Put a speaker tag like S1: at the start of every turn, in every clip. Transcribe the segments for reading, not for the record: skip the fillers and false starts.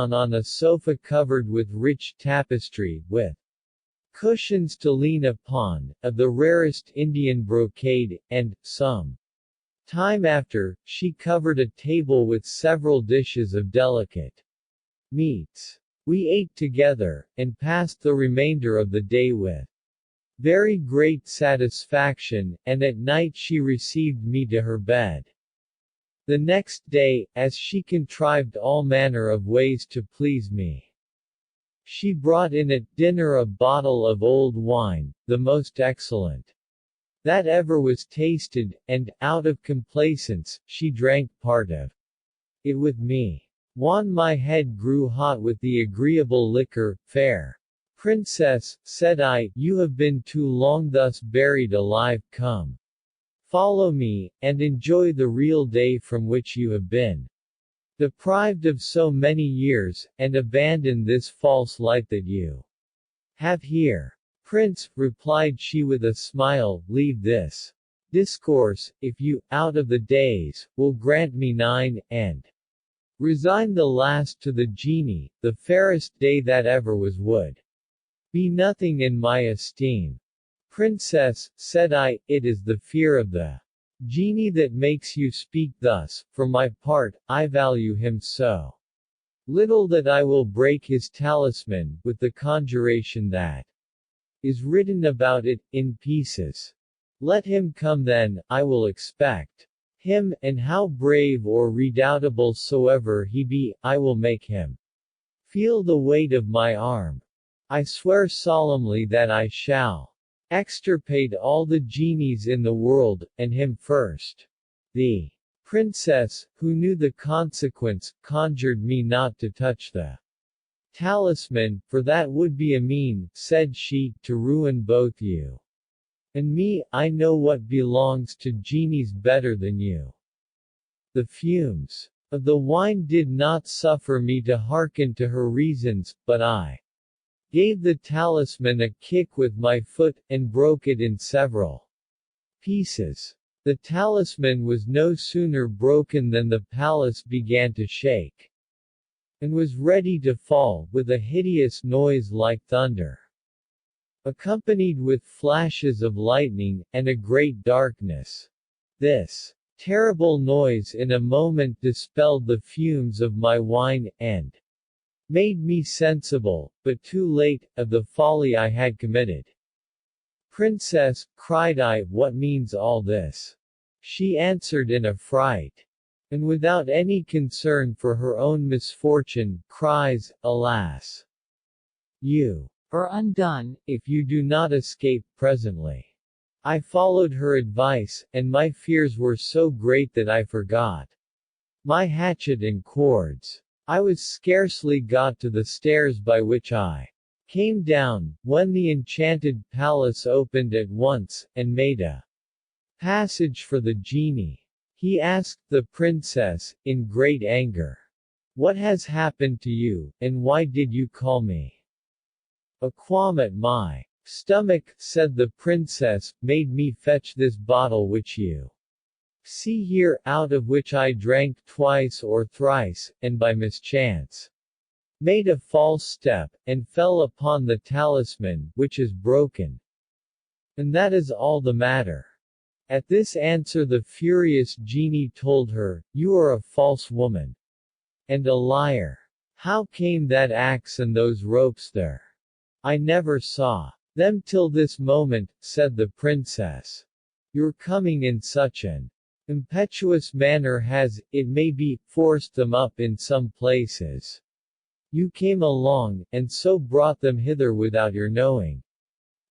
S1: down on a sofa covered with rich tapestry, with cushions to lean upon, of the rarest Indian brocade, and, some time after, she covered a table with several dishes of delicate meats. We ate together, and passed the remainder of the day with very great satisfaction, and at night she received me to her bed. The next day, as she contrived all manner of ways to please me, she brought in at dinner a bottle of old wine, the most excellent that ever was tasted, and, out of complaisance, she drank part of it with me. My head grew hot with the agreeable liquor. Fair Princess, said I, you have been too long thus buried alive. Come, follow me, and enjoy the real day from which you have been deprived of so many years, and abandon this false light that you have here. Prince, replied she with a smile, leave this discourse, if you, out of the days, will grant me 9, and resign the last to the genie. The fairest day that ever was would be nothing in my esteem. Princess, said I, it is the fear of the genie that makes you speak thus. For my part, I value him so little that I will break his talisman, with the conjuration that is written about it, in pieces. Let him come then, I will expect him, and how brave or redoubtable soever he be, I will make him feel the weight of my arm. I swear solemnly that I shall extirpate all the genies in the world, and him first. The princess, who knew the consequence, conjured me not to touch the talisman, for that would be a mean, said she, to ruin both you and me. I know what belongs to genies better than you. The fumes of the wine did not suffer me to hearken to her reasons, but I gave the talisman a kick with my foot, and broke it in several pieces. The talisman was no sooner broken than the palace began to shake, and was ready to fall, with a hideous noise like thunder, accompanied with flashes of lightning, and a great darkness. This terrible noise in a moment dispelled the fumes of my wine, and made me sensible, but too late, of the folly I had committed. Princess, cried I, what means all this? She answered in a fright, and without any concern for her own misfortune, cries, alas! You are undone, if you do not escape presently. I followed her advice, and my fears were so great that I forgot my hatchet and cords. I was scarcely got to the stairs by which I came down, when the enchanted palace opened at once, and made a passage for the genie. He asked the princess, in great anger, what has happened to you, and why did you call me? A qualm at my stomach, said the princess, made me fetch this bottle which you see here, out of which I drank twice or thrice, and by mischance made a false step, and fell upon the talisman, which is broken. And that is all the matter. At this answer the furious genie told her, you are a false woman, and a liar. How came that axe and those ropes there? I never saw them till this moment, said the princess. Your coming in such an impetuous manner has, it may be, forced them up in some places. You came along, and so brought them hither without your knowing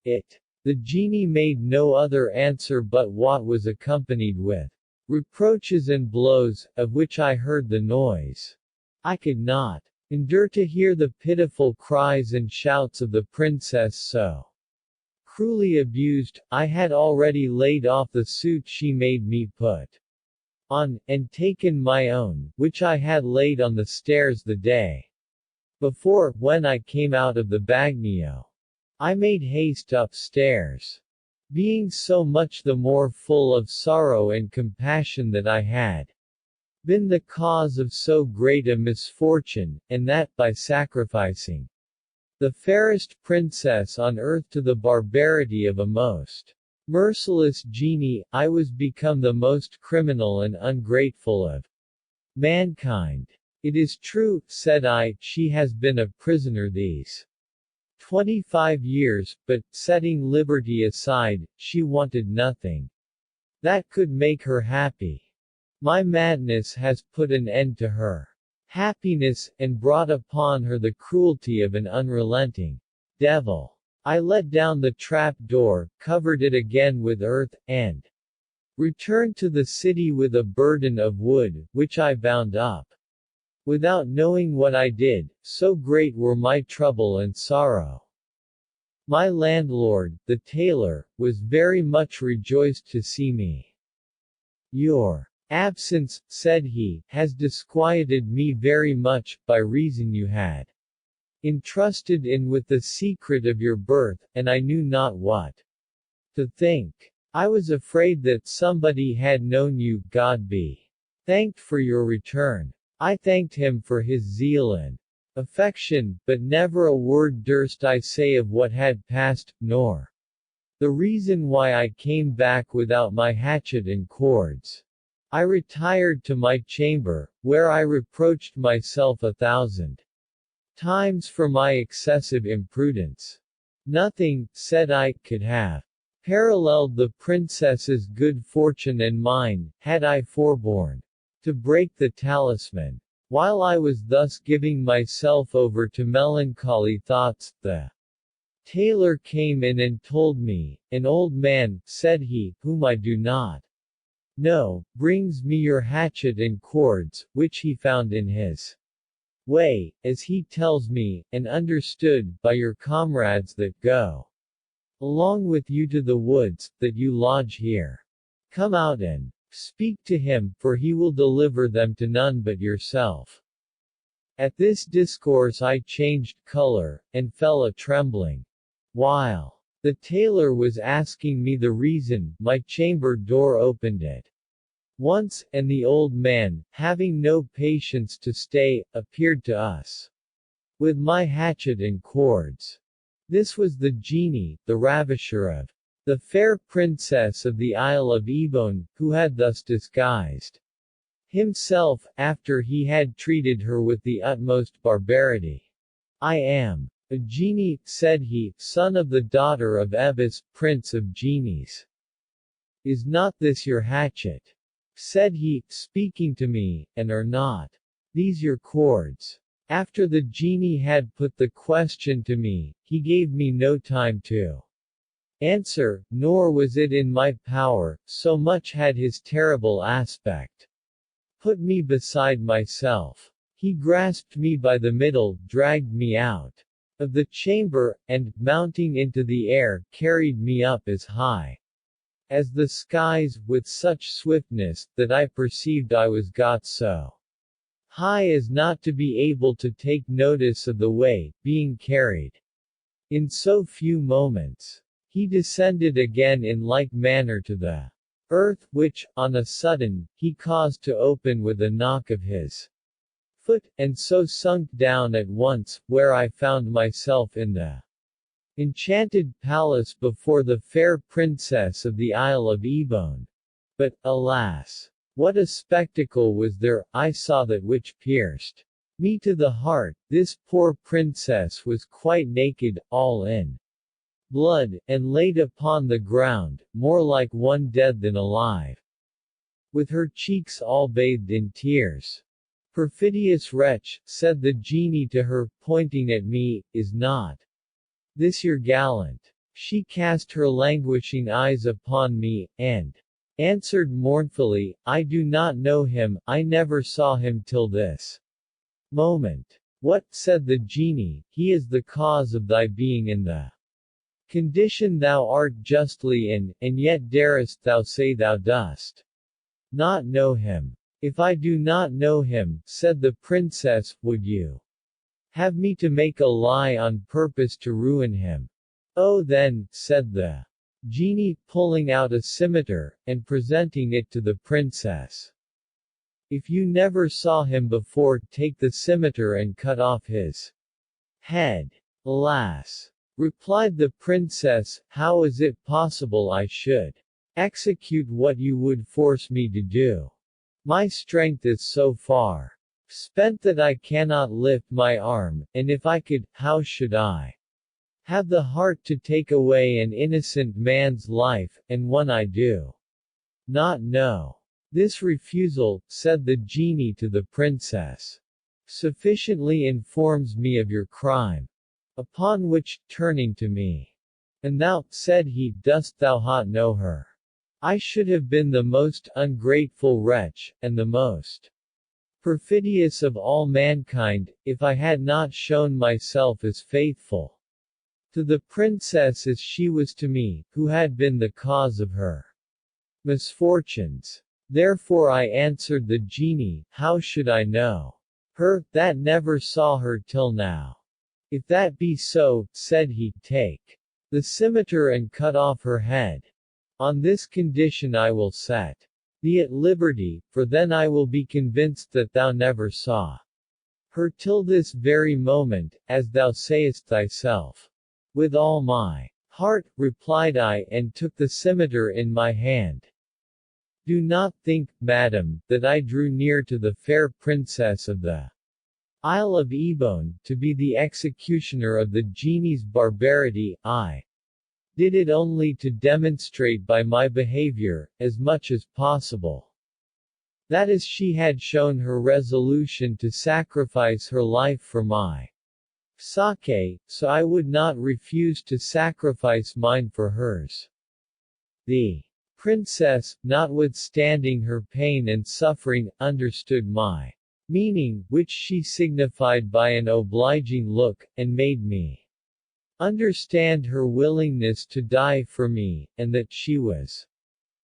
S1: it. The genie made no other answer but what was accompanied with reproaches and blows, of which I heard the noise. I could not endure to hear the pitiful cries and shouts of the princess so cruelly abused. I had already laid off the suit she made me put on, and taken my own, which I had laid on the stairs the day before. When I came out of the bagnio, I made haste upstairs, being so much the more full of sorrow and compassion that I had been the cause of so great a misfortune, and that, by sacrificing the fairest princess on earth to the barbarity of a most merciless genie, I was become the most criminal and ungrateful of mankind. It is true, said I, she has been a prisoner these 25 years, but, setting liberty aside, she wanted nothing that could make her happy. My madness has put an end to her happiness, and brought upon her the cruelty of an unrelenting devil. I let down the trap door, covered it again with earth, and returned to the city with a burden of wood, which I bound up. Without knowing what I did, so great were my trouble and sorrow. My landlord, the tailor, was very much rejoiced to see me. Your absence, said he, has disquieted me very much, by reason you had entrusted in with the secret of your birth, and I knew not what to think. I was afraid that somebody had known you. God be thanked for your return. I thanked him for his zeal and affection, but never a word durst I say of what had passed, nor the reason why I came back without my hatchet and cords. I retired to my chamber, where I reproached myself 1,000 times for my excessive imprudence. Nothing, said I, could have paralleled the princess's good fortune and mine, had I forborne to break the talisman. While I was thus giving myself over to melancholy thoughts, the tailor came in and told me, an old man, said he, whom I do not know, brings me your hatchet and cords, which he found in his way, as he tells me, and understood, by your comrades that go along with you to the woods, that you lodge here. Come out and speak to him, for he will deliver them to none but yourself. At this discourse I changed color, and fell a trembling. While the tailor was asking me the reason, my chamber door opened at once, and the old man, having no patience to stay, appeared to us with my hatchet and cords. This was the genie, the ravisher of the fair princess of the Isle of Ebon, who had thus disguised himself, after he had treated her with the utmost barbarity. I am a genie, said he, son of the daughter of Ebus, prince of genies. Is not this your hatchet? Said he, speaking to me, and are not these your cords? After the genie had put the question to me, he gave me no time to answer, nor was it in my power, so much had his terrible aspect put me beside myself. He grasped me by the middle, dragged me out of the chamber, and, mounting into the air, carried me up as high as the skies, with such swiftness, that I perceived I was got so high as not to be able to take notice of the way, being carried in so few moments. He descended again in like manner to the earth, which, on a sudden, he caused to open with a knock of his foot, and so sunk down at once, where I found myself in the enchanted palace before the fair princess of the Isle of Ebon. But, alas! What a spectacle was there! I saw that which pierced me to the heart. This poor princess was quite naked, all in blood, and laid upon the ground, more like one dead than alive, with her cheeks all bathed in tears. Perfidious wretch, said the genie to her, pointing at me, is not this your gallant? She cast her languishing eyes upon me, and answered mournfully, I do not know him, I never saw him till this moment. What, said the genie, he is the cause of thy being in the condition thou art justly in, and yet darest thou say thou dost not know him. If I do not know him, said the princess, would you have me to make a lie on purpose to ruin him? Oh then, said the genie, pulling out a scimitar, and presenting it to the princess. If you never saw him before, take the scimitar and cut off his head. Alas! Replied the princess, how is it possible I should execute what you would force me to do? My strength is so far spent that I cannot lift my arm, and if I could, how should I have the heart to take away an innocent man's life, and one I do not know? This refusal, said the genie to the princess, sufficiently informs me of your crime. Upon which, turning to me, and thou, said he, dost thou know her? I should have been the most ungrateful wretch, and the most perfidious of all mankind, if I had not shown myself as faithful to the princess as she was to me, who had been the cause of her misfortunes. Therefore I answered the genie, how should I know her, that never saw her till now? If that be so, said he, take the scimitar and cut off her head. On this condition I will set thee at liberty, for then I will be convinced that thou never saw her till this very moment, as thou sayest thyself. With all my heart, replied I, and took the scimitar in my hand. Do not think, madam, that I drew near to the fair princess of the Isle of Ebone, to be the executioner of the genie's barbarity. I did it only to demonstrate by my behavior, as much as possible, that as she had shown her resolution to sacrifice her life for my sake, so I would not refuse to sacrifice mine for hers. The princess, notwithstanding her pain and suffering, understood my meaning, which she signified by an obliging look, and made me understand her willingness to die for me, and that she was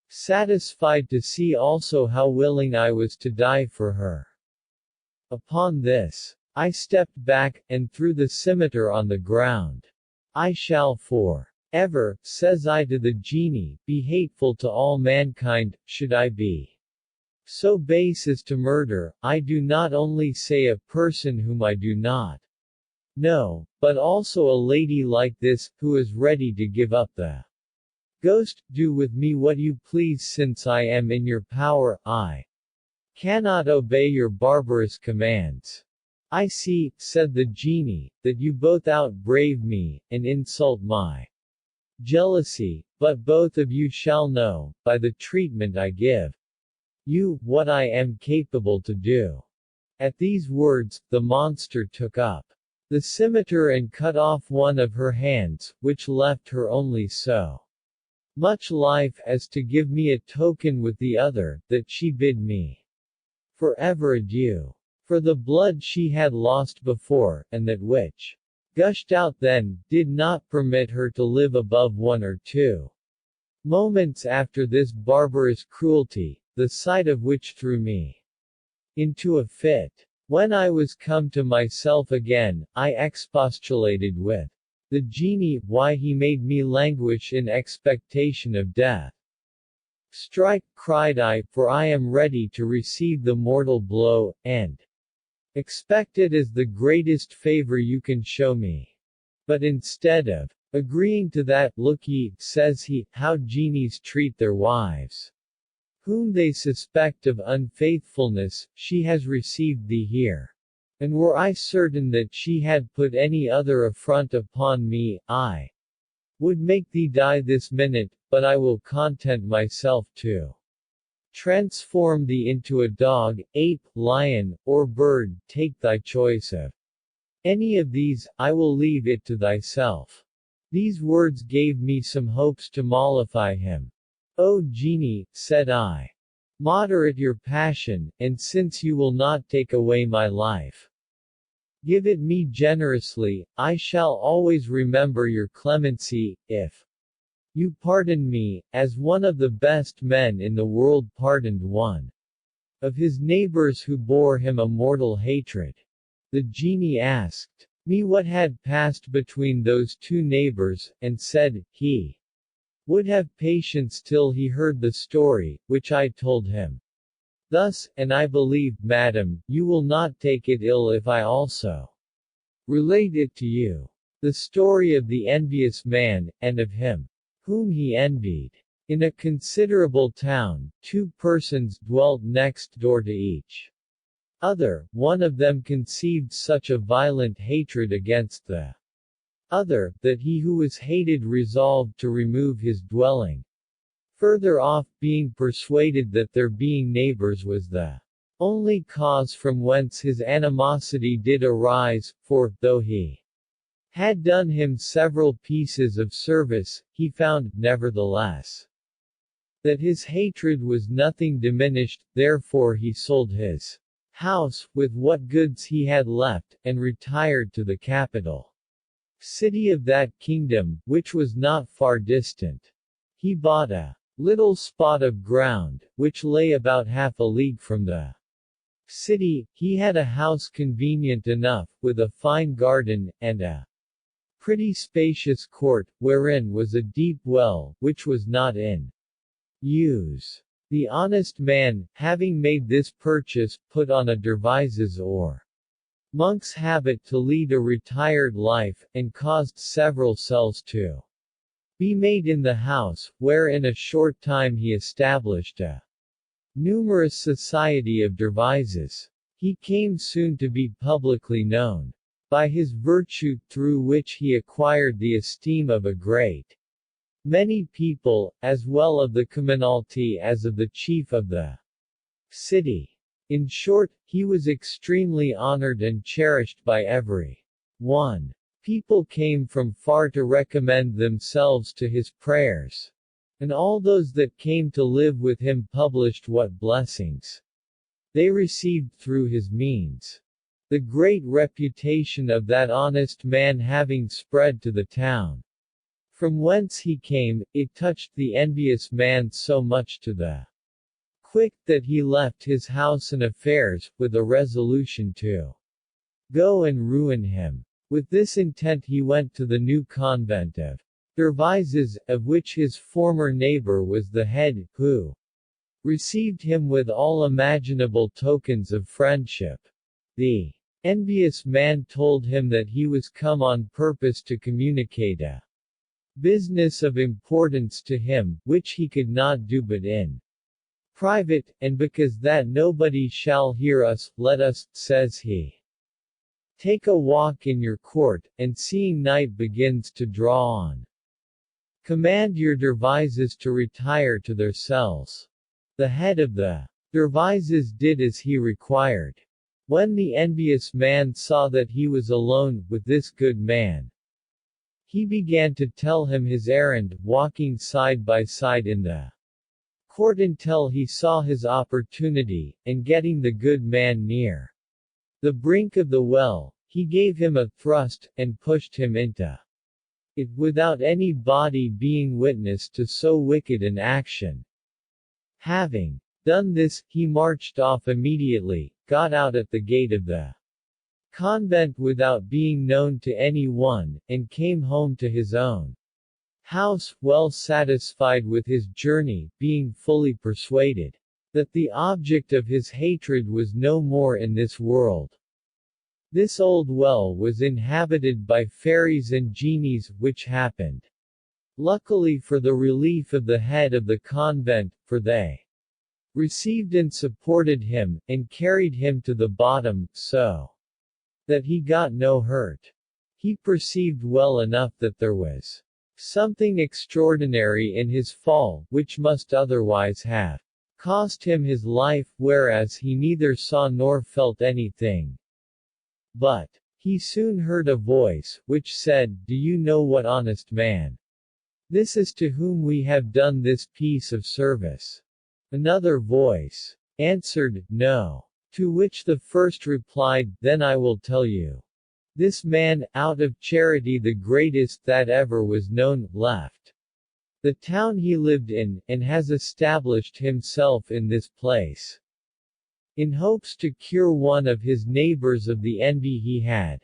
S1: satisfied to see also how willing I was to die for her. Upon this, I stepped back, and threw the scimitar on the ground. I shall for ever, says I to the genie, be hateful to all mankind, should I be so base as to murder. I do not only say a person whom I do not know, but also a lady like this, who is ready to give up the ghost. Do with me what you please, since I am in your power. I cannot obey your barbarous commands. I see, said the genie, that you both outbrave me, and insult my jealousy, but both of you shall know, by the treatment I give you, what I am capable to do. At these words, the monster took up the scimitar and cut off one of her hands, which left her only so much life as to give me a token with the other, that she bid me forever adieu. For the blood she had lost before, and that which gushed out then, did not permit her to live above 1 or 2 moments after this barbarous cruelty, the sight of which threw me into a fit. When I was come to myself again, I expostulated with the genie, why he made me languish in expectation of death. Strike, cried I, for I am ready to receive the mortal blow, and expect it as the greatest favor you can show me. But instead of agreeing to that, look ye, says he, how genies treat their wives, whom they suspect of unfaithfulness. She has received thee here. And were I certain that she had put any other affront upon me, I would make thee die this minute, but I will content myself to transform thee into a dog, ape, lion, or bird. Take thy choice of any of these, I will leave it to thyself. These words gave me some hopes to mollify him. O genie, said I, moderate your passion, and since you will not take away my life, give it me generously. I shall always remember your clemency, if you pardon me, as one of the best men in the world pardoned one of his neighbors who bore him a mortal hatred. The genie asked me what had passed between those two neighbors, and said, he would have patience till he heard the story, which I told him. Thus, and I believe, madam, you will not take it ill if I also relate it to you. The story of the envious man, and of him whom he envied. In a considerable town, two persons dwelt next door to each other. One of them conceived such a violent hatred against the other, that he who was hated resolved to remove his dwelling further off, being persuaded that their being neighbors was the only cause from whence his animosity did arise, for, though he had done him several pieces of service, he found, nevertheless, that his hatred was nothing diminished. Therefore he sold his house, with what goods he had left, and retired to the capital city of that kingdom, which was not far distant. He bought a little spot of ground, which lay about half a league from the city. He had a house convenient enough, with a fine garden, and a pretty spacious court, wherein was a deep well, which was not in use. The honest man, having made this purchase, put on a dervise's or monk's habit to lead a retired life, and caused several cells to be made in the house, where in a short time he established a numerous society of dervises. He came soon to be publicly known by his virtue, through which he acquired the esteem of a great many people, as well of the commonalty as of the chief of the city. In short, he was extremely honored and cherished by every one. People came from far to recommend themselves to his prayers, and all those that came to live with him published what blessings they received through his means. The great reputation of that honest man having spread to the town from whence he came, it touched the envious man so much to the quick, that he left his house and affairs, with a resolution to go and ruin him. With this intent he went to the new convent of dervises, of which his former neighbor was the head, who received him with all imaginable tokens of friendship. The envious man told him that he was come on purpose to communicate a business of importance to him, which he could not do but in private, and because that nobody shall hear us, let us, says he, take a walk in your court, and seeing night begins to draw on, command your dervises to retire to their cells. The head of the dervises did as he required. When the envious man saw that he was alone with this good man, he began to tell him his errand, walking side by side in the court until he saw his opportunity, and getting the good man near the brink of the well, he gave him a thrust, and pushed him into it without any body being witness to so wicked an action. Having done this, he marched off immediately, got out at the gate of the convent without being known to any one, and came home to his own house, well satisfied with his journey, being fully persuaded that the object of his hatred was no more in this world. This old well was inhabited by fairies and genies, which happened luckily for the relief of the head of the convent, for they received and supported him, and carried him to the bottom, so that he got no hurt. He perceived well enough that there was something extraordinary in his fall, which must otherwise have cost him his life, whereas he neither saw nor felt anything. But he soon heard a voice, which said, do you know what honest man this is to whom we have done this piece of service? Another voice answered, no. To which the first replied, then I will tell you. This man, out of charity the greatest that ever was known, left the town he lived in, and has established himself in this place, in hopes to cure one of his neighbors of the envy he had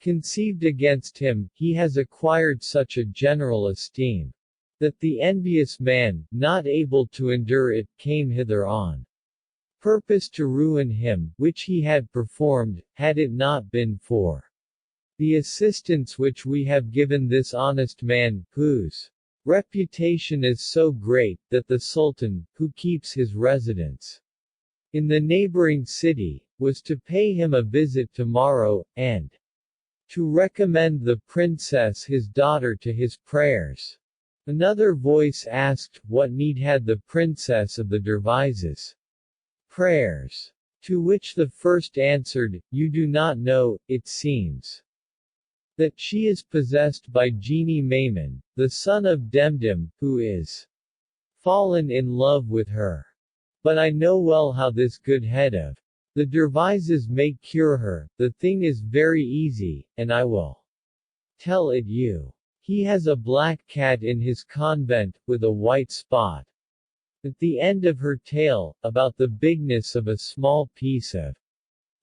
S1: conceived against him. He has acquired such a general esteem that the envious man, not able to endure it, came hither on purpose to ruin him, which he had performed, had it not been for the assistance which we have given this honest man, whose reputation is so great, that the Sultan, who keeps his residence in the neighboring city, was to pay him a visit tomorrow, and to recommend the princess his daughter to his prayers. Another voice asked, what need had the princess of the Dervises' prayers? To which the first answered, you do not know, it seems, that she is possessed by genie Maymun, the son of Demdem, who is fallen in love with her. But I know well how this good head of the Dervises may cure her. The thing is very easy, and I will tell it you. He has a black cat in his convent, with a white spot at the end of her tail, about the bigness of a small piece of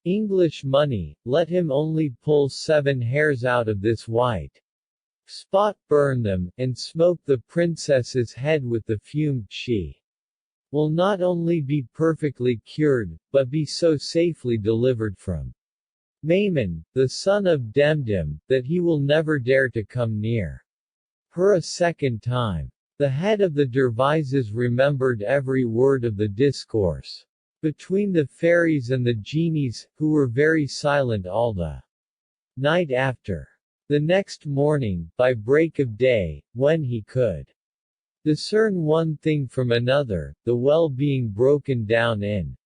S1: English money. Let him only pull 7 hairs out of this white spot, burn them, and smoke the princess's head with the fume. She will not only be perfectly cured, but be so safely delivered from Maymun, the son of Demdem, that he will never dare to come near her a second time. The head of the Dervises remembered every word of the discourse between the fairies and the genies, who were very silent all the night after. The next morning, by break of day, when he could discern one thing from another, the well being broken down in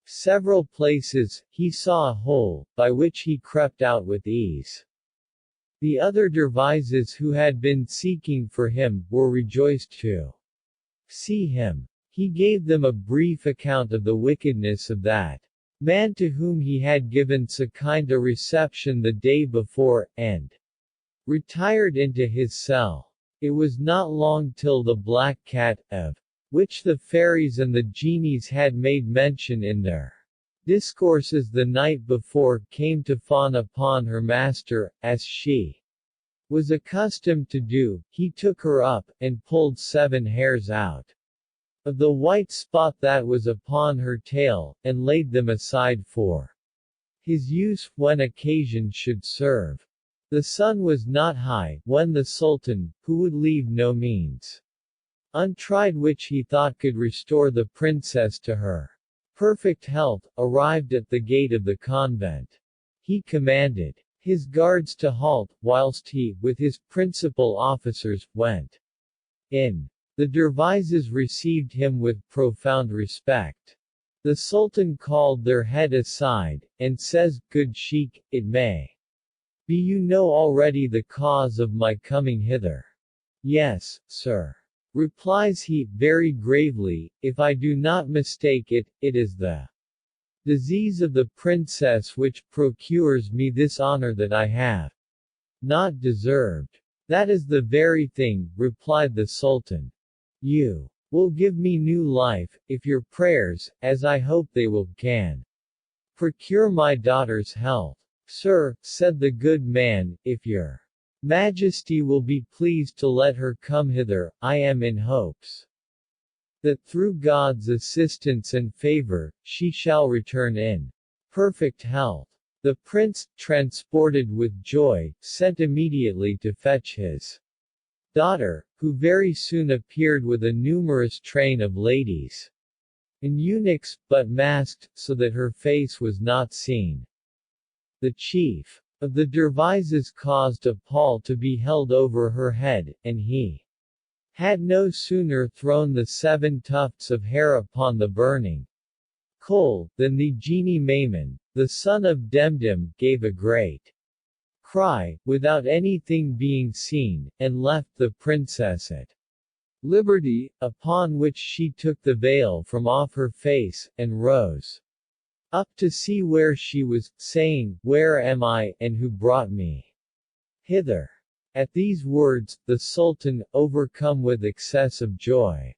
S1: several places, he saw a hole, by which he crept out with ease. The other Dervises who had been seeking for him, were rejoiced to see him. He gave them a brief account of the wickedness of that man to whom he had given so kind a reception the day before, and retired into his cell. It was not long till the black cat, of which the fairies and the genies had made mention in their discourses the night before, came to fawn upon her master, as she was accustomed to do. He took her up, and pulled 7 hairs out of the white spot that was upon her tail, and laid them aside for his use, when occasion should serve. The sun was not high, when the Sultan, who would leave no means untried which he thought could restore the princess to her perfect health, arrived at the gate of the convent. He commanded his guards to halt, whilst he, with his principal officers, went in. The Dervises received him with profound respect. The Sultan called their head aside, and says, good sheikh, it may be you know already the cause of my coming hither. Yes, sir, replies he, very gravely, if I do not mistake it, it is the disease of the princess which procures me this honor that I have not deserved. That is the very thing, replied the Sultan. You will give me new life, if your prayers, as I hope they will, can procure my daughter's health. Sir, said the good man, if your Majesty will be pleased to let her come hither, I am in hopes that through God's assistance and favor, she shall return in perfect health. The prince, transported with joy, sent immediately to fetch his daughter, who very soon appeared with a numerous train of ladies and eunuchs, but masked, so that her face was not seen. The chief of the Dervises caused a pall to be held over her head, and he had no sooner thrown the 7 tufts of hair upon the burning coal, than the genie Maymun, the son of Demdem, gave a great cry, without anything being seen, and left the princess at liberty, upon which she took the veil from off her face, and rose up to see where she was, saying, where am I, and who brought me hither? At these words, the Sultan, overcome with excess of joy,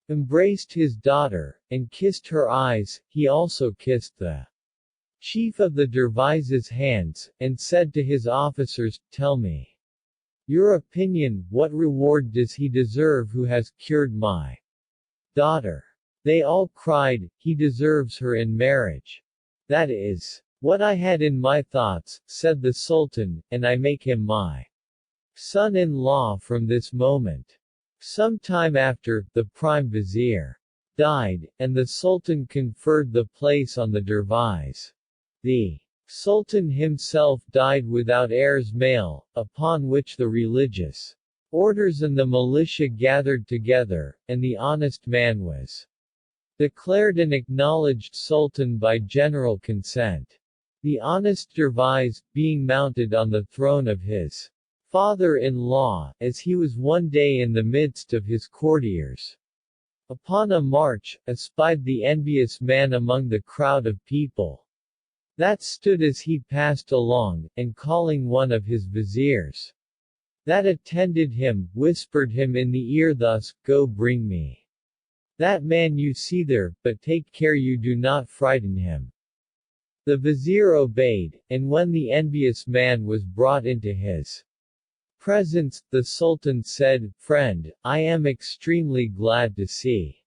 S1: embraced his daughter, and kissed her eyes. He also kissed the chief of the Dervises' hands, and said to his officers, tell me your opinion, what reward does he deserve who has cured my daughter? They all cried, "He deserves her in marriage." "That is what I had in my thoughts," said the Sultan, "and I make him my son-in-law from this moment." Some time after, the Prime Vizier died, and the Sultan conferred the place on the dervish. The Sultan himself died without heirs male, upon which the religious orders and the militia gathered together, and the honest man was declared an acknowledged sultan by general consent. The honest dervish, being mounted on the throne of his father-in-law, as he was one day in the midst of his courtiers, upon a march, espied the envious man among the crowd of people that stood as he passed along, and calling one of his viziers that attended him, whispered him in the ear thus, "Go bring me that man you see there, but take care you do not frighten him." The vizier obeyed, and when the envious man was brought into his presence, the Sultan said, "Friend, I am extremely glad to see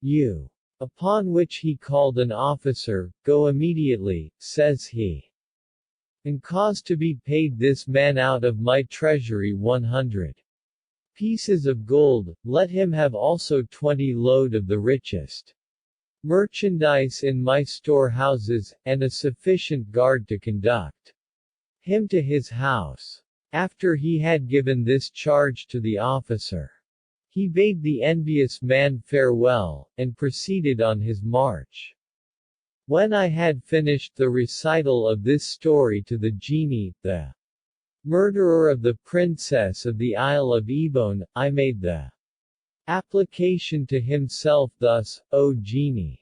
S1: you." Upon which he called an officer, "Go immediately," says he, "and cause to be paid this man out of my treasury 100 pieces of gold, let him have also 20 load of the richest merchandise in my storehouses, and a sufficient guard to conduct him to his house." After he had given this charge to the officer, he bade the envious man farewell, and proceeded on his march. When I had finished the recital of this story to the genie, the murderer of the princess of the Isle of Ebon, I made the application to himself thus, "O genie,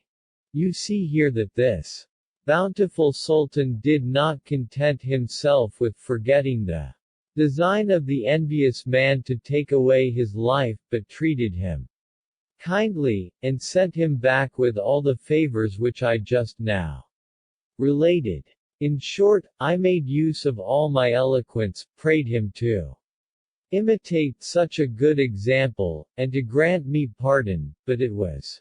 S1: you see here that this bountiful sultan did not content himself with forgetting the design of the envious man to take away his life, but treated him kindly, and sent him back with all the favors which I just now related. In short, I made use of all my eloquence, prayed him to imitate such a good example, and to grant me pardon, but it was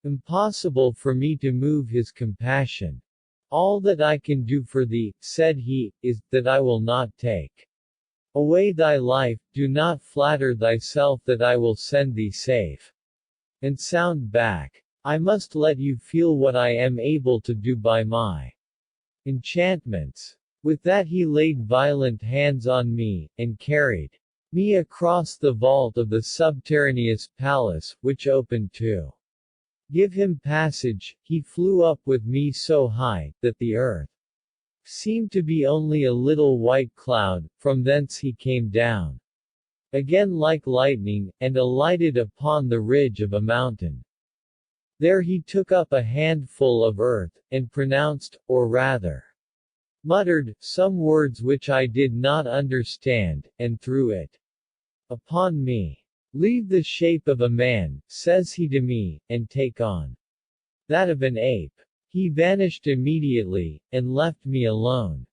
S1: impossible for me to move his compassion. All that I can do for thee," said he, "is, that I will not take away thy life, do not flatter thyself that I will send thee safe and sound back. I must let you feel what I am able to do by my enchantments." With that he laid violent hands on me, and carried me across the vault of the subterraneous palace, which opened to give him passage. He flew up with me so high, that the earth seemed to be only a little white cloud. From thence he came down again like lightning, and alighted upon the ridge of a mountain. There he took up a handful of earth, and pronounced, or rather muttered, some words which I did not understand, and threw it upon me. "Leave the shape of a man," says he to me, "and take on that of an ape." He vanished immediately, and left me alone,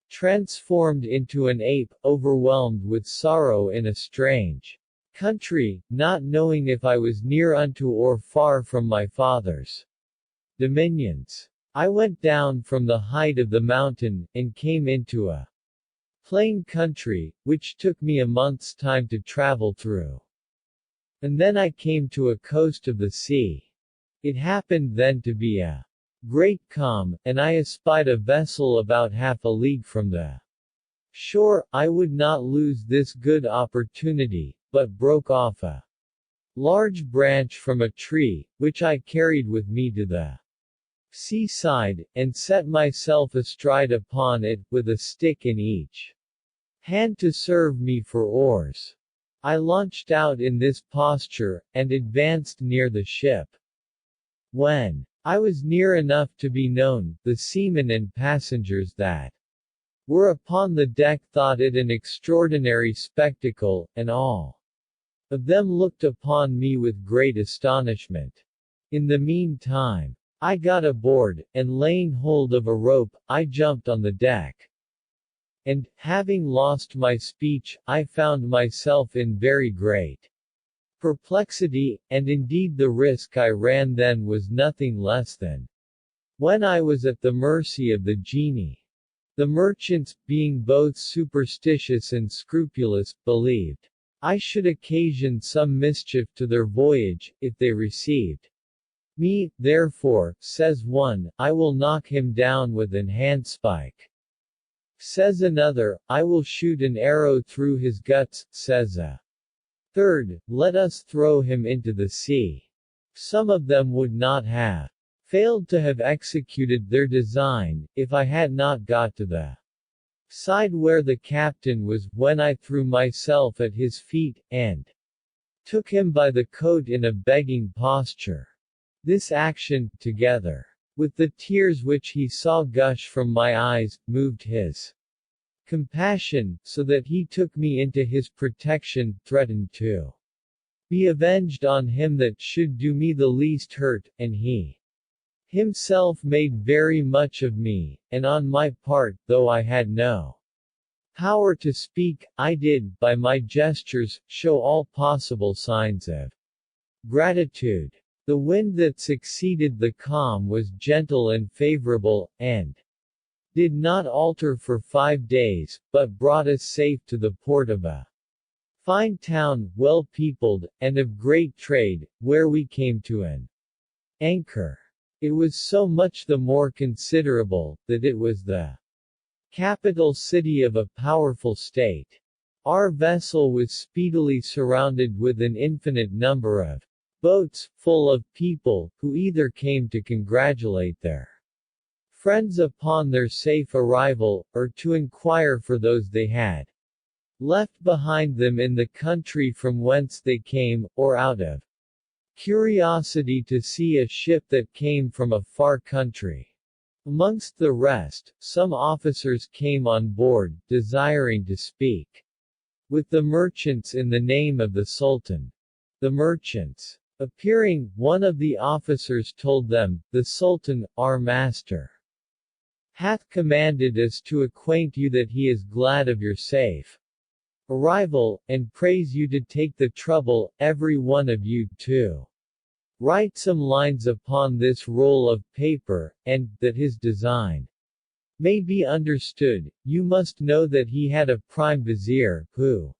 S1: transformed into an ape, overwhelmed with sorrow in a strange country, not knowing if I was near unto or far from my father's dominions. I went down from the height of the mountain, and came into a plain country, which took me a month's time to travel through. And then I came to a coast of the sea. It happened then to be a great calm, and I espied a vessel about half a league from the shore. I would not lose this good opportunity, but broke off a large branch from a tree, which I carried with me to the seaside, and set myself astride upon it, with a stick in each hand to serve me for oars. I launched out in this posture, and advanced near the ship. When I was near enough to be known, the seamen and passengers that were upon the deck thought it an extraordinary spectacle, and all of them looked upon me with great astonishment. In the meantime, I got aboard, and laying hold of a rope, I jumped on the deck. And, having lost my speech, I found myself in very great Perplexity, and indeed the risk I ran then was nothing less than when I was at the mercy of the genie. The merchants, being both superstitious and scrupulous, believed I should occasion some mischief to their voyage, if they received me. Therefore, says one, I will knock him down with an handspike. Says another, I will shoot an arrow through his guts. Says a third, let us throw him into the sea. Some of them would not have failed to have executed their design, if I had not got to the side where the captain was, when I threw myself at his feet, and took him by the coat in a begging posture. This action, together with the tears which he saw gush from my eyes, moved his compassion, so that he took me into his protection, threatened to be avenged on him that should do me the least hurt, and he himself made very much of me, and on my part, though I had no power to speak, I did, by my gestures, show all possible signs of gratitude. The wind that succeeded the calm was gentle and favorable, and did not alter for 5 days, but brought us safe to the port of a fine town, well peopled, and of great trade, where we came to an anchor. It was so much the more considerable, that it was the capital city of a powerful state. Our vessel was speedily surrounded with an infinite number of boats, full of people, who either came to congratulate their friends upon their safe arrival, or to inquire for those they had left behind them in the country from whence they came, or out of curiosity to see a ship that came from a far country. Amongst the rest, some officers came on board, desiring to speak with the merchants in the name of the Sultan. The merchants appearing, one of the officers told them, the Sultan, our master, hath commanded us to acquaint you that he is glad of your safe arrival, and prays you to take the trouble, every one of you, to write some lines upon this roll of paper, and, that his design may be understood, you must know that he had a prime vizier, who,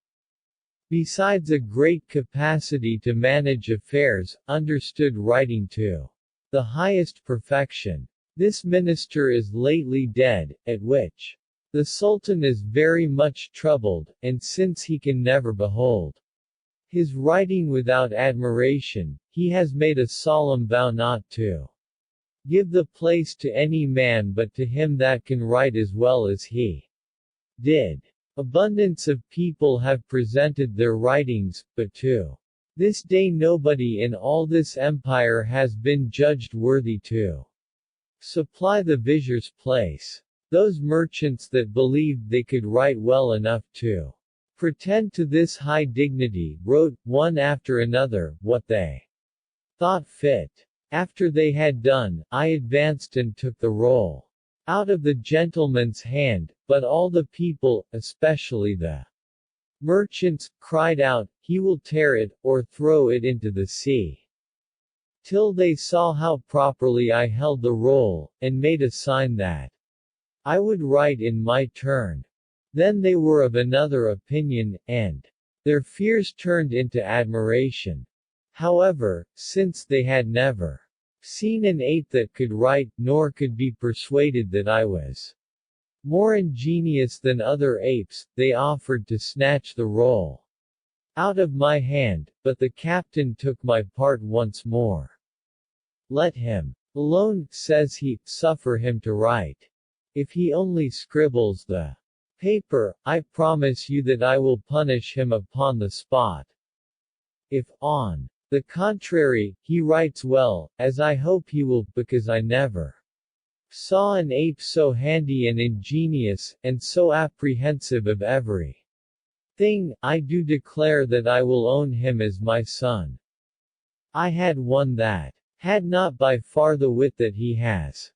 S1: besides a great capacity to manage affairs, understood writing to the highest perfection. This minister is lately dead, at which the Sultan is very much troubled, and since he can never behold his writing without admiration, he has made a solemn vow not to give the place to any man but to him that can write as well as he did. Abundance of people have presented their writings, but to this day nobody in all this empire has been judged worthy to supply the vizier's place. Those merchants that believed they could write well enough to pretend to this high dignity, wrote, one after another, what they thought fit. After they had done, I advanced and took the roll out of the gentleman's hand, but all the people, especially the merchants, cried out, he will tear it, or throw it into the sea. Till they saw how properly I held the roll, and made a sign that I would write in my turn. Then they were of another opinion, and their fears turned into admiration. However, since they had never seen an ape that could write, nor could be persuaded that I was more ingenious than other apes, they offered to snatch the roll out of my hand, but the captain took my part once more. Let him alone, says he, suffer him to write. If he only scribbles the paper, I promise you that I will punish him upon the spot. If, on the contrary, he writes well, as I hope he will, because I never saw an ape so handy and ingenious, and so apprehensive of every thing, I do declare that I will own him as my son. I had one that had not by far the wit that he has.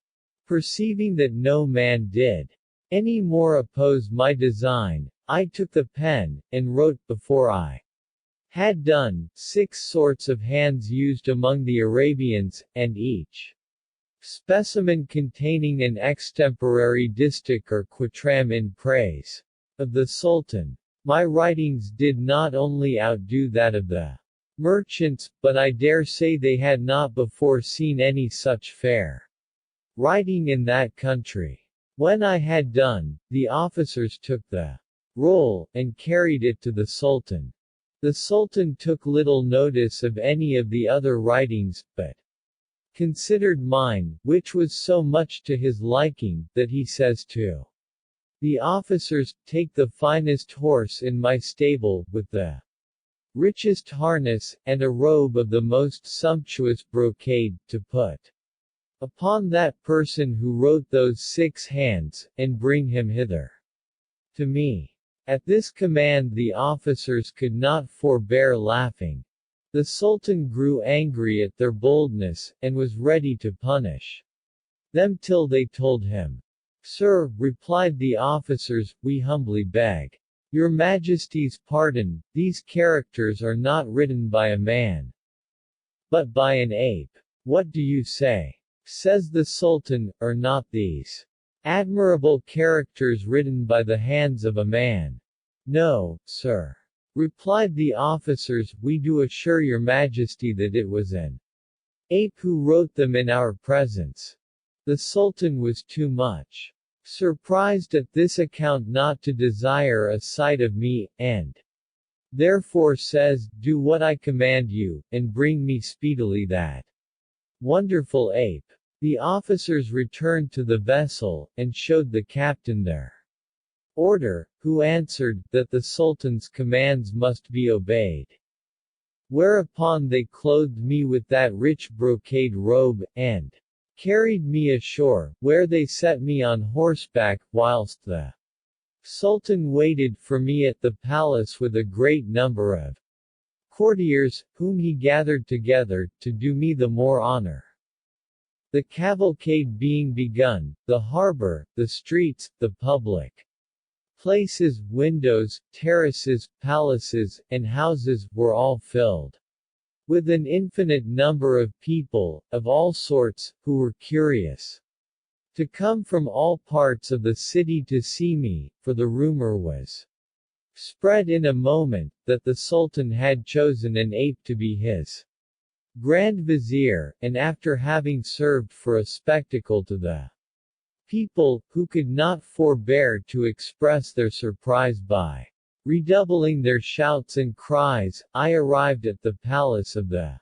S1: Perceiving that no man did any more oppose my design, I took the pen, and wrote, before I had done, 6 sorts of hands used among the Arabians, and each specimen containing an extemporary distich or quatram in praise of the Sultan. My writings did not only outdo that of the merchants, but I dare say they had not before seen any such fair writing in that country. When I had done, the officers took the roll, and carried it to the Sultan. The Sultan took little notice of any of the other writings, but considered mine, which was so much to his liking, that he says to the officers, "Take the finest horse in my stable, with the richest harness, and a robe of the most sumptuous brocade, to put upon that person who wrote those 6 hands, and bring him hither to me." At this command the officers could not forbear laughing. The Sultan grew angry at their boldness, and was ready to punish them till they told him. "Sir," replied the officers, "we humbly beg your Majesty's pardon, these characters are not written by a man, but by an ape." "What do you say?" says the Sultan, "are not these admirable characters written by the hands of a man?" "No, sir," replied the officers, "we do assure your Majesty that it was an ape who wrote them in our presence." The Sultan was too much surprised at this account not to desire a sight of me, and therefore says, "Do what I command you, and bring me speedily that wonderful ape." The officers returned to the vessel, and showed the captain their order, who answered, that the Sultan's commands must be obeyed. Whereupon they clothed me with that rich brocade robe, and carried me ashore, where they set me on horseback, whilst the Sultan waited for me at the palace with a great number of courtiers, whom he gathered together, to do me the more honor. The cavalcade being begun, the harbor, the streets, the public places, windows, terraces, palaces, and houses, were all filled with an infinite number of people, of all sorts, who were curious to come from all parts of the city to see me, for the rumor was spread in a moment, that the Sultan had chosen an ape to be his Grand Vizier, and after having served for a spectacle to the people, who could not forbear to express their surprise by redoubling their shouts and cries, I arrived at the palace of the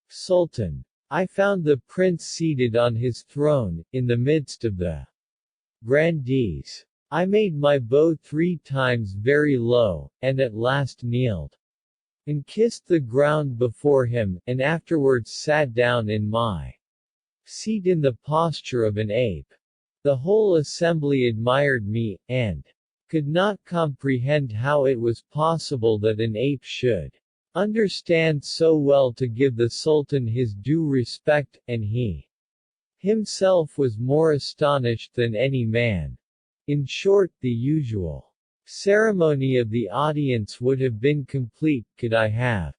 S1: Sultan. I found the prince seated on his throne, in the midst of the grandees. I made my bow 3 times very low, and at last kneeled and kissed the ground before him, and afterwards sat down in my seat in the posture of an ape. The whole assembly admired me, and could not comprehend how it was possible that an ape should understand so well to give the Sultan his due respect, and he himself was more astonished than any man. In short, the usual ceremony of the audience would have been complete, could I have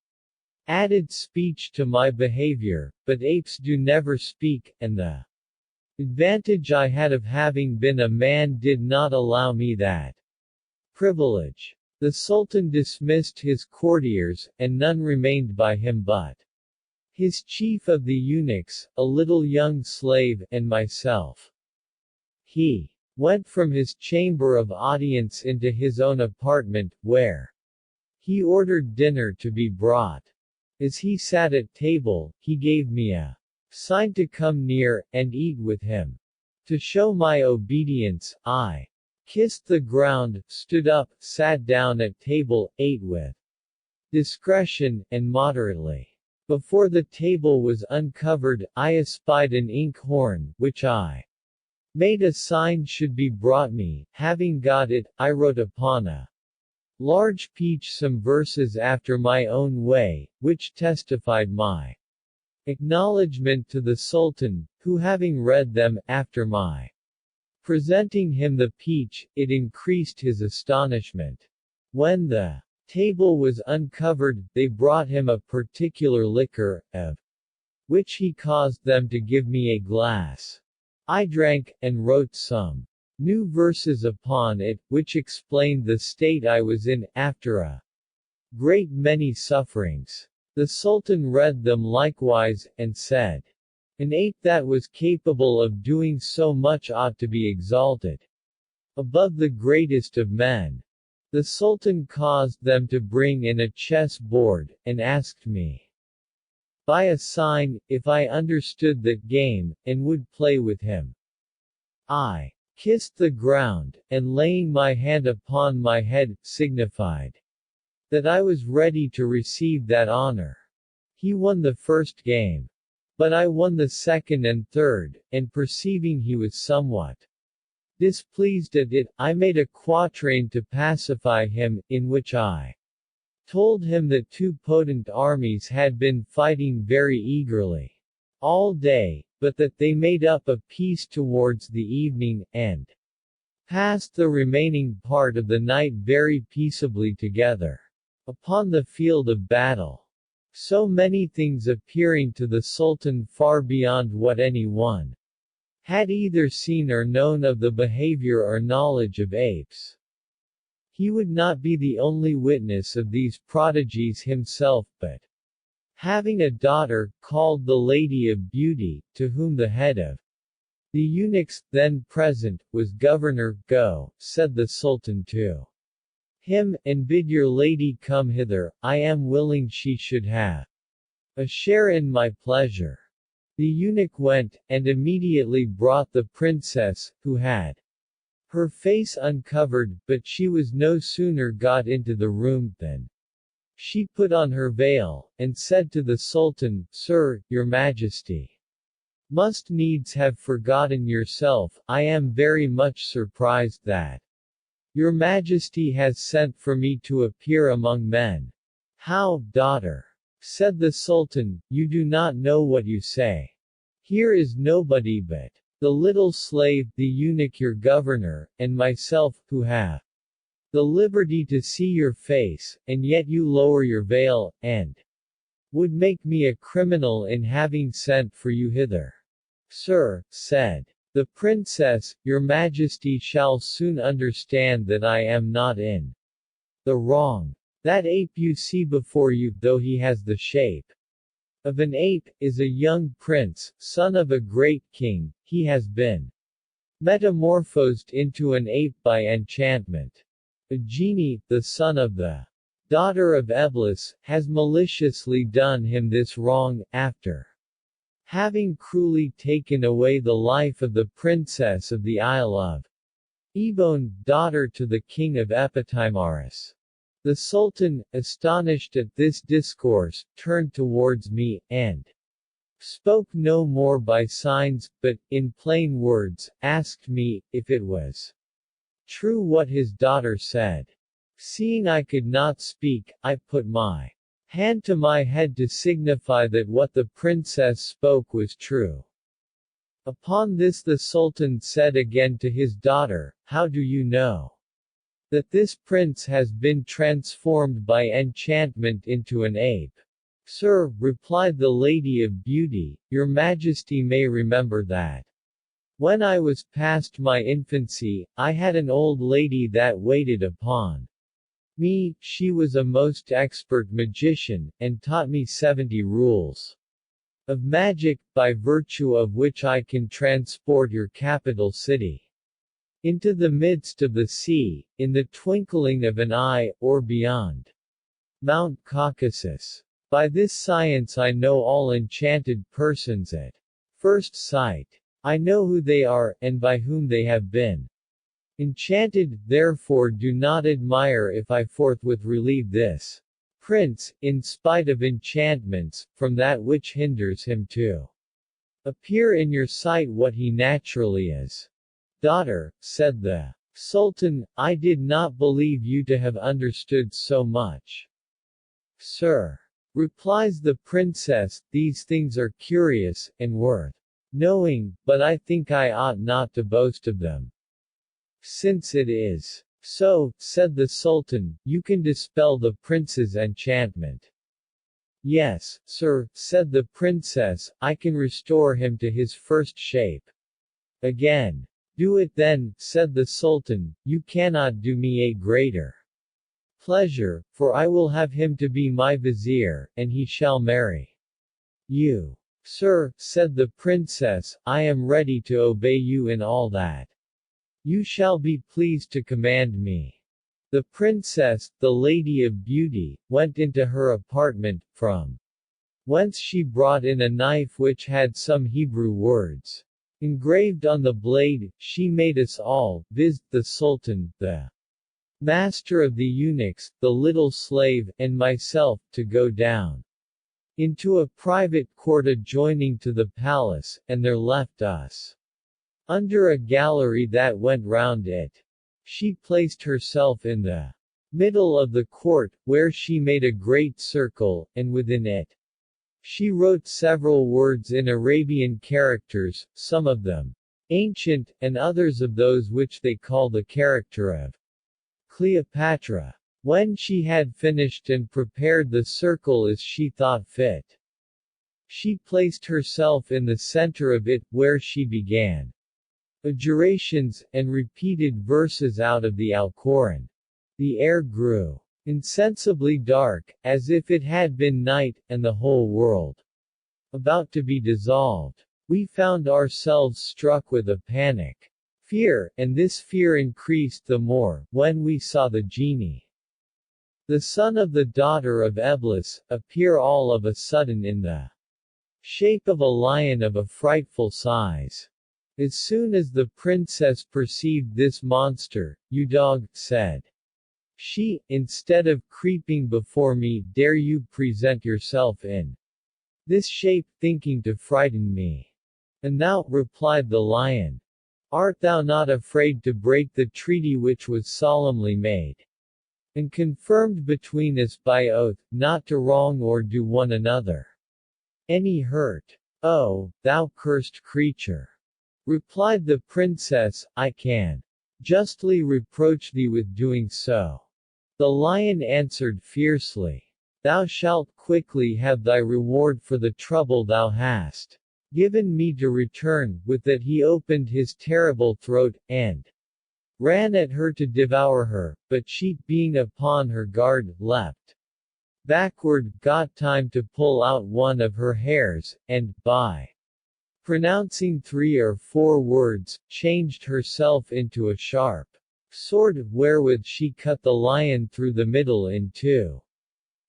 S1: added speech to my behavior, but apes do never speak, and the advantage I had of having been a man did not allow me that privilege. The Sultan dismissed his courtiers, and none remained by him but his chief of the eunuchs, a little young slave, and myself. He went from his chamber of audience into his own apartment, where he ordered dinner to be brought. As he sat at table, he gave me a sign to come near, and eat with him. To show my obedience, I kissed the ground, stood up, sat down at table, ate with discretion, and moderately. Before the table was uncovered, I espied an ink horn, which I made a sign should be brought me. Having got it, I wrote upon a large peach some verses after my own way, which testified my acknowledgment to the Sultan, who having read them, after my presenting him the peach, it increased his astonishment. When the table was uncovered, they brought him a particular liquor, of which he caused them to give me a glass. I drank, and wrote some new verses upon it, which explained the state I was in, after a great many sufferings. The Sultan read them likewise, and said, "An ape that was capable of doing so much ought to be exalted above the greatest of men." The Sultan caused them to bring in a chess board, and asked me by a sign, if I understood that game, and would play with him. I kissed the ground, and laying my hand upon my head, signified that I was ready to receive that honor. He won the first game. But I won the second and third, and perceiving he was somewhat displeased at it, I made a quatrain to pacify him, in which I told him that two potent armies had been fighting very eagerly all day, but that they made up a peace towards the evening, and passed the remaining part of the night very peaceably together upon the field of battle. So many things appearing to the Sultan far beyond what any one had either seen or known of the behavior or knowledge of apes. He would not be the only witness of these prodigies himself, but having a daughter, called the Lady of Beauty, to whom the head of the eunuchs, then present, was governor, go, said the Sultan to him, and bid your lady come hither, I am willing she should have a share in my pleasure. The eunuch went, and immediately brought the princess, who had her face uncovered, but she was no sooner got into the room, than she put on her veil, and said to the Sultan, Sir, your majesty must needs have forgotten yourself, I am very much surprised that your majesty has sent for me to appear among men. How, daughter? Said the Sultan, you do not know what you say. Here is nobody but the little slave, the eunuch your governor, and myself, who have the liberty to see your face, and yet you lower your veil, and would make me a criminal in having sent for you hither. Sir, said the princess, your majesty shall soon understand that I am not in the wrong. That ape you see before you, though he has the shape of an ape, is a young prince, son of a great king. He has been metamorphosed into an ape by enchantment. A genie, the son of the daughter of Eblis, has maliciously done him this wrong, after having cruelly taken away the life of the princess of the Isle of Ebon, daughter to the king of Epitimaris. The Sultan, astonished at this discourse, turned towards me, and spoke no more by signs, but, in plain words, asked me, if it was true what his daughter said. Seeing I could not speak, I put my hand to my head to signify that what the princess spoke was true. Upon this the Sultan said again to his daughter, How do you know that this prince has been transformed by enchantment into an ape? Sir, replied the Lady of Beauty, your majesty may remember that when I was past my infancy, I had an old lady that waited upon me. She was a most expert magician, and taught me 70 rules of magic, by virtue of which I can transport your capital city into the midst of the sea, in the twinkling of an eye, or beyond Mount Caucasus. By this science I know all enchanted persons at first sight. I know who they are, and by whom they have been enchanted, therefore do not admire if I forthwith relieve this prince, in spite of enchantments, from that which hinders him to appear in your sight what he naturally is. Daughter, said the Sultan, I did not believe you to have understood so much. Sir, replies the princess, these things are curious, and worth knowing, but I think I ought not to boast of them, since it is So, said the Sultan, you can dispel the prince's enchantment. Yes, sir, said the princess, I can restore him to his first shape. Again. Do it then, said the Sultan, you cannot do me a greater pleasure, for I will have him to be my vizier, and he shall marry you. Sir, said the princess, I am ready to obey you in all that you shall be pleased to command me. The princess, the Lady of Beauty, went into her apartment, from whence she brought in a knife which had some Hebrew words engraved on the blade. She made us all, viz., the Sultan, the master of the eunuchs, the little slave, and myself, to go down into a private court adjoining to the palace, and there left us under a gallery that went round it. She placed herself in the middle of the court, where she made a great circle, and within it she wrote several words in Arabian characters, some of them ancient, and others of those which they call the character of Cleopatra. When she had finished and prepared the circle as she thought fit, she placed herself in the center of it, where she began adjurations, and repeated verses out of the Alcoran. The air grew insensibly dark, as if it had been night, and the whole world about to be dissolved. We found ourselves struck with a panic fear, and this fear increased the more, when we saw the genie, the son of the daughter of Eblis, appear all of a sudden in the shape of a lion of a frightful size. As soon as the princess perceived this monster, "You dog," said she, "instead of creeping before me, dare you present yourself in this shape, thinking to frighten me?" "And thou," replied the lion, "art thou not afraid to break the treaty which was solemnly made and confirmed between us by oath, not to wrong or do one another any hurt?" "Oh, thou cursed creature," replied the princess, "I can justly reproach thee with doing so." The lion answered fiercely, "Thou shalt quickly have thy reward for the trouble thou hast given me to return." With that he opened his terrible throat, and ran at her to devour her, but she, being upon her guard, leapt backward, got time to pull out one of her hairs, and, by pronouncing 3 or 4 words, changed herself into a sharp sword, wherewith she cut the lion through the middle in 2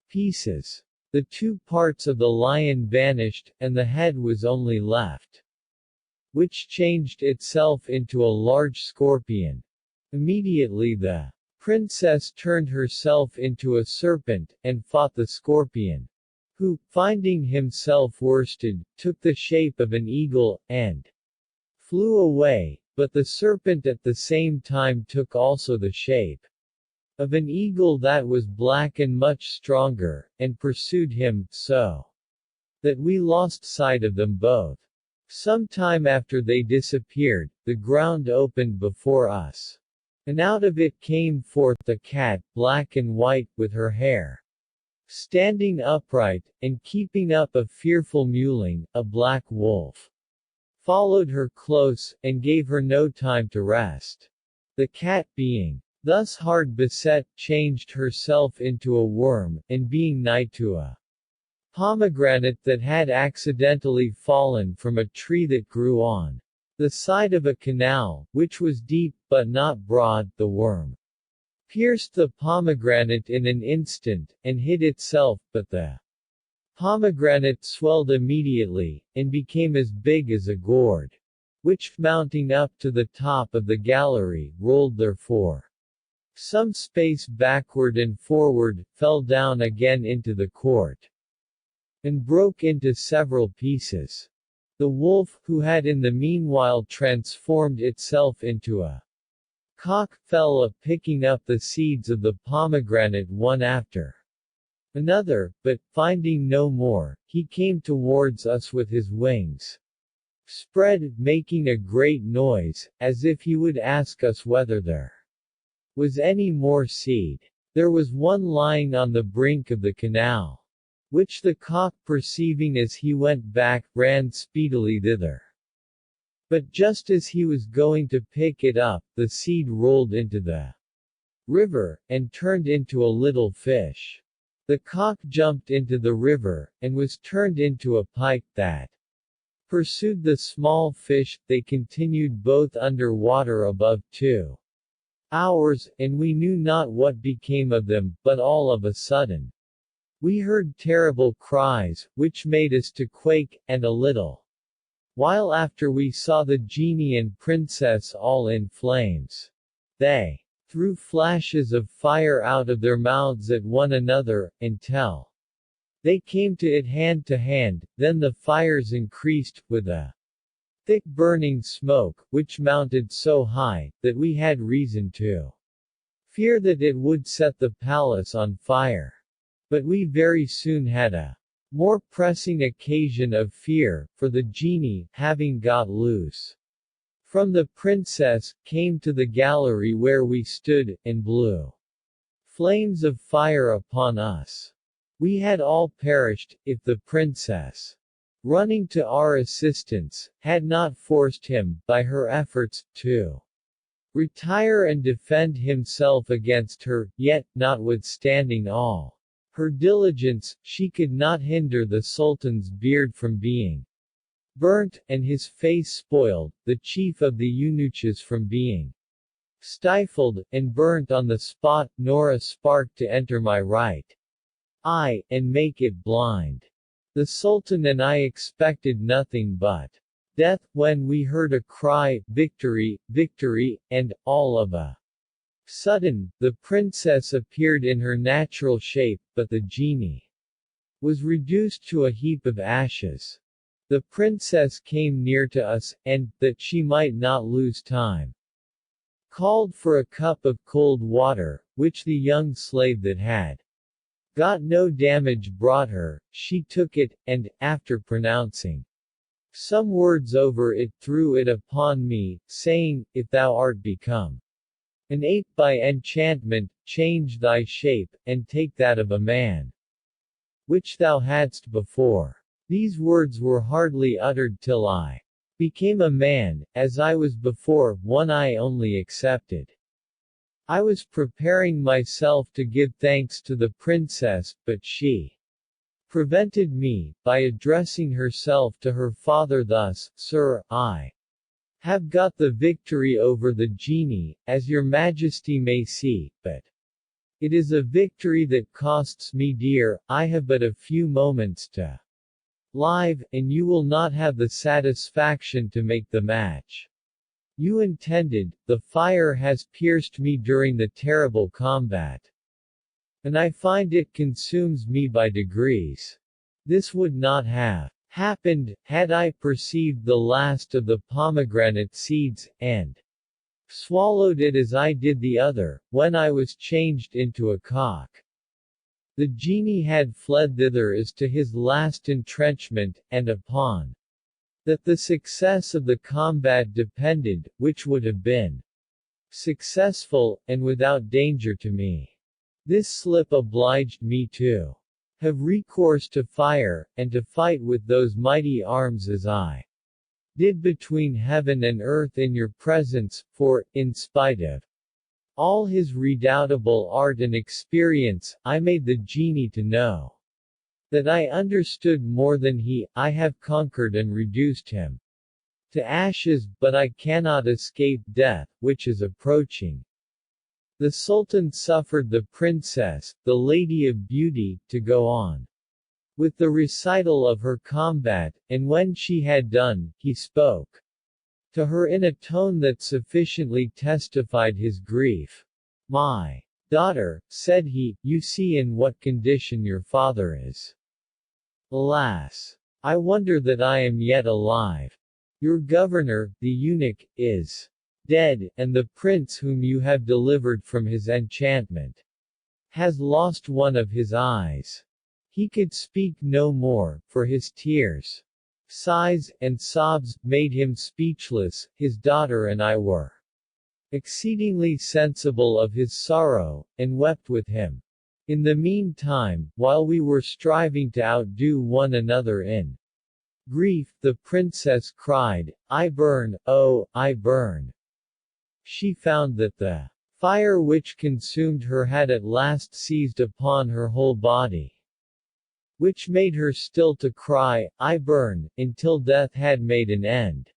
S1: pieces. The 2 parts of the lion vanished, and the head was only left, which changed itself into a large scorpion. Immediately the princess turned herself into a serpent, and fought the scorpion, who, finding himself worsted, took the shape of an eagle, and flew away, but the serpent at the same time took also the shape of an eagle that was black and much stronger, and pursued him, so that we lost sight of them both. Some time after they disappeared, the ground opened before us, and out of it came forth a cat, black and white, with her hair standing upright, and keeping up a fearful mewling. A black wolf followed her close, and gave her no time to rest. The cat, being thus hard beset, changed herself into a worm, and being nigh to a pomegranate that had accidentally fallen from a tree that grew on the side of a canal, which was deep, but not broad, the worm pierced the pomegranate in an instant, and hid itself, but the pomegranate swelled immediately, and became as big as a gourd, which, mounting up to the top of the gallery, rolled therefore some space backward and forward, fell down again into the court, and broke into several pieces. The wolf, who had in the meanwhile transformed itself into a cock, fell a picking up the seeds of the pomegranate one after another, but, finding no more, he came towards us with his wings spread, making a great noise, as if he would ask us whether there was any more seed. There was one lying on the brink of the canal, which the cock perceiving as he went back, ran speedily thither. But just as he was going to pick it up, the seed rolled into the river, and turned into a little fish. The cock jumped into the river, and was turned into a pike that pursued the small fish. They continued both under water above 2 hours, and we knew not what became of them, but all of a sudden we heard terrible cries, which made us to quake, and a little while after we saw the genie and princess all in flames. They threw flashes of fire out of their mouths at one another, until they came to it hand to hand. Then the fires increased, with a thick burning smoke, which mounted so high, that we had reason to fear that it would set the palace on fire. But we very soon had a more pressing occasion of fear, for the genie, having got loose from the princess, came to the gallery where we stood, and blew flames of fire upon us. We had all perished, if the princess, running to our assistance, had not forced him, by her efforts, to retire and defend himself against her. Yet, notwithstanding all her diligence, she could not hinder the sultan's beard from being burnt, and his face spoiled, the chief of the eunuchs from being stifled, and burnt on the spot, nor a spark to enter my right eye, and make it blind. The Sultan and I expected nothing but death, when we heard a cry, "Victory! Victory!" and, all of a sudden, the princess appeared in her natural shape, but the genie was reduced to a heap of ashes. The princess came near to us, and, that she might not lose time, called for a cup of cold water, which the young slave that had got no damage brought her. She took it, and, after pronouncing some words over it, threw it upon me, saying, "If thou art become an ape by enchantment, change thy shape, and take that of a man, which thou hadst before." These words were hardly uttered till I became a man, as I was before, one eye only excepted. I was preparing myself to give thanks to the princess, but she prevented me, by addressing herself to her father thus: "Sir, I have got the victory over the genie, as your majesty may see, but it is a victory that costs me dear. I have but a few moments to live, and you will not have the satisfaction to make the match you intended. The fire has pierced me during the terrible combat, and I find it consumes me by degrees. This would not have happened, had I perceived the last of the pomegranate seeds, and swallowed it as I did the other, when I was changed into a cock." The genie had fled thither as to his last entrenchment, and upon that the success of the combat depended, which would have been successful, and without danger to me. This slip obliged me to have recourse to fire, and to fight with those mighty arms as I did between heaven and earth in your presence, for, in spite of all his redoubtable art and experience, I made the genie to know that I understood more than he. I have conquered and reduced him to ashes, but I cannot escape death, which is approaching. The Sultan suffered the princess, the Lady of Beauty, to go on with the recital of her combat, and when she had done, he spoke to her in a tone that sufficiently testified his grief. "My daughter," said he, "you see in what condition your father is. Alas! I wonder that I am yet alive. Your governor, the eunuch, is dead, and the prince whom you have delivered from his enchantment has lost one of his eyes." He could speak no more, for his tears, sighs, and sobs made him speechless. His daughter and I were exceedingly sensible of his sorrow, and wept with him. In the meantime, while we were striving to outdo one another in grief, the princess cried, "I burn, oh, I burn." She found that the fire which consumed her had at last seized upon her whole body, which made her still to cry, "I burn," until death had made an end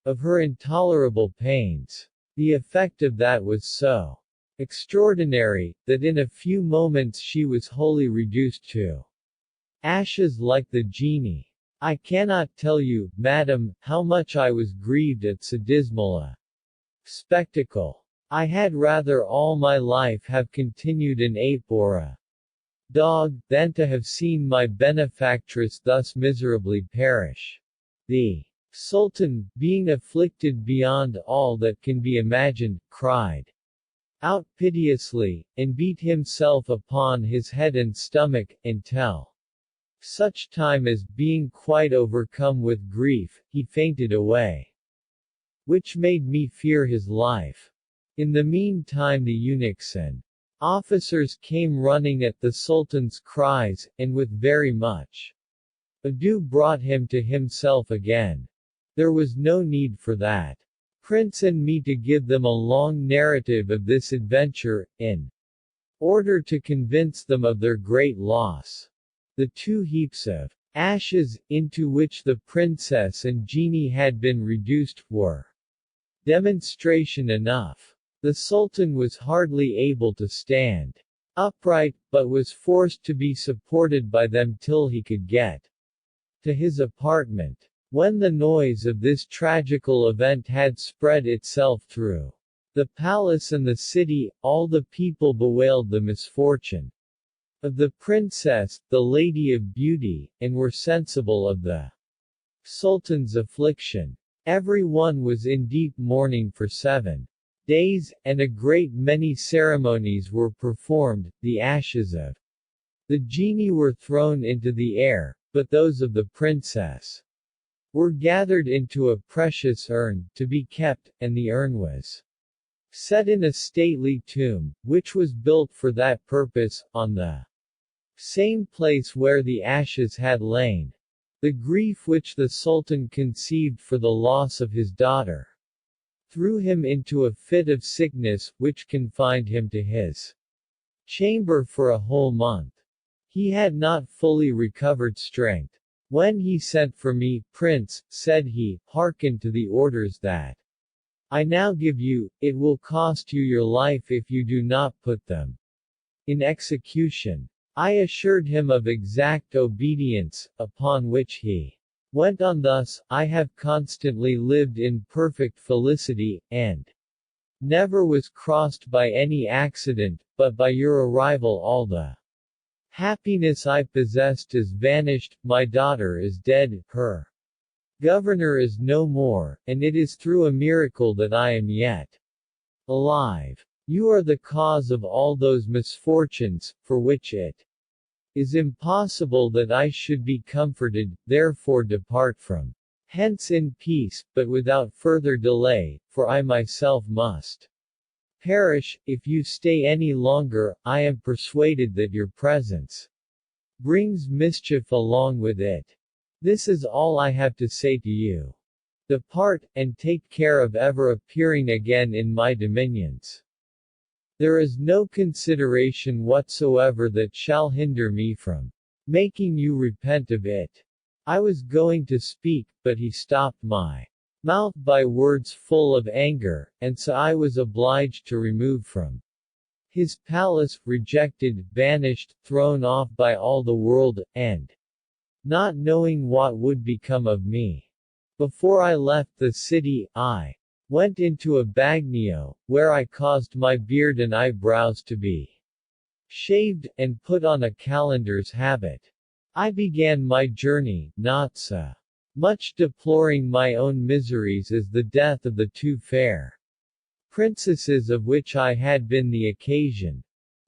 S1: of her intolerable pains. The effect of that was so extraordinary, that in a few moments she was wholly reduced to ashes like the genie. I cannot tell you, madam, how much I was grieved at so dismal a spectacle. I had rather all my life have continued an ape or a dog, than to have seen my benefactress thus miserably perish. The Sultan, being afflicted beyond all that can be imagined, cried out piteously, and beat himself upon his head and stomach, until such time as, being quite overcome with grief, he fainted away, which made me fear his life. In the meantime the eunuchs and officers came running at the Sultan's cries, and with very much ado brought him to himself again. There was no need for that prince and me to give them a long narrative of this adventure, in order to convince them of their great loss. The 2 heaps of ashes, into which the princess and genie had been reduced, were demonstration enough. The Sultan was hardly able to stand upright, but was forced to be supported by them till he could get to his apartment. When the noise of this tragical event had spread itself through the palace and the city, all the people bewailed the misfortune of the princess, the Lady of Beauty, and were sensible of the Sultan's affliction. Every one was in deep mourning for 7 days, and a great many ceremonies were performed. The ashes of the genie were thrown into the air, but those of the princess were gathered into a precious urn, to be kept, and the urn was set in a stately tomb, which was built for that purpose, on the same place where the ashes had lain. The grief which the Sultan conceived for the loss of his daughter threw him into a fit of sickness, which confined him to his chamber for a whole month. He had not fully recovered strength. When he sent for me, "Prince," said he, "hearken to the orders that I now give you. It will cost you your life if you do not put them in execution." I assured him of exact obedience, upon which he went on thus: "I have constantly lived in perfect felicity, and never was crossed by any accident, but by your arrival all the happiness I possessed is vanished, my daughter is dead, her governor is no more, and it is through a miracle that I am yet alive. You are the cause of all those misfortunes, for which it is impossible that I should be comforted, therefore depart from hence in peace, but without further delay, for I myself must perish. If you stay any longer, I am persuaded that your presence brings mischief along with it. This is all I have to say to you. Depart, and take care of ever appearing again in my dominions. There is no consideration whatsoever that shall hinder me from making you repent of it." I was going to speak, but he stopped my mouth by words full of anger, and so I was obliged to remove from his palace, rejected, banished, thrown off by all the world, and not knowing what would become of me. Before I left the city, I went into a bagnio, where I caused my beard and eyebrows to be shaved, and put on a calendar's habit. I began my journey, not so much deploring my own miseries as the death of the 2 fair princesses of which I had been the occasion.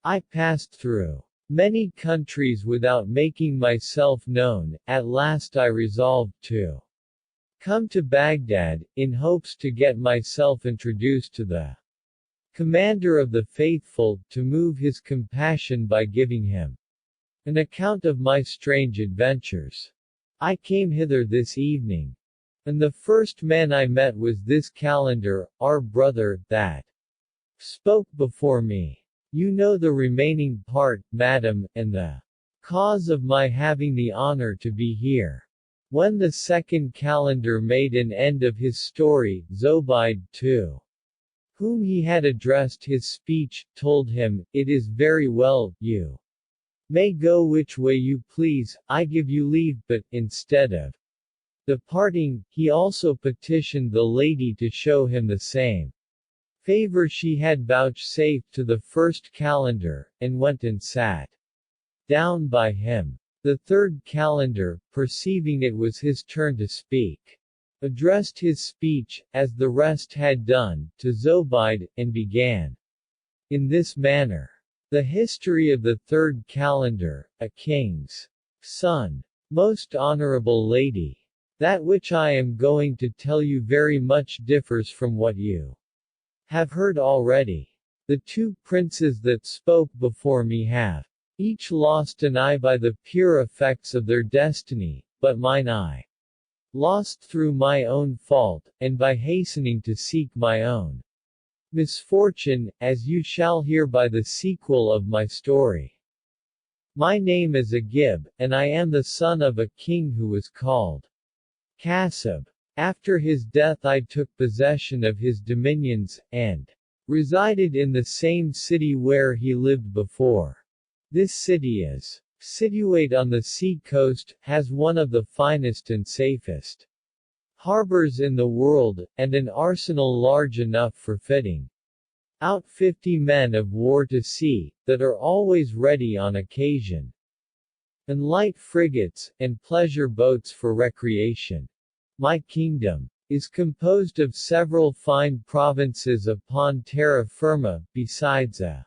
S1: I passed through many countries without making myself known. At last I resolved to come to Baghdad, in hopes to get myself introduced to the commander of the faithful, to move his compassion by giving him an account of my strange adventures. I came hither this evening, and the first man I met was this calender, our brother, that spoke before me. You know the remaining part, madam, and the cause of my having the honor to be here. When the second calender made an end of his story, Zobeide, to whom he had addressed his speech, told him, "It is very well, you may go which way you please, I give you leave," but, instead of departing, he also petitioned the lady to show him the same favor she had vouchsafed to the first calender, and went and sat down by him. The third calender, perceiving it was his turn to speak, addressed his speech, as the rest had done, to Zobeide, and began in this manner. The history of the third calender, a king's son. Most honorable lady, that which I am going to tell you very much differs from what you have heard already. The two princes that spoke before me have each lost an eye by the pure effects of their destiny, but mine I lost through my own fault, and by hastening to seek my own misfortune, as you shall hear by the sequel of my story. My name is Agib, and I am the son of a king who was called Kasab. After his death I took possession of his dominions, and resided in the same city where he lived before. This city is situate on the sea coast, has one of the finest and safest harbors in the world, and an arsenal large enough for fitting out 50 men of war to sea, that are always ready on occasion, and light frigates, and pleasure boats for recreation. My kingdom is composed of several fine provinces upon terra firma, besides a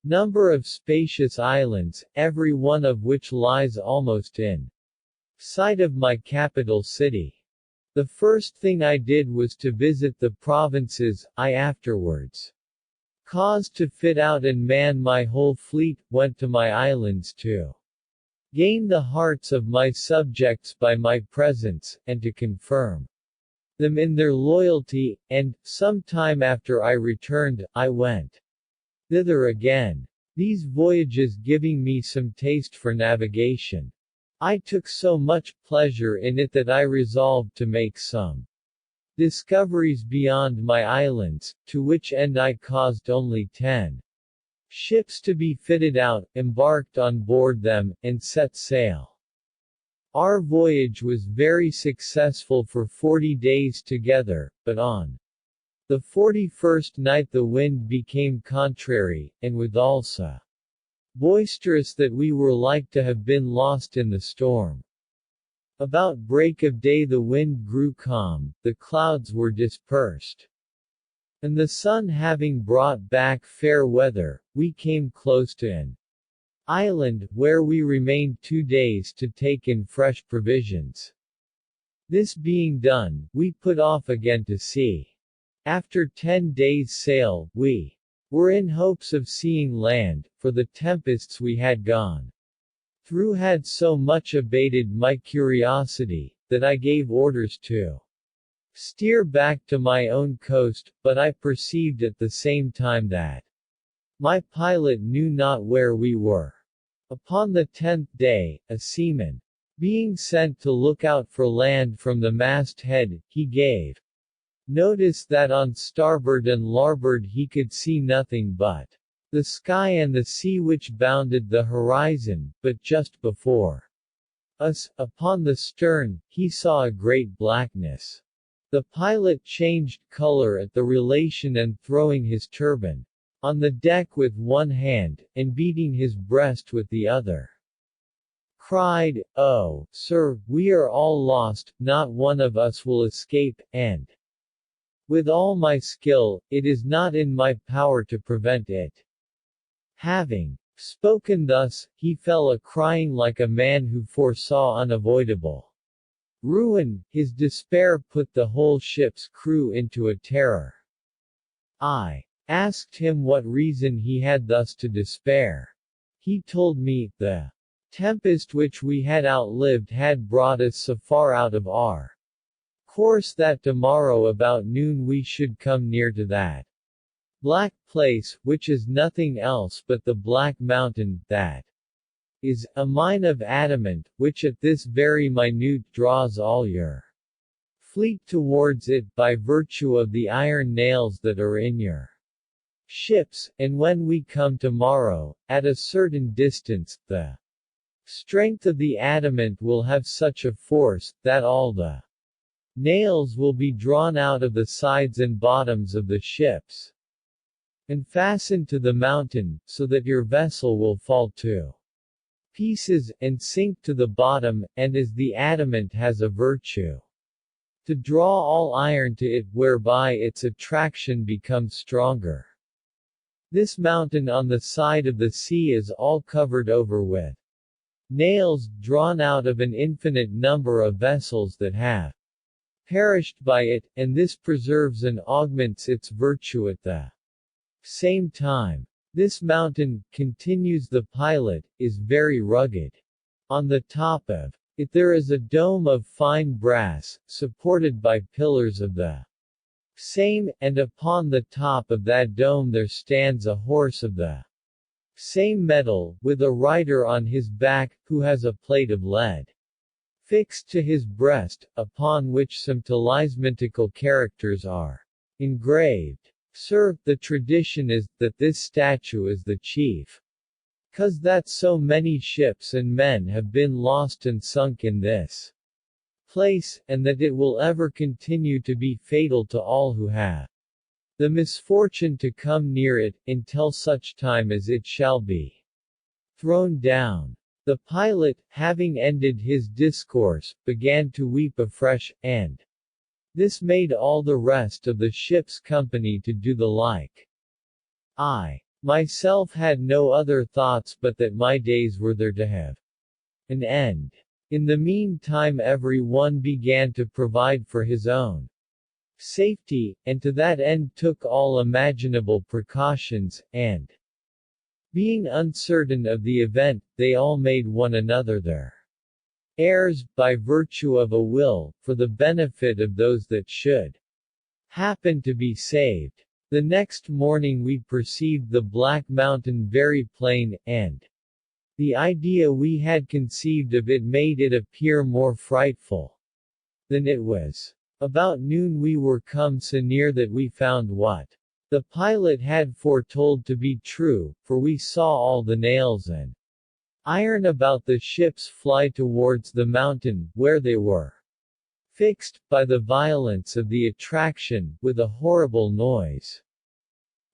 S1: number of spacious islands, every one of which lies almost in sight of my capital city. The first thing I did was to visit the provinces. I afterwards caused to fit out and man my whole fleet, went to my islands to gain the hearts of my subjects by my presence, and to confirm them in their loyalty, and, some time after I returned, I went thither again. These voyages giving me some taste for navigation, I took so much pleasure in it that I resolved to make some discoveries beyond my islands, to which end I caused only 10 ships to be fitted out, embarked on board them, and set sail. Our voyage was very successful for 40 days together, but on the 41st night the wind became contrary, and withal so boisterous that we were like to have been lost in the storm. About break of day the wind grew calm, the clouds were dispersed, and the sun having brought back fair weather, we came close to an island, where we remained 2 days to take in fresh provisions. This being done, we put off again to sea. After 10 days' sail, we were in hopes of seeing land, for the tempests we had gone through had so much abated my curiosity, that I gave orders to steer back to my own coast, but I perceived at the same time that my pilot knew not where we were. Upon the 10th day, a seaman being sent to look out for land from the masthead, he gave notice that on starboard and larboard he could see nothing but the sky and the sea which bounded the horizon, but just before us, upon the stern, he saw a great blackness. The pilot changed color at the relation and throwing his turban on the deck with one hand, and beating his breast with the other, cried, "Oh, sir, we are all lost, not one of us will escape, and with all my skill, it is not in my power to prevent it." Having spoken thus, he fell a-crying like a man who foresaw unavoidable ruin. His despair put the whole ship's crew into a terror. I Asked him what reason he had thus to despair. He told me, the tempest which we had outlived had brought us so far out of our course that tomorrow about noon we should come near to that black place, which is nothing else but the Black Mountain, that is a mine of adamant, which at this very minute draws all your fleet towards it by virtue of the iron nails that are in your ships, and when we come tomorrow, at a certain distance, the strength of the adamant will have such a force, that all the nails will be drawn out of the sides and bottoms of the ships, and fastened to the mountain, so that your vessel will fall to pieces, and sink to the bottom, and as the adamant has a virtue to draw all iron to it, whereby its attraction becomes stronger. This mountain on the side of the sea is all covered over with nails, drawn out of an infinite number of vessels that have perished by it, and this preserves and augments its virtue at the same time. This mountain, continues the pilot, is very rugged. On the top of it there is a dome of fine brass, supported by pillars of the same, and upon the top of that dome there stands a horse of the same metal, with a rider on his back, who has a plate of lead fixed to his breast, upon which some talismanical characters are engraved. Sir, the tradition is, that this statue is the chief cause that so many ships and men have been lost and sunk in this place, and that it will ever continue to be fatal to all who have the misfortune to come near it, until such time as it shall be thrown down. The pilot, having ended his discourse, began to weep afresh, and this made all the rest of the ship's company to do the like. I myself had no other thoughts but that my days were there to have an end. In the meantime every one began to provide for his own safety, and to that end took all imaginable precautions, and being uncertain of the event, they all made one another their heirs, by virtue of a will, for the benefit of those that should happen to be saved. The next morning we perceived the Black Mountain very plain, and the idea we had conceived of it made it appear more frightful than it was. About noon we were come so near that we found what the pilot had foretold to be true, for we saw all the nails and iron about the ships fly towards the mountain, where they were fixed, by the violence of the attraction, with a horrible noise.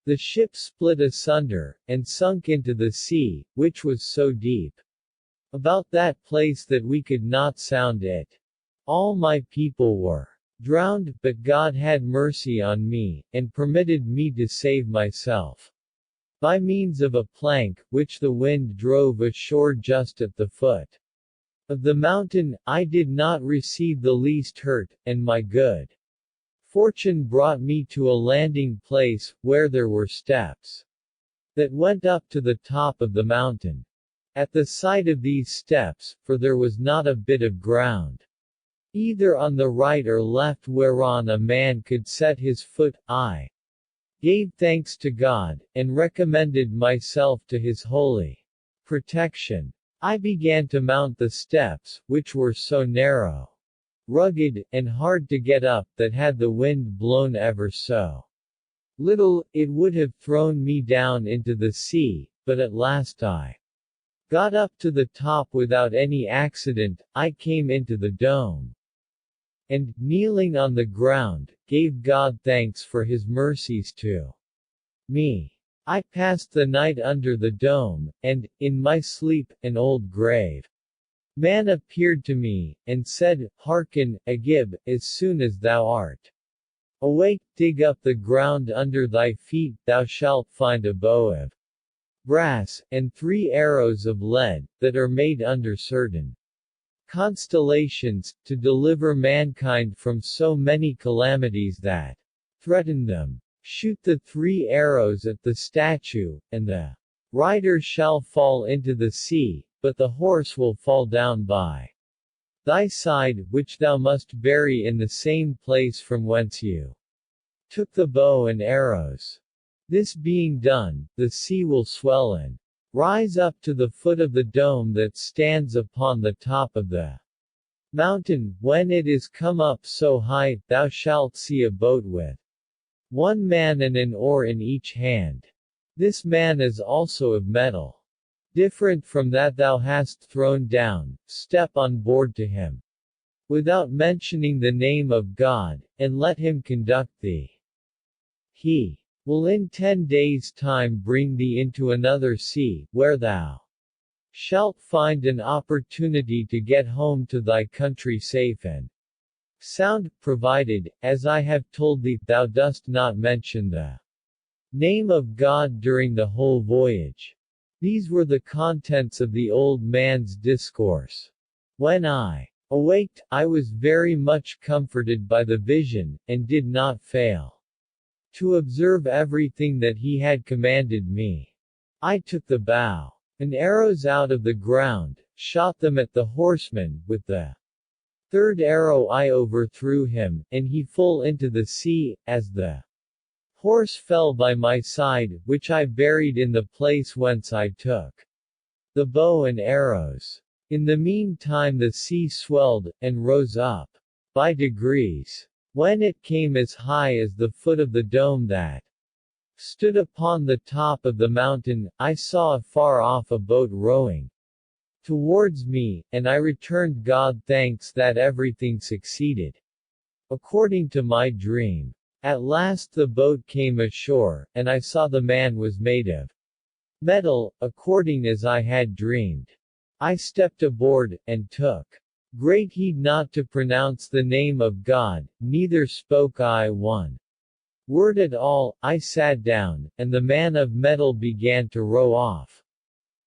S1: The ship split asunder, and sunk into the sea, which was so deep about that place that we could not sound it. All my people were drowned, but God had mercy on me, and permitted me to save myself by means of a plank, which the wind drove ashore just at the foot of the mountain. I did not receive the least hurt, and my good fortune brought me to a landing place, where there were steps that went up to the top of the mountain. At the side of these steps, for there was not a bit of ground either on the right or left whereon a man could set his foot, I gave thanks to God, and recommended myself to his holy protection. I began to mount the steps, which were so narrow, rugged, and hard to get up, that had the wind blown ever so little, it would have thrown me down into the sea, but at last I got up to the top without any accident. I came into the dome, and, kneeling on the ground, gave God thanks for his mercies to me. I passed the night under the dome, and, in my sleep, an old grave man appeared to me, and said, Hearken, Agib, as soon as thou art awake, dig up the ground under thy feet, thou shalt find a bow of brass, and 3 arrows of lead, that are made under certain constellations, to deliver mankind from so many calamities that threaten them. Shoot the 3 arrows at the statue, and the rider shall fall into the sea, but the horse will fall down by thy side, which thou must bury in the same place from whence you took the bow and arrows. This being done, the sea will swell and rise up to the foot of the dome that stands upon the top of the mountain. When it is come up so high, thou shalt see a boat with 1 man and an oar in each hand. This man is also of metal, different from that thou hast thrown down. Step on board to him, without mentioning the name of God, and let him conduct thee. He will in 10 days' time bring thee into another sea, where thou shalt find an opportunity to get home to thy country safe and sound, provided, as I have told thee, thou dost not mention the name of God during the whole voyage. These were the contents of the old man's discourse. When I awaked, I was very much comforted by the vision, and did not fail to observe everything that he had commanded me. I took the bow and arrows out of the ground, shot them at the horseman. With the 3rd arrow I overthrew him, and he fell into the sea, as the horse fell by my side, which I buried in the place whence I took the bow and arrows. In the meantime the sea swelled, and rose up by degrees. When it came as high as the foot of the dome that stood upon the top of the mountain, I saw afar off a boat rowing towards me, and I returned God thanks that everything succeeded according to my dream. At last the boat came ashore, and I saw the man was made of metal, according as I had dreamed. I stepped aboard, and took great heed not to pronounce the name of God, neither spoke I one word at all. I sat down, and the man of metal began to row off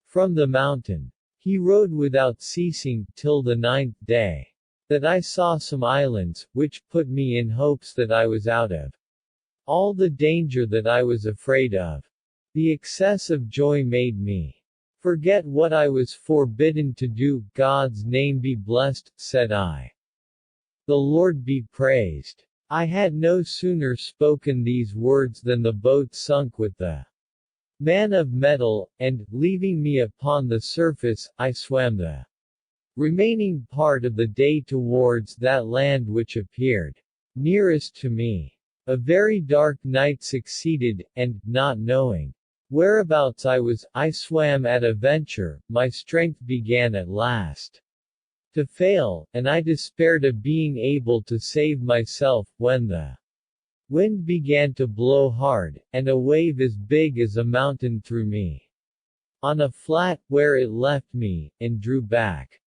S1: from the mountain. He rowed without ceasing, till the 9th day, that I saw some islands, which put me in hopes that I was out of all the danger that I was afraid of. The excess of joy made me forget what I was forbidden to do. God's name be blessed, said I. The Lord be praised. I had no sooner spoken these words than the boat sunk with the man of metal, and, leaving me upon the surface, I swam the remaining part of the day towards that land which appeared nearest to me. A very dark night succeeded, and, not knowing whereabouts I was, I swam at a venture. My strength began at last to fail, and I despaired of being able to save myself, when the wind began to blow hard, and a wave as big as a mountain threw me on a flat, where it left me, and drew back.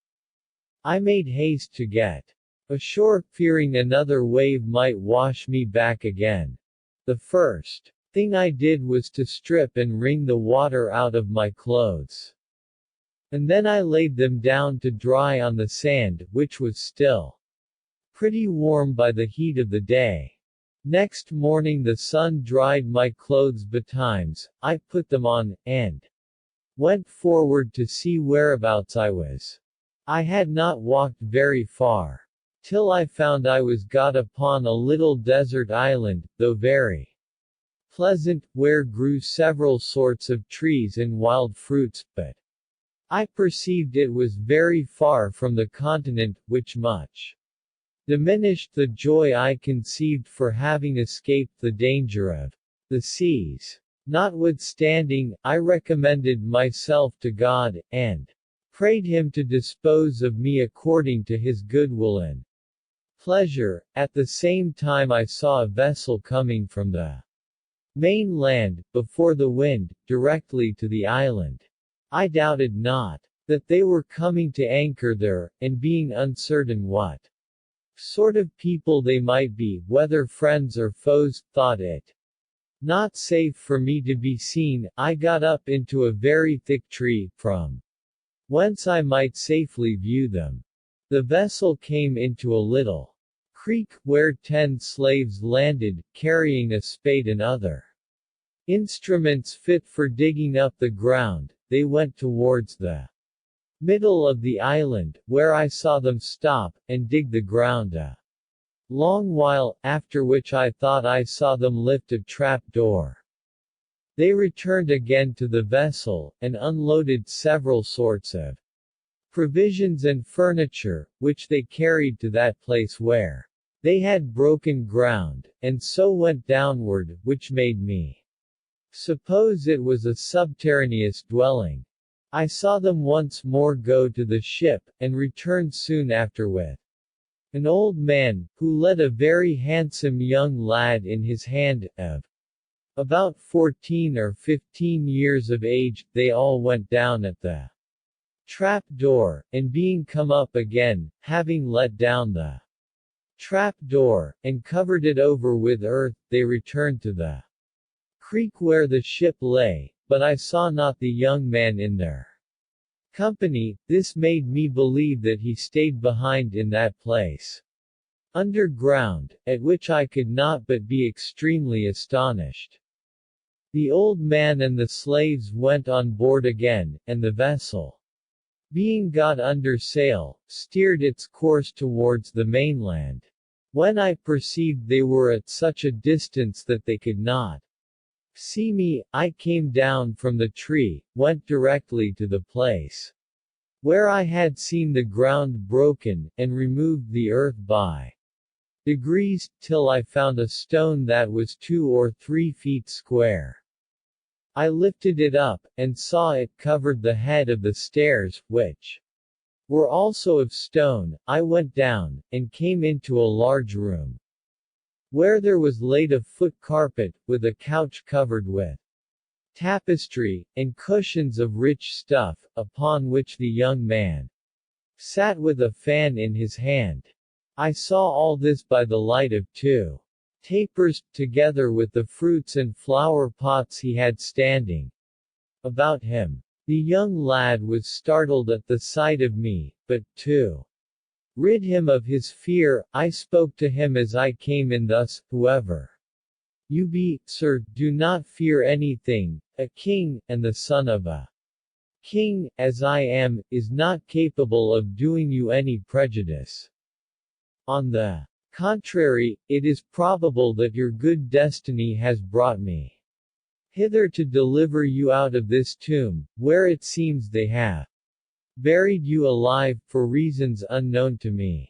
S1: I made haste to get ashore, fearing another wave might wash me back again. The first thing I did was to strip and wring the water out of my clothes. And then I laid them down to dry on the sand, which was still pretty warm by the heat of the day. Next morning the sun dried my clothes betimes. I put them on, and went forward to see whereabouts I was. I had not walked very far, till I found I was got upon a little desert island, though very pleasant, where grew several sorts of trees and wild fruits, but I perceived it was very far from the continent, which much diminished the joy I conceived for having escaped the danger of the seas. Notwithstanding, I recommended myself to God, and prayed him to dispose of me according to his good will and pleasure. At the same time I saw a vessel coming from the main land, before the wind, directly to the island. I doubted not that they were coming to anchor there, and being uncertain what sort of people they might be, whether friends or foes, thought it not safe for me to be seen. I got up into a very thick tree, from whence I might safely view them. The vessel came into a little creek, where 10 slaves landed, carrying a spade and other instruments fit for digging up the ground. They went towards the middle of the island, where I saw them stop, and dig the ground a long while, after which I thought I saw them lift a trap door. They returned again to the vessel, and unloaded several sorts of provisions and furniture, which they carried to that place where they had broken ground, and so went downward, which made me suppose it was a subterraneous dwelling. I saw them once more go to the ship, and return soon after with an old man, who led a very handsome young lad in his hand, of about 14 or 15 years of age. They all went down at the trap door, and being come up again, having let down the trap door, and covered it over with earth, they returned to the creek where the ship lay, but I saw not the young man in their company. This made me believe that he stayed behind in that place underground, at which I could not but be extremely astonished. The old man and the slaves went on board again, and the vessel, being got under sail, steered its course towards the mainland. When I perceived they were at such a distance that they could not see me, I came down from the tree, went directly to the place where I had seen the ground broken, and removed the earth by degrees, till I found a stone that was 2 or 3 feet square. I lifted it up, and saw it covered the head of the stairs, which were also of stone. I went down, and came into a large room, where there was laid a foot carpet, with a couch covered with tapestry, and cushions of rich stuff, upon which the young man sat with a fan in his hand. I saw all this by the light of 2 tapers, together with the fruits and flower pots he had standing about him. The young lad was startled at the sight of me, but, to rid him of his fear, I spoke to him as I came in thus: "Whoever you be, sir, do not fear anything. A king, and the son of a king, as I am, is not capable of doing you any prejudice. On the contrary, it is probable that your good destiny has brought me hither to deliver you out of this tomb, where it seems they have buried you alive, for reasons unknown to me.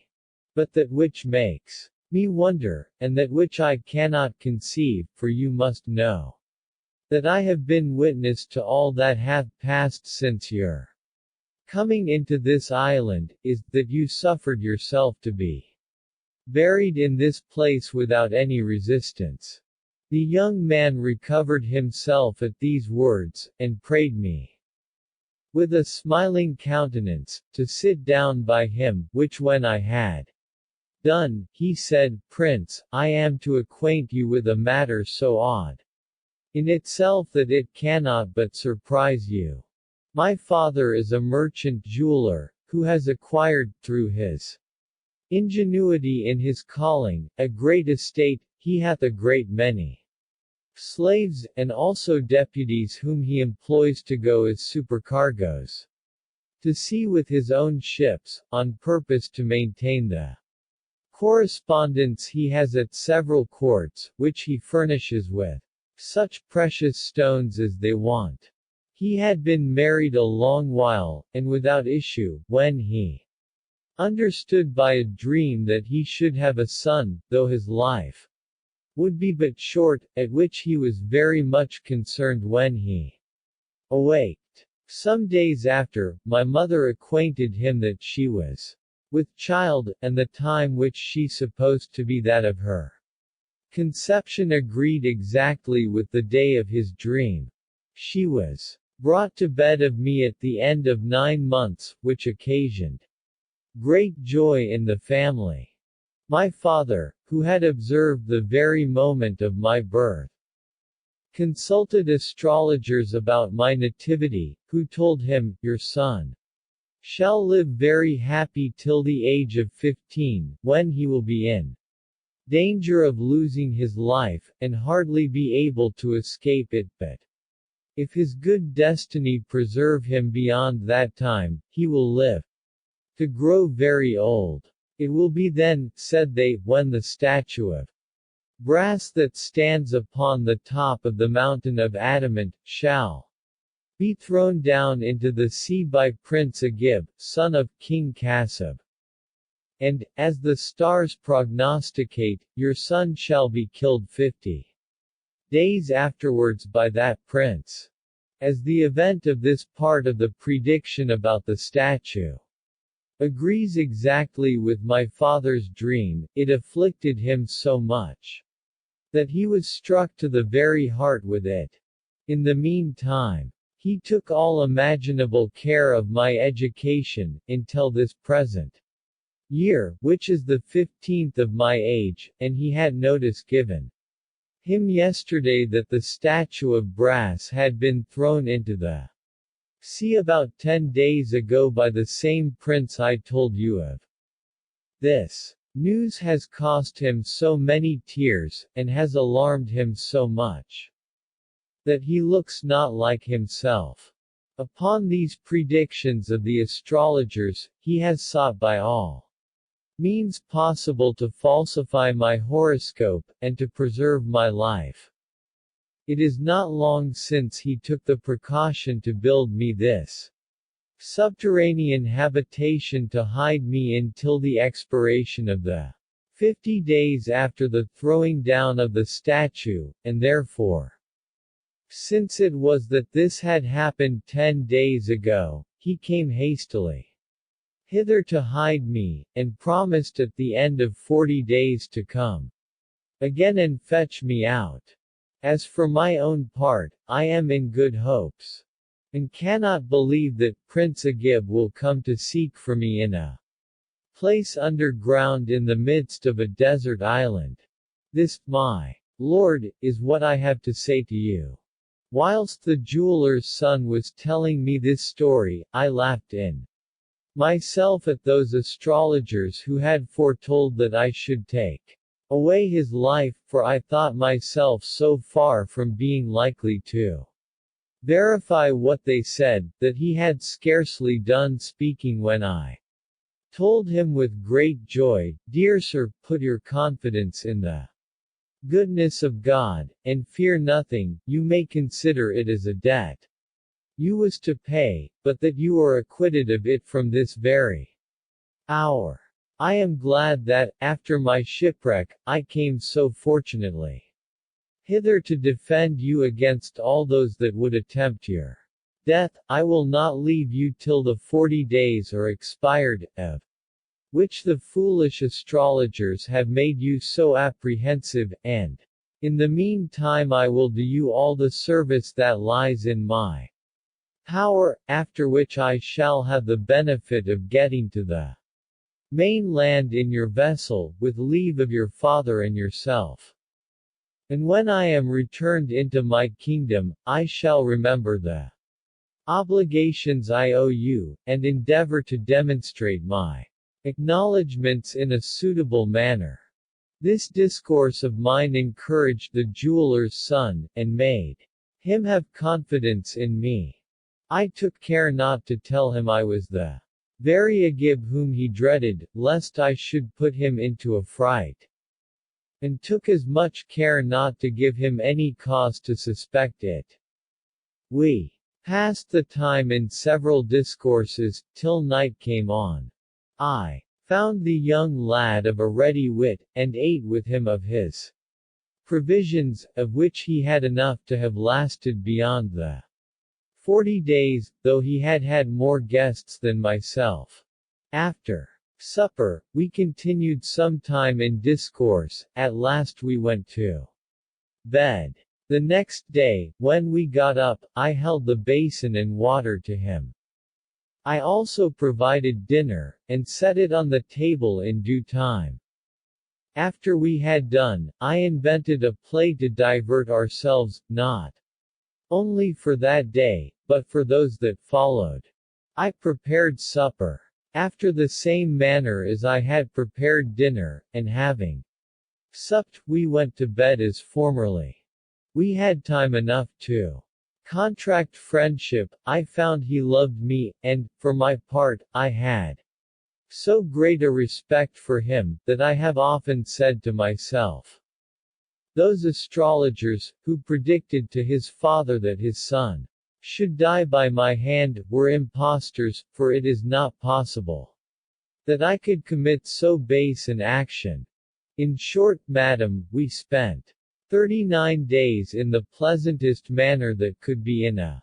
S1: But that which makes me wonder, and that which I cannot conceive, for you must know that I have been witness to all that hath passed since your coming into this island, is, that you suffered yourself to be buried in this place without any resistance." The young man recovered himself at these words, and prayed me, with a smiling countenance, to sit down by him, which when I had done, he said, "Prince, I am to acquaint you with a matter so odd in itself that it cannot but surprise you. My father is a merchant jeweler, who has acquired, through his ingenuity in his calling, a great estate. He hath a great many slaves, and also deputies whom he employs to go as supercargoes to sea with his own ships, on purpose to maintain the correspondence he has at several courts, which he furnishes with such precious stones as they want. He had been married a long while, and without issue, when he understood by a dream that he should have a son, though his life would be but short, at which he was very much concerned when he awaked. Some days after, my mother acquainted him that she was with child, and the time which she supposed to be that of her conception agreed exactly with the day of his dream. She was brought to bed of me at the end of 9 months, which occasioned great joy in the family. My father, who had observed the very moment of my birth, consulted astrologers about my nativity, who told him, "Your son shall live very happy till the age of 15, when he will be in danger of losing his life, and hardly be able to escape it, but if his good destiny preserve him beyond that time, he will live to grow very old. It will be then, said they, when the statue of brass that stands upon the top of the mountain of adamant shall be thrown down into the sea by Prince Agib, son of King Kasib. And, as the stars prognosticate, your son shall be killed 50 days afterwards by that prince. As the event of this part of the prediction about the statue agrees exactly with my father's dream, it afflicted him so much that he was struck to the very heart with it. In the meantime, he took all imaginable care of my education, until this present year, which is the 15th of my age, and he had notice given him yesterday that the statue of brass had been thrown into the sea about 10 days ago by the same prince I told you of. This news has cost him so many tears, and has alarmed him so much, that he looks not like himself. Upon these predictions of the astrologers, he has sought by all means possible to falsify my horoscope, and to preserve my life. It is not long since he took the precaution to build me this subterranean habitation to hide me in till the expiration of the 50 days after the throwing down of the statue, and therefore, since it was that this had happened 10 days ago, he came hastily hither to hide me, and promised at the end of 40 days to come again and fetch me out. As for my own part, I am in good hopes, and cannot believe that Prince Agib will come to seek for me in a place underground in the midst of a desert island. This, my lord, is what I have to say to you. Whilst the jeweller's son was telling me this story, I laughed in myself at those astrologers who had foretold that I should take away his life, for I thought myself so far from being likely to verify what they said, that he had scarcely done speaking when I told him with great joy, Dear sir, put your confidence in the goodness of God, and fear nothing, you may consider it as a debt you was to pay, but that you are acquitted of it from this very hour. I am glad that, after my shipwreck, I came so fortunately hither to defend you against all those that would attempt your death. I will not leave you till the 40 days are expired, of which the foolish astrologers have made you so apprehensive, and in the meantime I will do you all the service that lies in my power, after which I shall have the benefit of getting to the main land in your vessel, with leave of your father and yourself. And when I am returned into my kingdom, I shall remember the obligations I owe you, and endeavor to demonstrate my acknowledgments in a suitable manner. This discourse of mine encouraged the jeweller's son, and made him have confidence in me. I took care not to tell him I was the very Agib whom he dreaded, lest I should put him into a fright, and took as much care not to give him any cause to suspect it. We passed the time in several discourses, till night came on. I found the young lad of a ready wit, and ate with him of his provisions, of which he had enough to have lasted beyond the 40 days, though he had had more guests than myself. After supper, we continued some time in discourse, at last we went to bed. The next day, when we got up, I held the basin and water to him. I also provided dinner, and set it on the table in due time. After we had done, I invented a play to divert ourselves, not only for that day, but for those that followed. I prepared supper after the same manner as I had prepared dinner, and having supped, we went to bed as formerly. We had time enough to contract friendship. I found he loved me, and, for my part, I had so great a respect for him, that I have often said to myself, those astrologers, who predicted to his father that his son should die by my hand, were impostors, for it is not possible that I could commit so base an action. In short, madam, we spent 39 days in the pleasantest manner that could be in a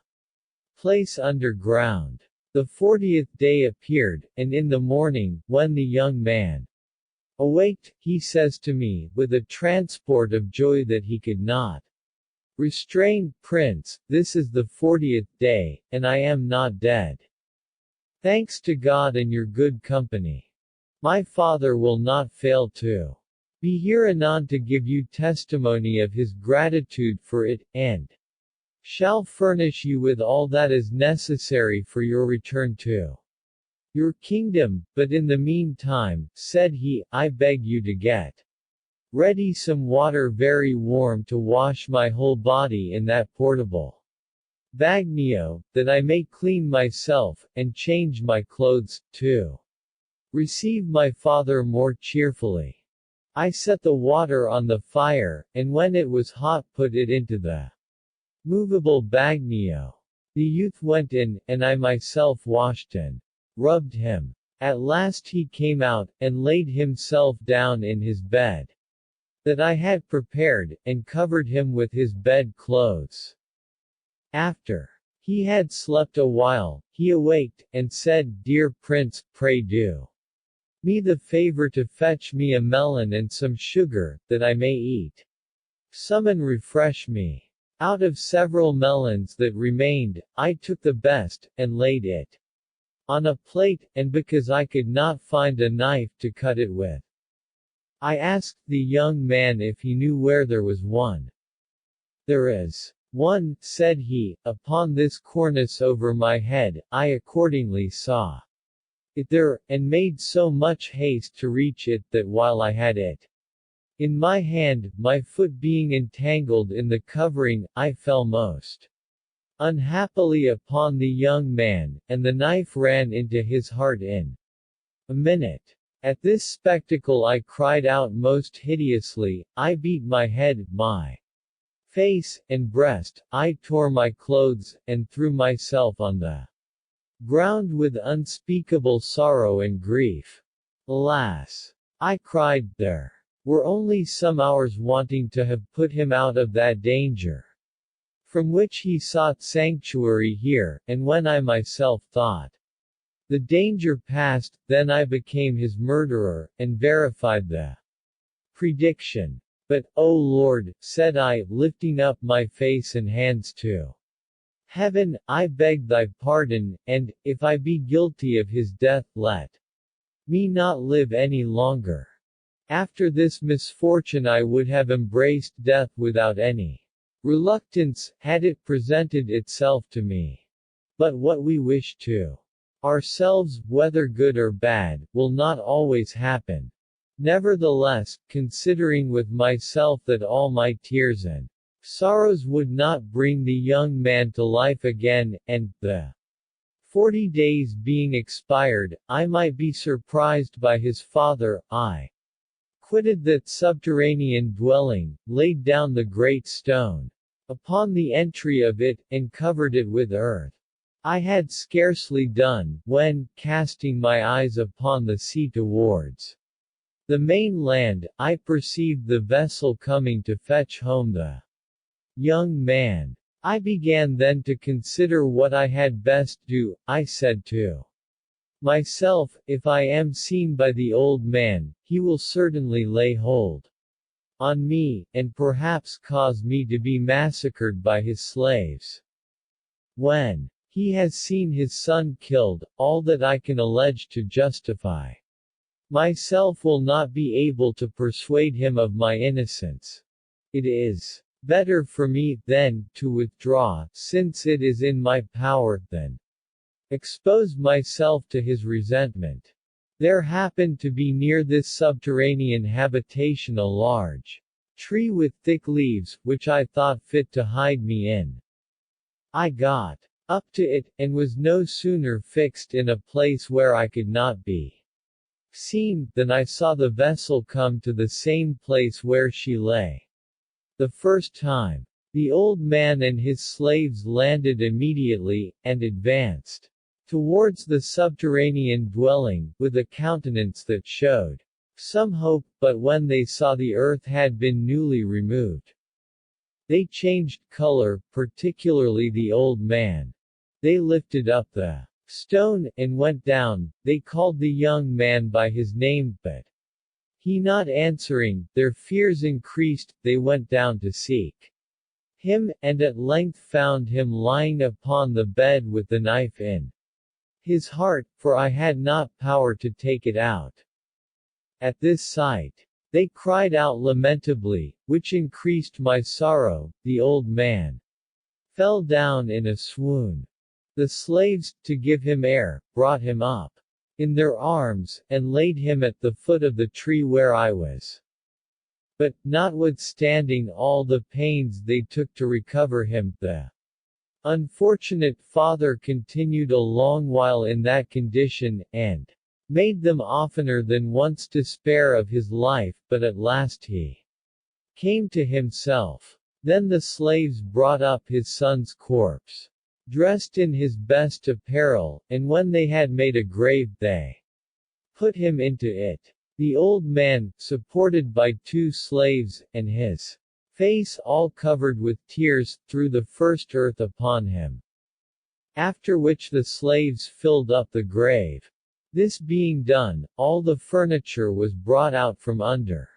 S1: place underground. The 40th day appeared, and in the morning, when the young man awaked, he says to me, with a transport of joy that he could not restrain, Prince, this is the 40th day, and I am not dead. Thanks to God and your good company. My father will not fail to be here anon to give you testimony of his gratitude for it, and shall furnish you with all that is necessary for your return to your kingdom, but in the meantime, said he, I beg you to get ready some water very warm to wash my whole body in that portable bagnio, that I may clean myself, and change my clothes, to receive my father more cheerfully. I set the water on the fire, and when it was hot put it into the movable bagnio. The youth went in, and I myself washed and rubbed him. At last he came out, and laid himself down in his bed that I had prepared, and covered him with his bed clothes. After he had slept a while, he awaked, and said, Dear Prince, pray do me the favor to fetch me a melon and some sugar, that I may eat some and refresh me. Out of several melons that remained, I took the best, and laid it on a plate, and because I could not find a knife to cut it with, I asked the young man if he knew where there was one. There is one, said he, upon this cornice over my head. I accordingly saw it there, and made so much haste to reach it, that while I had it in my hand, my foot being entangled in the covering, I fell most unhappily upon the young man, and the knife ran into his heart in a minute. At this spectacle I cried out most hideously, I beat my head, my face, and breast, I tore my clothes, and threw myself on the ground with unspeakable sorrow and grief. Alas! I cried, there were only some hours wanting to have put him out of that danger, from which he sought sanctuary here, and when I myself thought the danger past, then I became his murderer, and verified the prediction. But, O Lord, said I, lifting up my face and hands to heaven, I beg thy pardon, and, if I be guilty of his death, let me not live any longer. After this misfortune I would have embraced death without any reluctance, had it presented itself to me. But what we wish to ourselves, whether good or bad, will not always happen. Nevertheless, considering with myself that all my tears and sorrows would not bring the young man to life again, and, the 40 days being expired, I might be surprised by his father, I quitted that subterranean dwelling, laid down the great stone upon the entry of it, and covered it with earth. I had scarcely done, when, casting my eyes upon the sea towards the mainland, I perceived the vessel coming to fetch home the young man. I began then to consider what I had best do. I said to myself, if I am seen by the old man, he will certainly lay hold on me, and perhaps cause me to be massacred by his slaves. When he has seen his son killed, all that I can allege to justify myself will not be able to persuade him of my innocence. It is better for me, then, to withdraw, since it is in my power, than expose myself to his resentment. There happened to be near this subterranean habitation a large tree with thick leaves, which I thought fit to hide me in. I got up to it, and was no sooner fixed in a place where I could not be seen, than I saw the vessel come to the same place where she lay the first time. The old man and his slaves landed immediately, and advanced towards the subterranean dwelling, with a countenance that showed some hope, but when they saw the earth had been newly removed, they changed color, particularly the old man. They lifted up the stone, and went down. They called the young man by his name, but he not answering, their fears increased. They went down to seek him, and at length found him lying upon the bed with the knife in his heart, for I had not power to take it out. At this sight, they cried out lamentably, which increased my sorrow. The old man fell down in a swoon. The slaves, to give him air, brought him up in their arms, and laid him at the foot of the tree where I was. But, notwithstanding all the pains they took to recover him, the unfortunate father continued a long while in that condition, and made them oftener than once despair of his life, but at last he came to himself. Then the slaves brought up his son's corpse, dressed in his best apparel, and when they had made a grave they put him into it. The old man, supported by 2 slaves, and his face all covered with tears, threw the first earth upon him. After which the slaves filled up the grave. This being done, all the furniture was brought out from under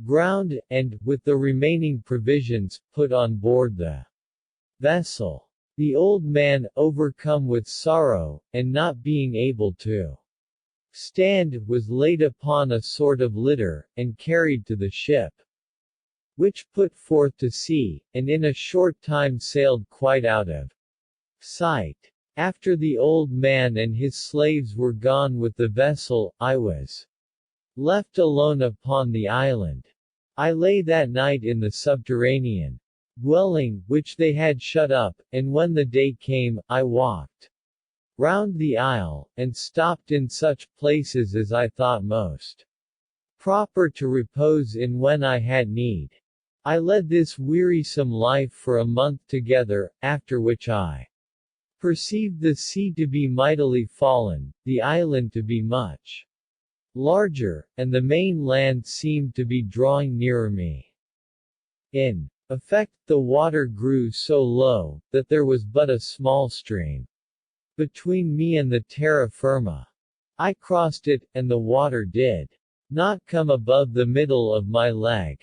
S1: ground, and, with the remaining provisions, put on board the vessel. The old man, overcome with sorrow, and not being able to stand, was laid upon a sort of litter, and carried to the ship, which put forth to sea, and in a short time sailed quite out of sight. After the old man and his slaves were gone with the vessel, I was left alone upon the island. I lay that night in the subterranean dwelling, which they had shut up, and when the day came, I walked round the isle, and stopped in such places as I thought most proper to repose in when I had need. I led this wearisome life for a month together, after which I perceived the sea to be mightily fallen, the island to be much larger, and the main land seemed to be drawing nearer me. In effect, the water grew so low, that there was but a small stream between me and the terra firma. I crossed it, and the water did not come above the middle of my leg.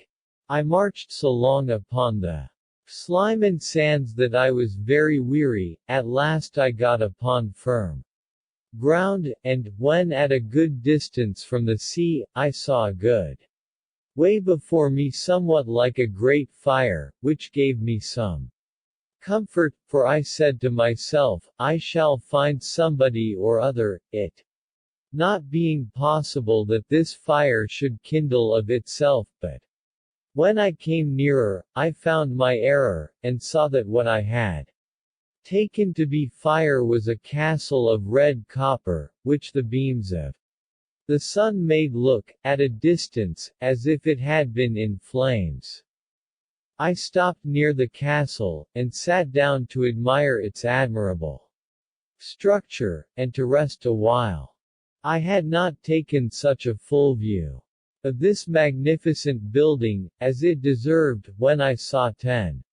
S1: I marched so long upon the slime and sands that I was very weary. At last I got upon firm ground, and, when at a good distance from the sea, I saw a good way before me somewhat like a great fire, which gave me some comfort, for I said to myself, I shall find somebody or other, it not being possible that this fire should kindle of itself, but when I came nearer, I found my error, and saw that what I had taken to be fire was a castle of red copper, which the beams of the sun made look, at a distance, as if it had been in flames. I stopped near the castle, and sat down to admire its admirable structure, and to rest a while. I had not taken such a full view of this magnificent building, as it deserved, when I saw 10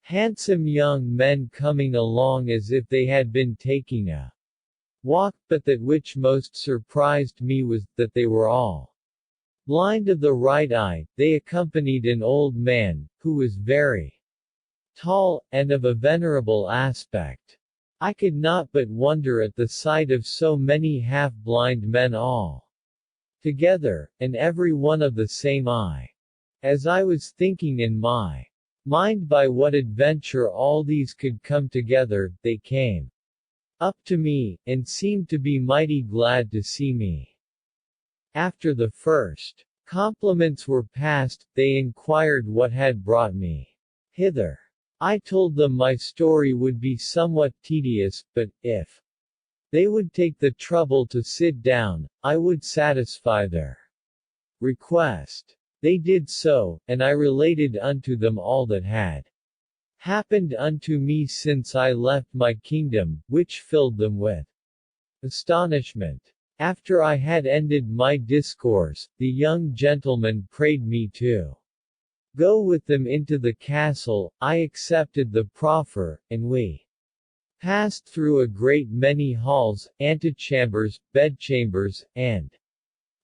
S1: handsome young men coming along as if they had been taking a walk, but that which most surprised me was, that they were all blind of the right eye. They accompanied an old man, who was very tall, and of a venerable aspect. I could not but wonder at the sight of so many half-blind men all together, and every one of the same eye. As I was thinking in my mind by what adventure all these could come together, they came up to me, and seemed to be mighty glad to see me. After the first compliments were past, they inquired what had brought me hither. I told them my story would be somewhat tedious, but, if they would take the trouble to sit down, I would satisfy their request. They did so, and I related unto them all that had happened unto me since I left my kingdom, which filled them with astonishment. After I had ended my discourse, the young gentleman prayed me to go with them into the castle. I accepted the proffer, and we passed through a great many halls, antechambers, bedchambers, and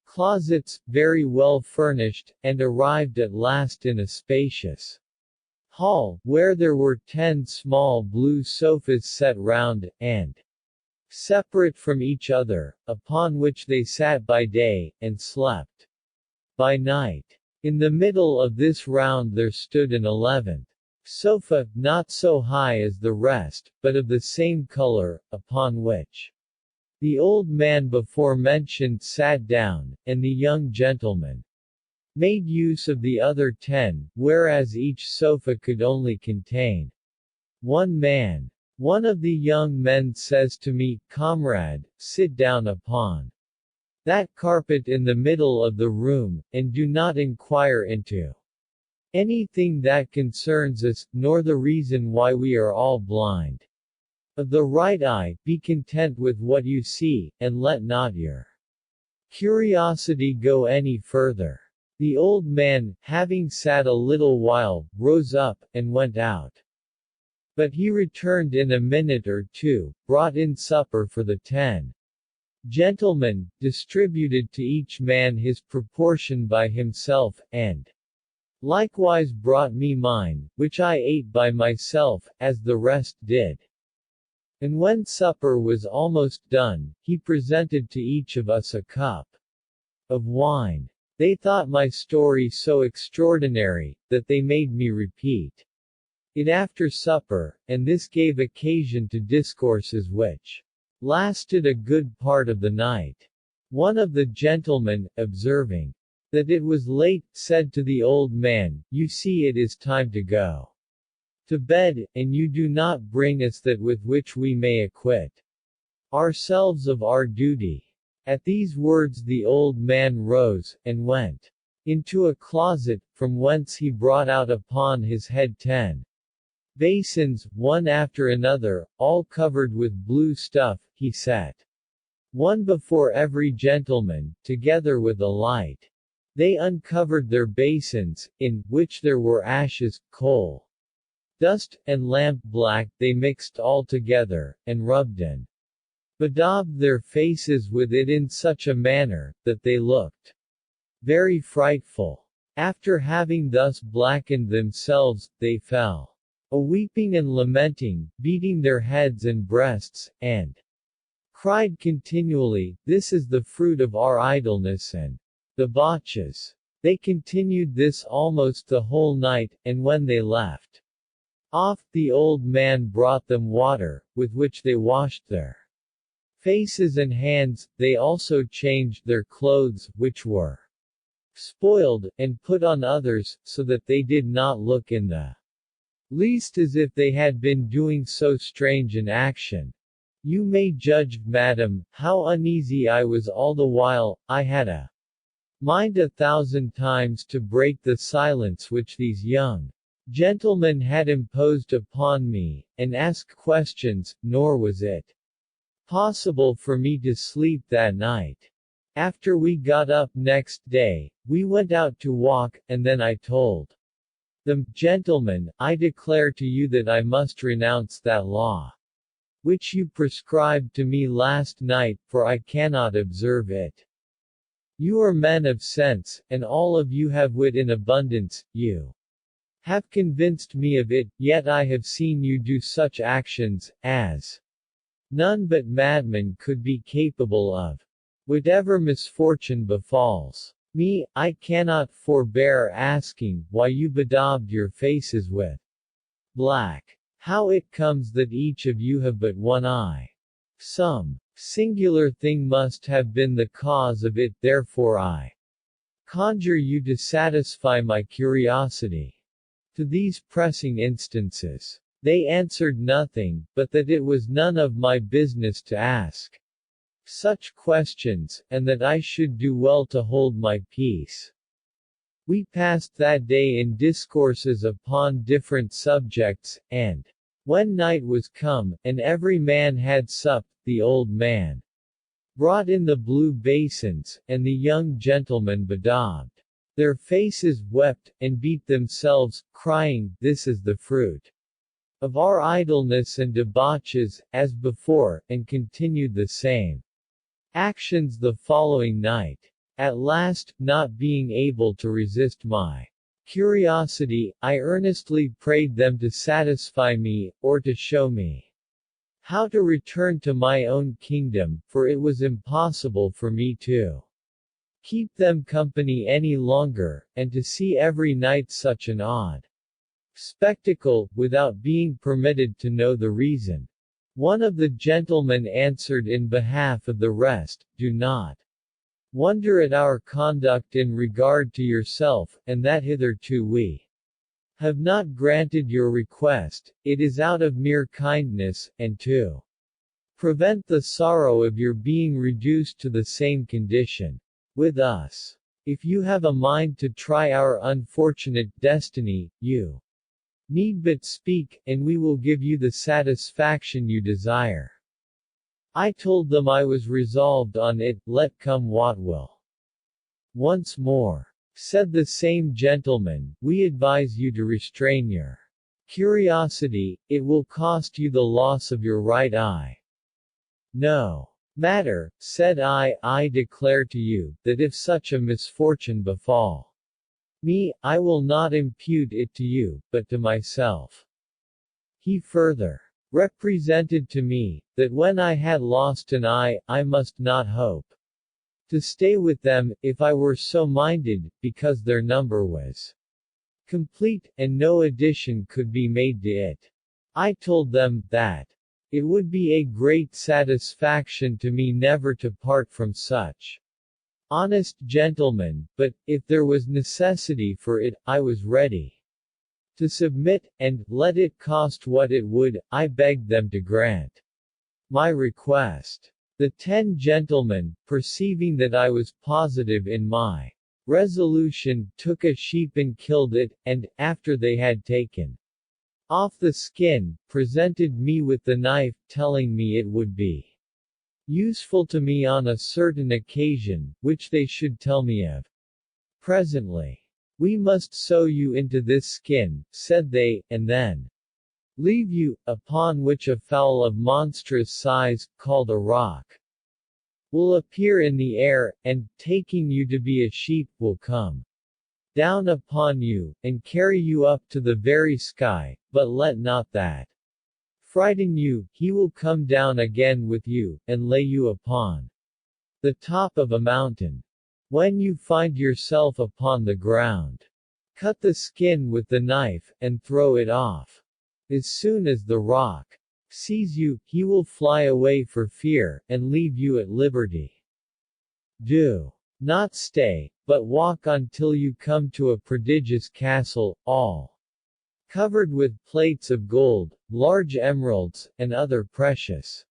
S1: closets, very well furnished, and arrived at last in a spacious hall, where there were 10 small blue sofas set round, and separate from each other, upon which they sat by day, and slept by night. In the middle of this round there stood an 11th sofa, not so high as the rest, but of the same color, upon which the old man before mentioned sat down, and the young gentleman made use of the other 10, whereas each sofa could only contain one man. One of the young men says to me, "Comrade, sit down upon that carpet in the middle of the room, and do not inquire into anything that concerns us, nor the reason why we are all blind. Of the right eye, be content with what you see, and let not your curiosity go any further." The old man, having sat a little while, rose up, and went out. But he returned in a minute or two, brought in supper for the 10 gentlemen, distributed to each man his proportion by himself, and likewise brought me mine, which I ate by myself, as the rest did. And when supper was almost done, he presented to each of us a cup of wine. They thought my story so extraordinary, that they made me repeat it after supper, and this gave occasion to discourses which lasted a good part of the night. One of the gentlemen, observing that it was late, said to the old man, "You see it is time to go to bed, and you do not bring us that with which we may acquit ourselves of our duty." At these words the old man rose, and went into a closet, from whence he brought out upon his head 10 basins, one after another, all covered with blue stuff. He set one before every gentleman, together with a light. They uncovered their basins, in which there were ashes, coal, dust, and lamp black. They mixed all together, and rubbed and bedaubed their faces with it in such a manner, that they looked very frightful. After having thus blackened themselves, they fell a weeping and lamenting, beating their heads and breasts, and cried continually, "This is the fruit of our idleness and debauches." They continued this almost the whole night, and when they left off, the old man brought them water, with which they washed their faces and hands. They also changed their clothes, which were spoiled, and put on others, so that they did not look in the least as if they had been doing so strange an action. You may judge, madam, how uneasy I was all the while. I had a mind 1,000 times to break the silence which these young gentlemen had imposed upon me, and ask questions, nor was it possible for me to sleep that night. After we got up next day, we went out to walk, and then I told them, "Gentlemen, I declare to you that I must renounce that law which you prescribed to me last night, for I cannot observe it. You are men of sense, and all of you have wit in abundance. You have convinced me of it, yet I have seen you do such actions, as none but madmen could be capable of. Whatever misfortune befalls me, I cannot forbear asking, why you bedaubed your faces with black. How it comes that each of you have but one eye. Some Singular thing must have been the cause of it, therefore I conjure you to satisfy my curiosity. To these pressing instances, they answered nothing, but that it was none of my business to ask such questions, and that I should do well to hold my peace. We passed that day in discourses upon different subjects, and when night was come, and every man had supped, the old man brought in the blue basins, and the young gentlemen bedaubed their faces, wept, and beat themselves, crying, "This is the fruit of our idleness and debauches," as before, and continued the same actions the following night. At last, not being able to resist my curiosity, I earnestly prayed them to satisfy me, or to show me how to return to my own kingdom, for it was impossible for me to keep them company any longer, and to see every night such an odd spectacle, without being permitted to know the reason. One of the gentlemen answered in behalf of the rest, "Do not wonder at our conduct in regard to yourself, and that hitherto we have not granted your request, it is out of mere kindness, and to prevent the sorrow of your being reduced to the same condition with us. If you have a mind to try our unfortunate destiny, you need but speak, and we will give you the satisfaction you desire." I told them I was resolved on it, let come what will. Once more, said the same gentleman, we advise you to restrain your curiosity, it will cost you the loss of your right eye. No matter, said I declare to you, that if such a misfortune befall me, I will not impute it to you, but to myself. He further represented to me, that when I had lost an eye, I must not hope to stay with them, if I were so minded, because their number was complete, and no addition could be made to it. I told them, that it would be a great satisfaction to me never to part from such honest gentlemen, but, if there was necessity for it, I was ready to submit, and, let it cost what it would, I begged them to grant my request. The 10 gentlemen, perceiving that I was positive in my resolution, took a sheep and killed it, and, after they had taken off the skin, presented me with the knife, telling me it would be useful to me on a certain occasion, which they should tell me of presently. We must sew you into this skin, said they, and then leave you, upon which a fowl of monstrous size, called a roc, will appear in the air, and, taking you to be a sheep, will come down upon you, and carry you up to the very sky, but let not that frighten you, he will come down again with you, and lay you upon the top of a mountain. When you find yourself upon the ground, cut the skin with the knife, and throw it off. As soon as the roc sees you, he will fly away for fear, and leave you at liberty. Do not stay, but walk until you come to a prodigious castle, all covered with plates of gold, large emeralds, and other precious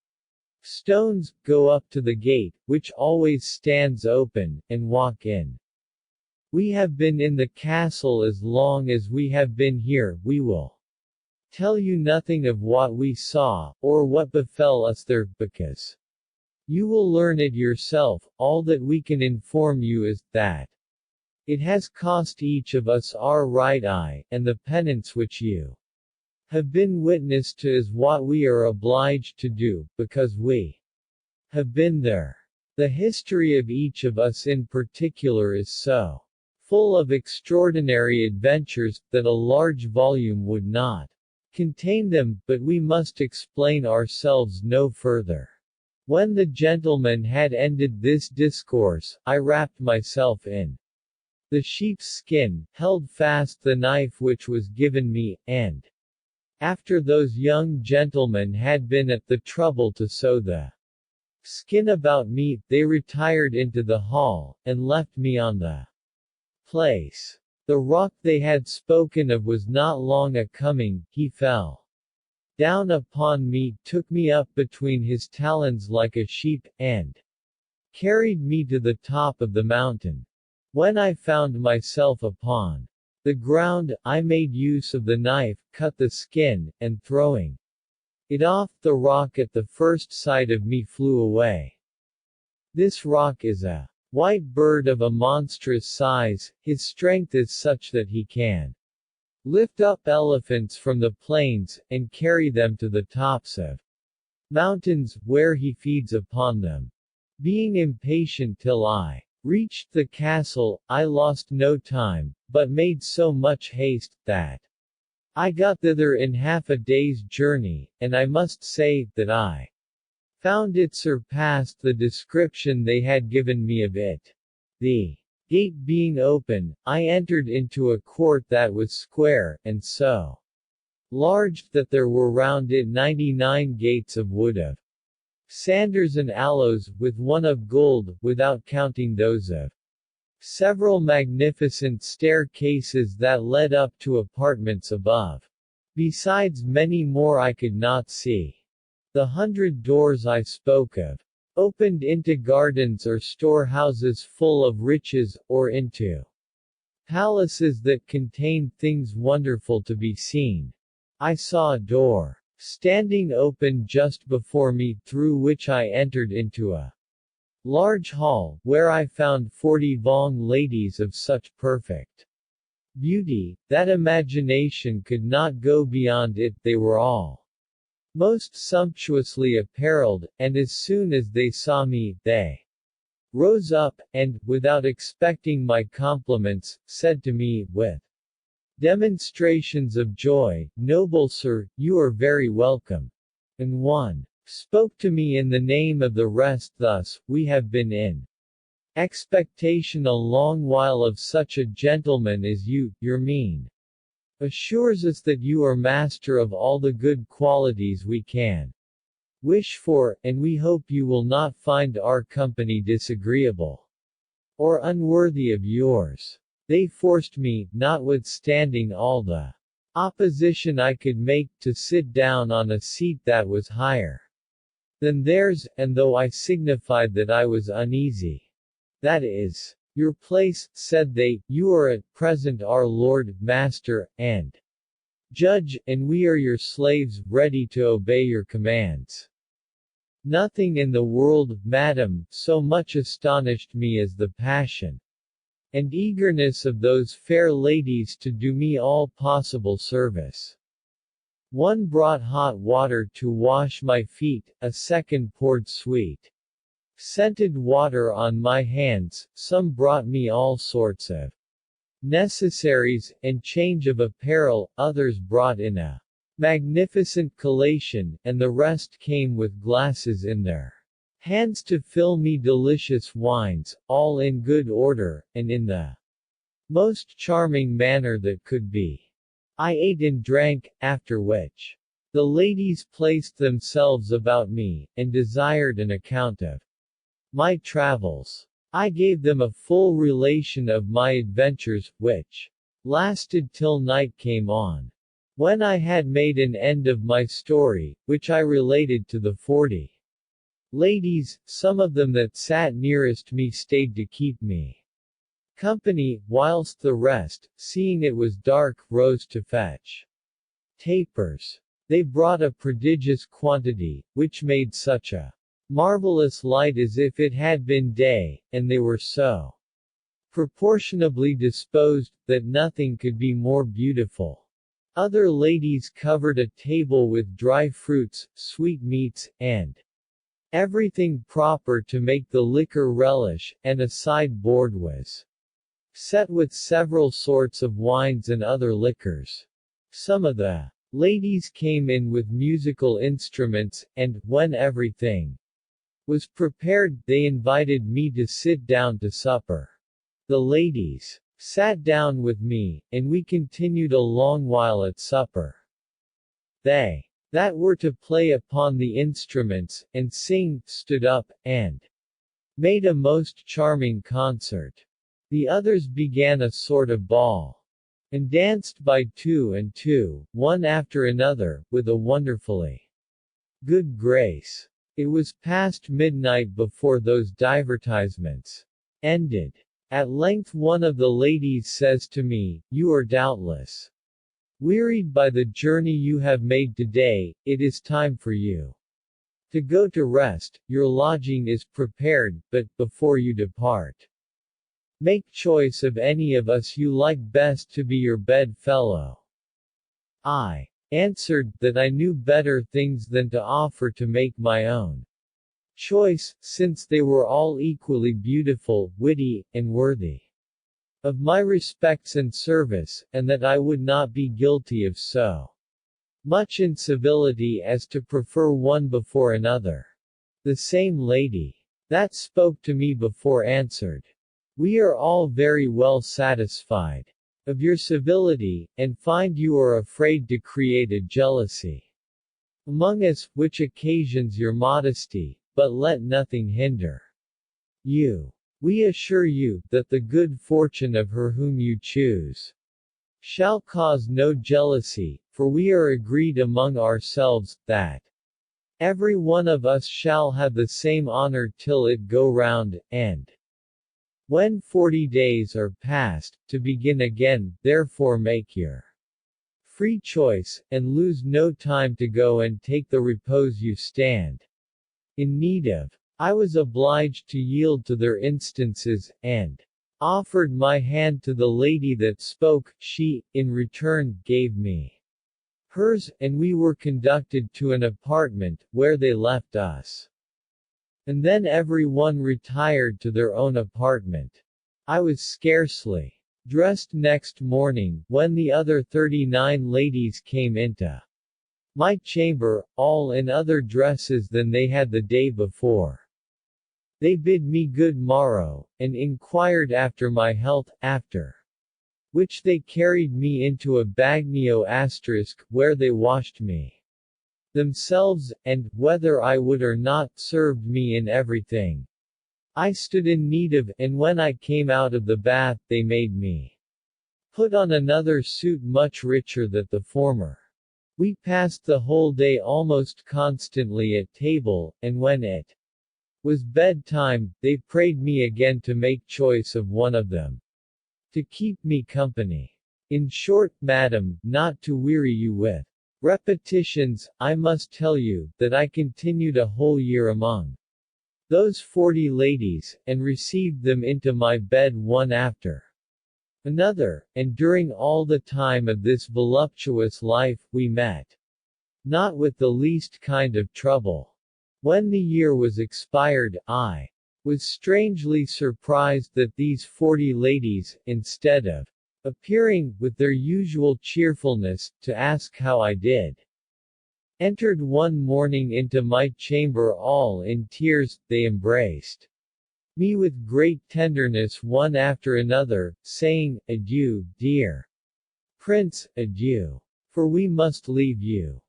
S1: stones. Go up to the gate, which always stands open, and walk in. We have been in the castle as long as we have been here, we will tell you nothing of what we saw, or what befell us there, because you will learn it yourself. All that we can inform you is, that it has cost each of us our right eye, and the penance which you have been witness to is what we are obliged to do, because we have been there. The history of each of us in particular is so full of extraordinary adventures, that a large volume would not contain them, but we must explain ourselves no further. When the gentleman had ended this discourse, I wrapped myself in the sheep's skin, held fast the knife which was given me, and, after those young gentlemen had been at the trouble to sew the skin about me. They retired into the hall, and left me on the place. The rock they had spoken of was not long a coming. He fell down upon me, took me up between his talons like a sheep, and carried me to the top of the mountain. When I found myself upon the ground, I made use of the knife, cut the skin, and throwing it off the rock at the first sight of me flew away. This rock is a white bird of a monstrous size. His strength is such that he can lift up elephants from the plains, and carry them to the tops of mountains, where he feeds upon them. Being impatient till I reached the castle, I lost no time, but made so much haste, that I got thither in half a day's journey, and I must say, that I found it surpassed the description they had given me of it. The gate being open, I entered into a court that was square, and so large, that there were round it 99 gates of wood of sanders and aloes, with one of gold, without counting those of several magnificent staircases that led up to apartments above. Besides many more I could not see. The 100 doors I spoke of opened into gardens or storehouses full of riches, or into palaces that contained things wonderful to be seen. I saw a door standing open just before me, through which I entered into a large hall, where I found 40 Vong ladies of such perfect beauty, that imagination could not go beyond it. They were all most sumptuously apparelled, and as soon as they saw me, they rose up, and, without expecting my compliments, said to me, with demonstrations of joy, "Noble sir, you are very welcome." And one spoke to me in the name of the rest thus, "We have been in expectation a long while of such a gentleman as you. Your mien assures us that you are master of all the good qualities we can wish for, and we hope you will not find our company disagreeable or unworthy of yours." They forced me, notwithstanding all the opposition I could make, to sit down on a seat that was higher than theirs, and though I signified that I was uneasy, "That is your place," said they, "you are at present our lord, master, and judge, and we are your slaves, ready to obey your commands." Nothing in the world, madam, so much astonished me as the passion and eagerness of those fair ladies to do me all possible service. One brought hot water to wash my feet, a second poured sweet, scented water on my hands, some brought me all sorts of necessaries, and change of apparel, others brought in a magnificent collation, and the rest came with glasses in their hands to fill me delicious wines, all in good order, and in the most charming manner that could be. I ate and drank, after which the ladies placed themselves about me, and desired an account of my travels. I gave them a full relation of my adventures, which lasted till night came on. When I had made an end of my story, which I related to the 40 ladies, some of them that sat nearest me stayed to keep me company, whilst the rest, seeing it was dark, rose to fetch tapers. They brought a prodigious quantity, which made such a marvelous light as if it had been day, and they were so proportionably disposed, that nothing could be more beautiful. Other ladies covered a table with dry fruits, sweetmeats, and everything proper to make the liquor relish, and a sideboard was set with several sorts of wines and other liquors. Some of the ladies came in with musical instruments, and, when everything was prepared, they invited me to sit down to supper. The ladies sat down with me, and we continued a long while at supper. They that were to play upon the instruments, and sing, stood up, and made a most charming concert. The others began a sort of ball, and danced by two and two, one after another, with a wonderfully good grace. It was past midnight before those divertisements ended. At length one of the ladies says to me, "You are doubtless wearied by the journey you have made today, it is time for you to go to rest, your lodging is prepared, but, before you depart, make choice of any of us you like best to be your bed-fellow." I answered, that I knew better things than to offer to make my own choice, since they were all equally beautiful, witty, and worthy of my respects and service, and that I would not be guilty of so much incivility as to prefer one before another. The same lady that spoke to me before answered, "We are all very well satisfied of your civility, and find you are afraid to create a jealousy among us, which occasions your modesty, but let nothing hinder you. We assure you, that the good fortune of her whom you choose shall cause no jealousy, for we are agreed among ourselves, that every one of us shall have the same honor till it go round, and when 40 days are past, to begin again, therefore make your free choice, and lose no time to go and take the repose you stand in need of." I was obliged to yield to their instances, and offered my hand to the lady that spoke. She, in return, gave me hers, and we were conducted to an apartment, where they left us. And then every one retired to their own apartment. I was scarcely dressed next morning, when the other 39 ladies came into my chamber, all in other dresses than they had the day before. They bid me good morrow, and inquired after my health, after which they carried me into a bagnio *, where they washed me themselves, and, whether I would or not, served me in everything I stood in need of, and when I came out of the bath, they made me put on another suit much richer than the former. We passed the whole day almost constantly at table, and when it was bedtime, they prayed me again to make choice of one of them to keep me company. In short, madam, not to weary you with repetitions, I must tell you, that I continued a whole year among those 40 ladies, and received them into my bed one after another, and during all the time of this voluptuous life, we met not with the least kind of trouble. When the year was expired, I was strangely surprised that these 40 ladies, instead of appearing, with their usual cheerfulness, to ask how I did, entered one morning into my chamber all in tears. They embraced me with great tenderness one after another, saying, "Adieu, dear Prince, adieu. For we must leave you."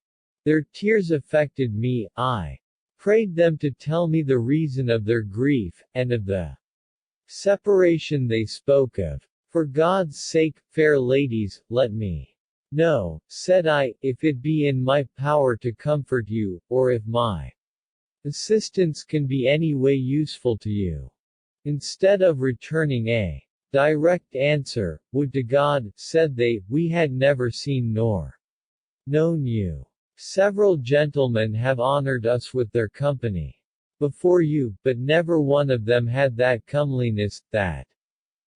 S1: Their tears affected me. I prayed them to tell me the reason of their grief, and of the separation they spoke of. "For God's sake, fair ladies, let me know," said I, "if it be in my power to comfort you, or if my assistance can be any way useful to you." Instead of returning a direct answer, "Would to God," said they, "we had never seen nor known you. Several gentlemen have honored us with their company before you, but never one of them had that comeliness, that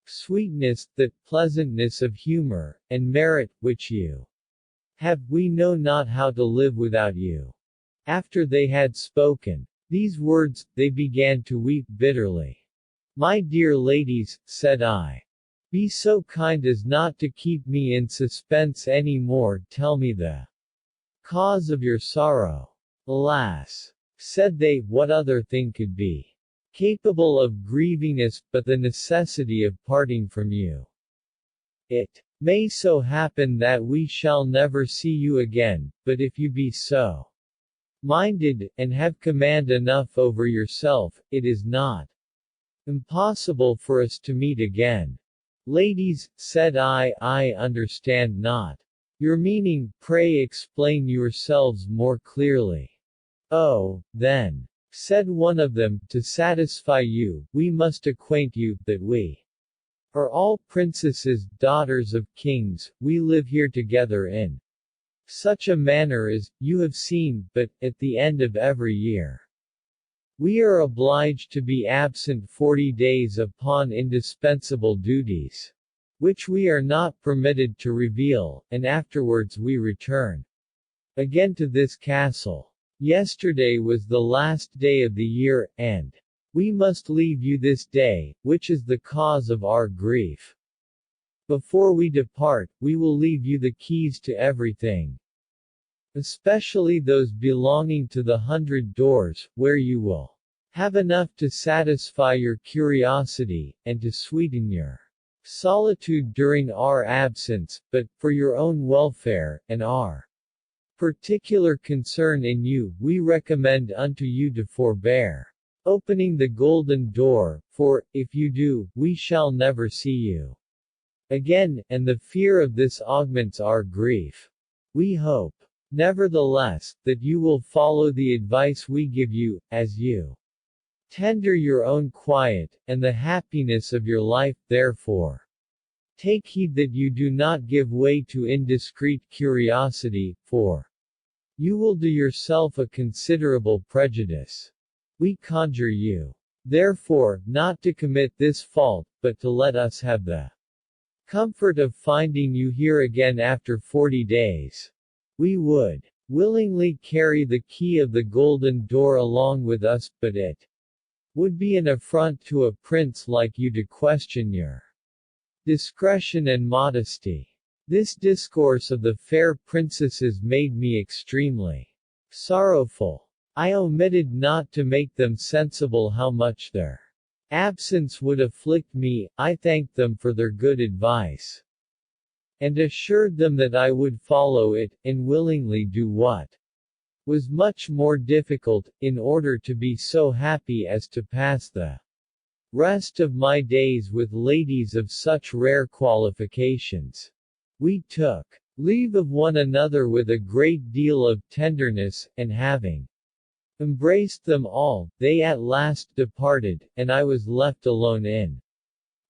S1: sweetness, that pleasantness of humor, and merit, which you have. We know not how to live without you." After they had spoken these words, they began to weep bitterly. "My dear ladies," said I, "be so kind as not to keep me in suspense any more, tell me the cause of your sorrow." "Alas," said they, "what other thing could be capable of grieving us, but the necessity of parting from you? It May so happen that we shall never see you again, but if you be so minded, and have command enough over yourself, it is not impossible for us to meet again. Ladies, said I understand not your meaning, pray explain yourselves more clearly. Oh, then, said one of them, to satisfy you, we must acquaint you, that we are all princesses, daughters of kings, we live here together in such a manner as, you have seen, but, at the end of every year, we are obliged to be absent 40 days upon indispensable duties, which we are not permitted to reveal, and afterwards we return again to this castle. Yesterday was the last day of the year, and we must leave you this day, which is the cause of our grief. Before we depart, we will leave you the keys to everything, especially those belonging to the 100 doors, where you will have enough to satisfy your curiosity, and to sweeten your solitude during our absence, but, for your own welfare, and our particular concern in you, we recommend unto you to forbear opening the golden door, for, if you do, we shall never see you again, and the fear of this augments our grief. We hope, nevertheless, that you will follow the advice we give you, as you tender your own quiet, and the happiness of your life, therefore. Take heed that you do not give way to indiscreet curiosity, for you will do yourself a considerable prejudice. We conjure you, therefore, not to commit this fault, but to let us have the comfort of finding you here again after 40 days. We would willingly carry the key of the golden door along with us, but it would be an affront to a prince like you to question your discretion and modesty. This discourse of the fair princesses made me extremely sorrowful. I omitted not to make them sensible how much their absence would afflict me. I thanked them for their good advice, and assured them that I would follow it, and willingly do what was much more difficult, in order to be so happy as to pass the rest of my days with ladies of such rare qualifications. We took leave of one another with a great deal of tenderness, and having embraced them all, they at last departed, and I was left alone in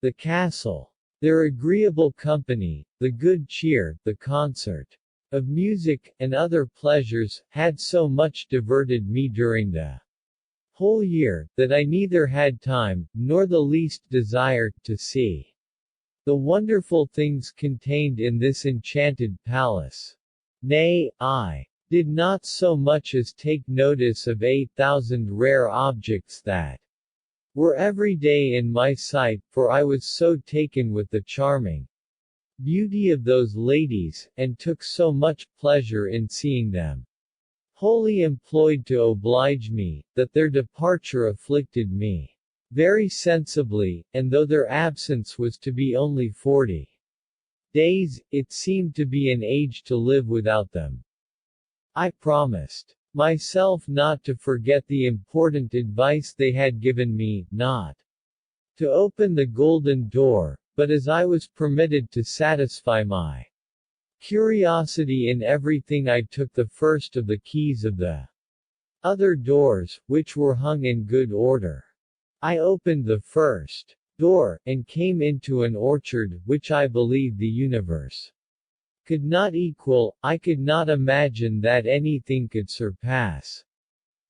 S1: the castle. Their agreeable company, the good cheer, the concert of music, and other pleasures, had so much diverted me during the whole year, that I neither had time, nor the least desire, to see the wonderful things contained in this enchanted palace. Nay, I did not so much as take notice of 8,000 rare objects that were every day in my sight, for I was so taken with the charming beauty of those ladies, and took so much pleasure in seeing them wholly employed to oblige me, that their departure afflicted me very sensibly, and though their absence was to be only 40 days, it seemed to be an age to live without them. I promised myself not to forget the important advice they had given me, not to open the golden door, but as I was permitted to satisfy my curiosity in everything, I took the first of the keys of the other doors, which were hung in good order. I opened the first door, and came into an orchard, which I believe the universe could not equal. I could not imagine that anything could surpass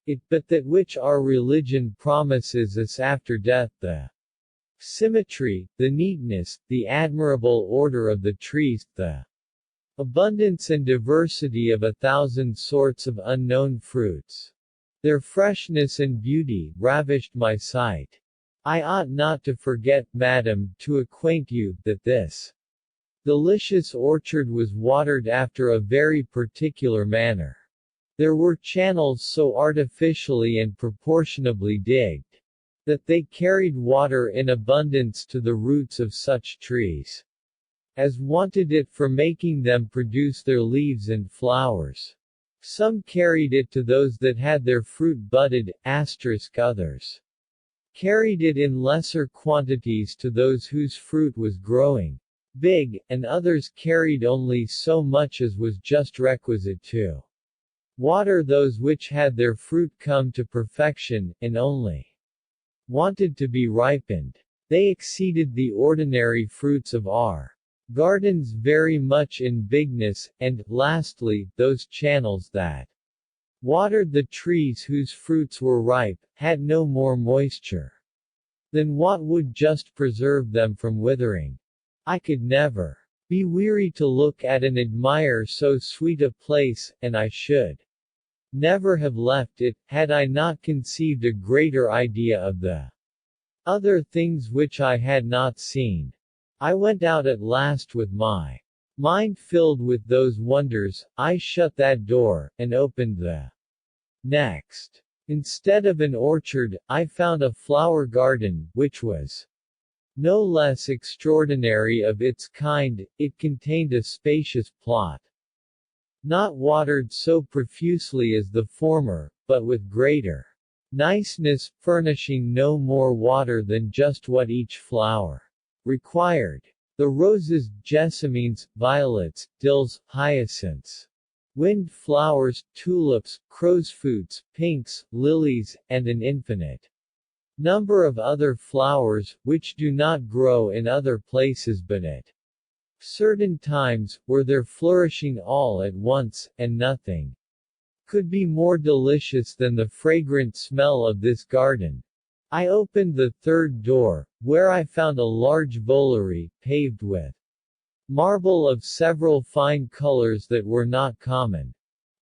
S1: it, but that which our religion promises us after death, the symmetry, the neatness, the admirable order of the trees, the abundance and diversity of 1,000 sorts of unknown fruits. Their freshness and beauty ravished my sight. I ought not to forget, madam, to acquaint you, that this delicious orchard was watered after a very particular manner. There were channels so artificially and proportionably digged that they carried water in abundance to the roots of such trees, as wanted it for making them produce their leaves and flowers. Some carried it to those that had their fruit budded, others carried it in lesser quantities to those whose fruit was growing big, and others carried only so much as was just requisite to water those which had their fruit come to perfection, and only wanted to be ripened. They exceeded the ordinary fruits of our gardens very much in bigness, and, lastly, those channels that watered the trees whose fruits were ripe, had no more moisture than what would just preserve them from withering. I could never be weary to look at and admire so sweet a place, and I should never have left it, had I not conceived a greater idea of the other things which I had not seen. I went out at last with my mind filled with those wonders. I shut that door, and opened the next. Instead of an orchard, I found a flower garden, which was no less extraordinary of its kind. It contained a spacious plot, not watered so profusely as the former, but with greater niceness, furnishing no more water than just what each flower required. The roses, jessamines, violets, dills, hyacinths, wind flowers, tulips, crowsfoots, pinks, lilies, and an infinite number of other flowers, which do not grow in other places but at certain times, were there flourishing all at once, and nothing could be more delicious than the fragrant smell of this garden. I opened the third door, where I found a large voliere, paved with marble of several fine colors that were not common.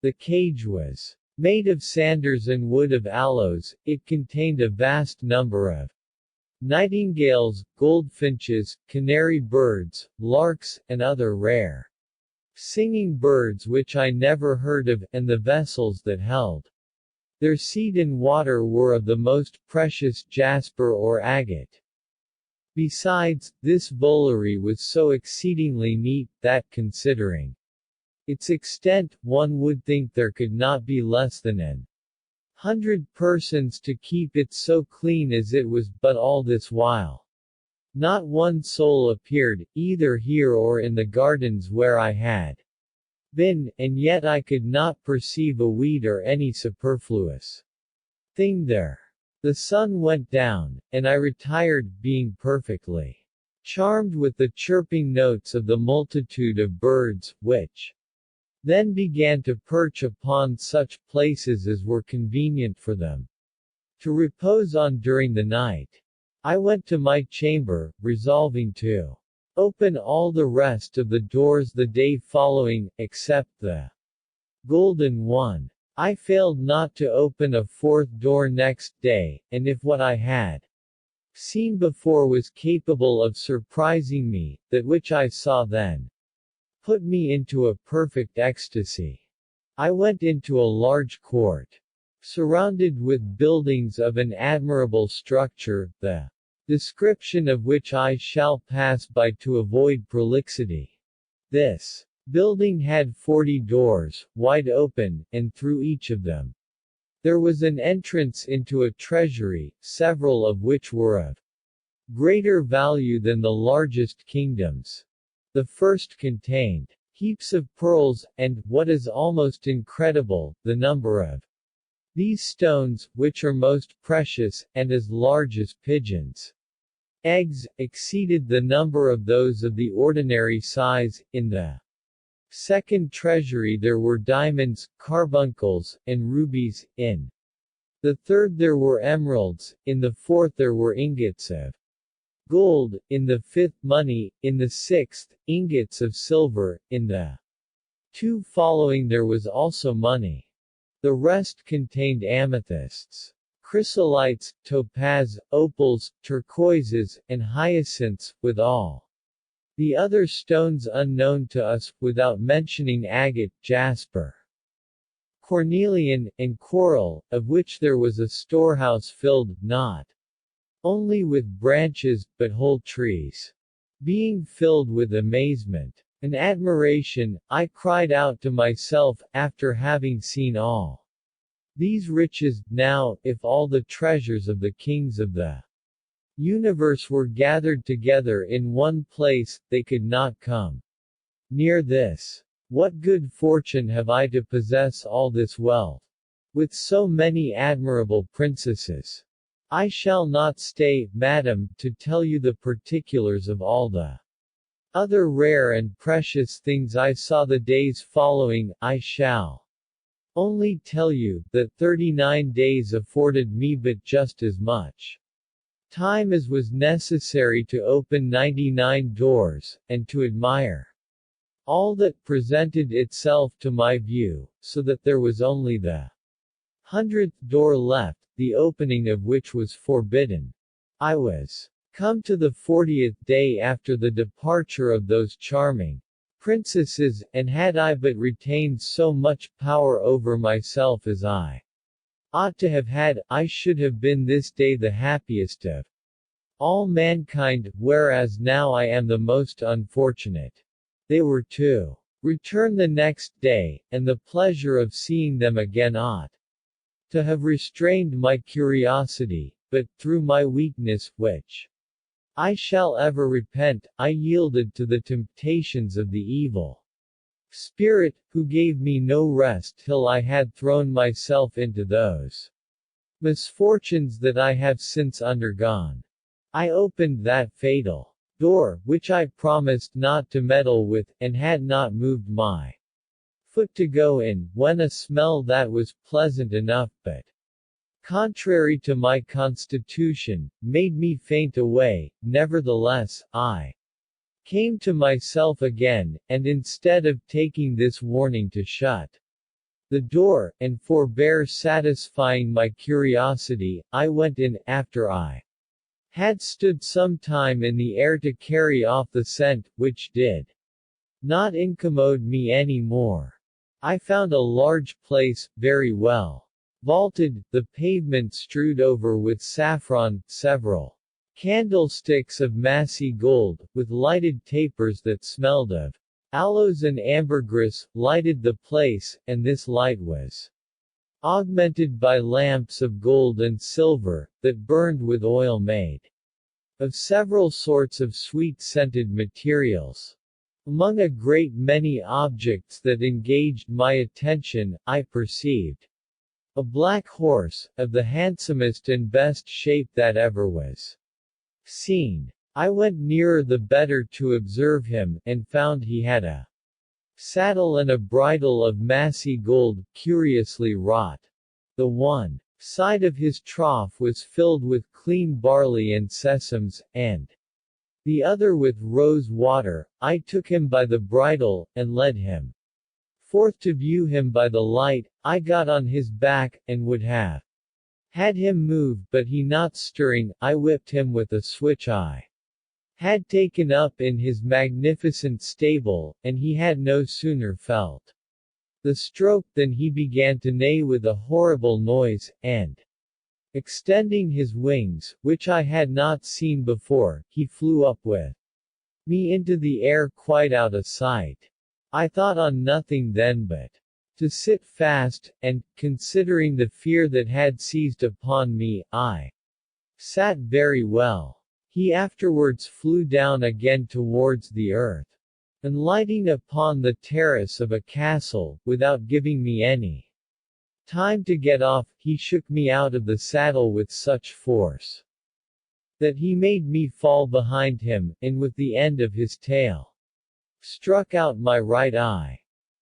S1: The cage was made of sanders and wood of aloes. It contained a vast number of nightingales, goldfinches, canary birds, larks, and other rare singing birds which I never heard of, and the vessels that held their seed in water were of the most precious jasper or agate. Besides, this voliere was so exceedingly neat, that, considering its extent, one would think there could not be less than 100 persons to keep it so clean as it was, but all this while not one soul appeared, either here or in the gardens where I had been, and yet I could not perceive a weed or any superfluous thing there. The sun went down, and I retired, being perfectly charmed with the chirping notes of the multitude of birds, which then began to perch upon such places as were convenient for them to repose on during the night. I went to my chamber, resolving to open all the rest of the doors the day following, except the golden one. I failed not to open a fourth door next day, and if what I had seen before was capable of surprising me, that which I saw then put me into a perfect ecstasy. I went into a large court, surrounded with buildings of an admirable structure, the description of which I shall pass by to avoid prolixity. This building had 40 doors, wide open, and through each of them there was an entrance into a treasury, several of which were of greater value than the largest kingdoms. The first contained heaps of pearls, and, what is almost incredible, the number of these stones, which are most precious, and as large as pigeons' eggs, exceeded the number of those of the ordinary size. In the second treasury there were diamonds, carbuncles, and rubies. In the third there were emeralds. In the fourth there were ingots of gold. In the fifth money. In the sixth, ingots of silver. In the two following there was also money. The rest contained amethysts, chrysolites, topaz, opals, turquoises, and hyacinths, with all the other stones unknown to us, without mentioning agate, jasper, cornelian, and coral, of which there was a storehouse filled, not only with branches, but whole trees. Being filled with amazement and admiration, I cried out to myself, after having seen all these riches, now, if all the treasures of the kings of the universe were gathered together in one place, they could not come near this. What good fortune have I to possess all this wealth, with so many admirable princesses? I shall not stay, madam, to tell you the particulars of all the other rare and precious things I saw the days following. I shall only tell you, that 39 days afforded me but just as much time as was necessary to open 99 doors, and to admire all that presented itself to my view, so that there was only the 100th door left, the opening of which was forbidden. I was come to the 40th day after the departure of those charming princesses, and had I but retained so much power over myself as I ought to have had, I should have been this day the happiest of all mankind, whereas now I am the most unfortunate. They were to return the next day, and the pleasure of seeing them again ought to have restrained my curiosity, but, through my weakness, which I shall ever repent, I yielded to the temptations of the evil spirit, who gave me no rest till I had thrown myself into those misfortunes that I have since undergone. I opened that fatal door, which I promised not to meddle with, and had not moved my foot to go in, when a smell that was pleasant enough but contrary to my constitution, made me faint away. Nevertheless, I came to myself again, and instead of taking this warning to shut the door, and forbear satisfying my curiosity, I went in, after I had stood some time in the air to carry off the scent, which did not incommode me any more. I found a large place, very well vaulted, the pavement strewed over with saffron, several candlesticks of massy gold, with lighted tapers that smelled of aloes and ambergris, lighted the place, and this light was augmented by lamps of gold and silver, that burned with oil made of several sorts of sweet-scented materials. Among a great many objects that engaged my attention, I perceived a black horse, of the handsomest and best shape that ever was seen. I went nearer the better to observe him, and found he had a saddle and a bridle of massy gold, curiously wrought. The one side of his trough was filled with clean barley and sesames, and the other with rose water. I took him by the bridle, and led him forth to view him by the light. I got on his back, and would have had him move, but he not stirring, I whipped him with a switch I had taken up in his magnificent stable, and he had no sooner felt the stroke than he began to neigh with a horrible noise, and, extending his wings, which I had not seen before, he flew up with me into the air quite out of sight. I thought on nothing then but to sit fast, and, considering the fear that had seized upon me, I sat very well. He afterwards flew down again towards the earth, and lighting upon the terrace of a castle, without giving me any time to get off, he shook me out of the saddle with such force that he made me fall behind him, and with the end of his tail struck out my right eye.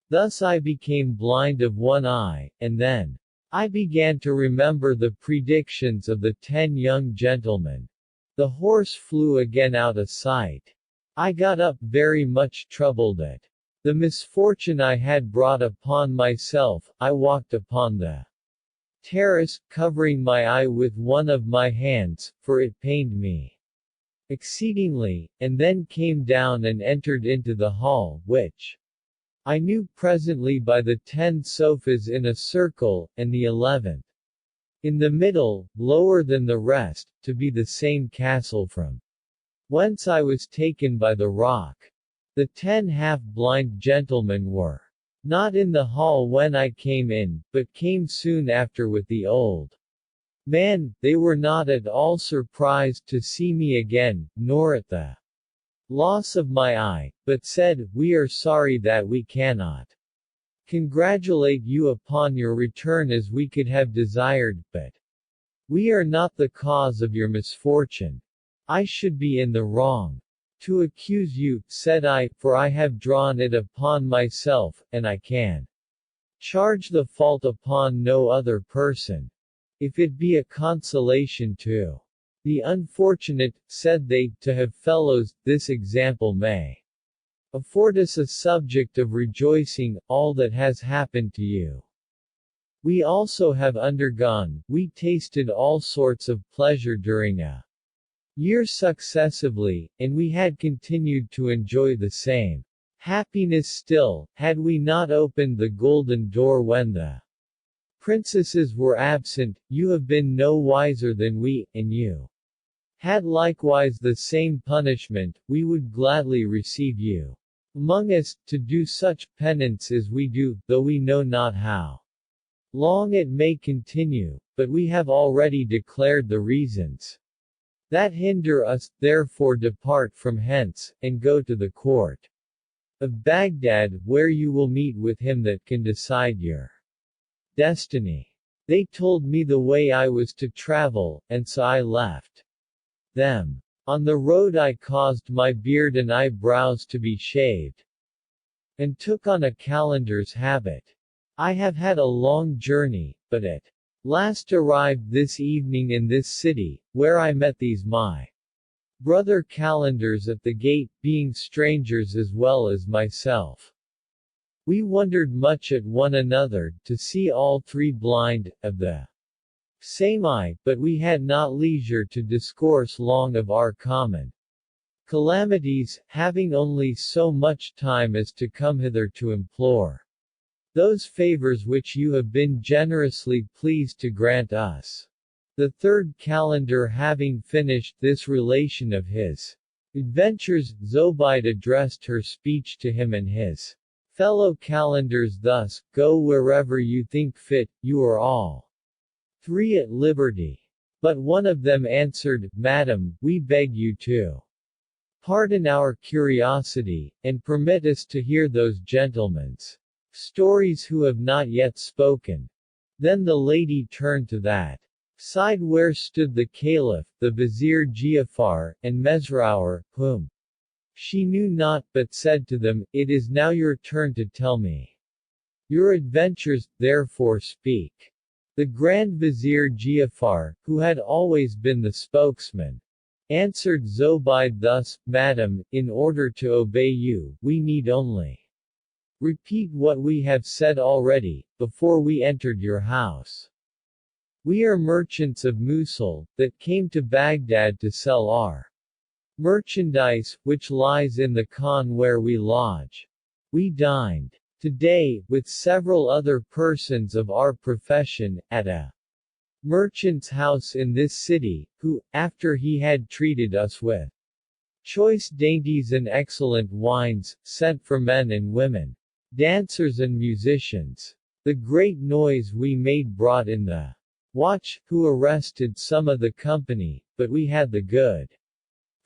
S1: Thus I became blind of one eye, and then I began to remember the predictions of the 10 young gentlemen. The horse flew again out of sight. I got up very much troubled at the misfortune I had brought upon myself. I walked upon the terrace, covering my eye with one of my hands, for it pained me exceedingly, and then came down and entered into the hall, which I knew presently by the 10 sofas in a circle, and the 11th in the middle, lower than the rest, to be the same castle from whence I was taken by the rock. The 10 half-blind gentlemen were not in the hall when I came in, but came soon after with the old man. They were not at all surprised to see me again, nor at the loss of my eye, but said, "We are sorry that we cannot congratulate you upon your return as we could have desired, but we are not the cause of your misfortune. I should be in the wrong to accuse you," said I, "for I have drawn it upon myself, and I can charge the fault upon no other person. If it be a consolation to the unfortunate," said they, "to have fellows, this example may afford us a subject of rejoicing, all that has happened to you. We also have undergone, we tasted all sorts of pleasure during a year successively, and we had continued to enjoy the same happiness still, had we not opened the golden door when the princesses were absent. You have been no wiser than we, and you had likewise the same punishment. We would gladly receive you among us, to do such penance as we do, though we know not how long it may continue, but we have already declared the reasons that hinder us. Therefore depart from hence, and go to the court of Baghdad, where you will meet with him that can decide your destiny." They told me the way I was to travel, and so I left them. On the road I caused my beard and eyebrows to be shaved, and took on a calendar's habit. I have had a long journey, but at last arrived this evening in this city, where I met these my brother calendars at the gate, being strangers as well as myself. We wondered much at one another, to see all three blind, of the same eye, but we had not leisure to discourse long of our common calamities, having only so much time as to come hither to implore those favors which you have been generously pleased to grant us. The third calendar having finished this relation of his adventures, Zobeide addressed her speech to him and his fellow calendars thus: "Go wherever you think fit, you are all three at liberty." But one of them answered, "Madam, we beg you to pardon our curiosity, and permit us to hear those gentlemen's stories who have not yet spoken." Then the lady turned to that side where stood the caliph, the vizier Giafar, and Mesrour, whom she knew not, but said to them, "It is now your turn to tell me your adventures, therefore speak." The Grand Vizier Giafar, who had always been the spokesman, answered Zobeide thus: "Madam, in order to obey you, we need only repeat what we have said already, before we entered your house. We are merchants of Mosul, that came to Baghdad to sell our merchandise, which lies in the khan where we lodge. We dined today, with several other persons of our profession, at a merchant's house in this city, who, after he had treated us with choice dainties and excellent wines, sent for men and women, dancers and musicians. The great noise we made brought in the watch, who arrested some of the company, but we had the good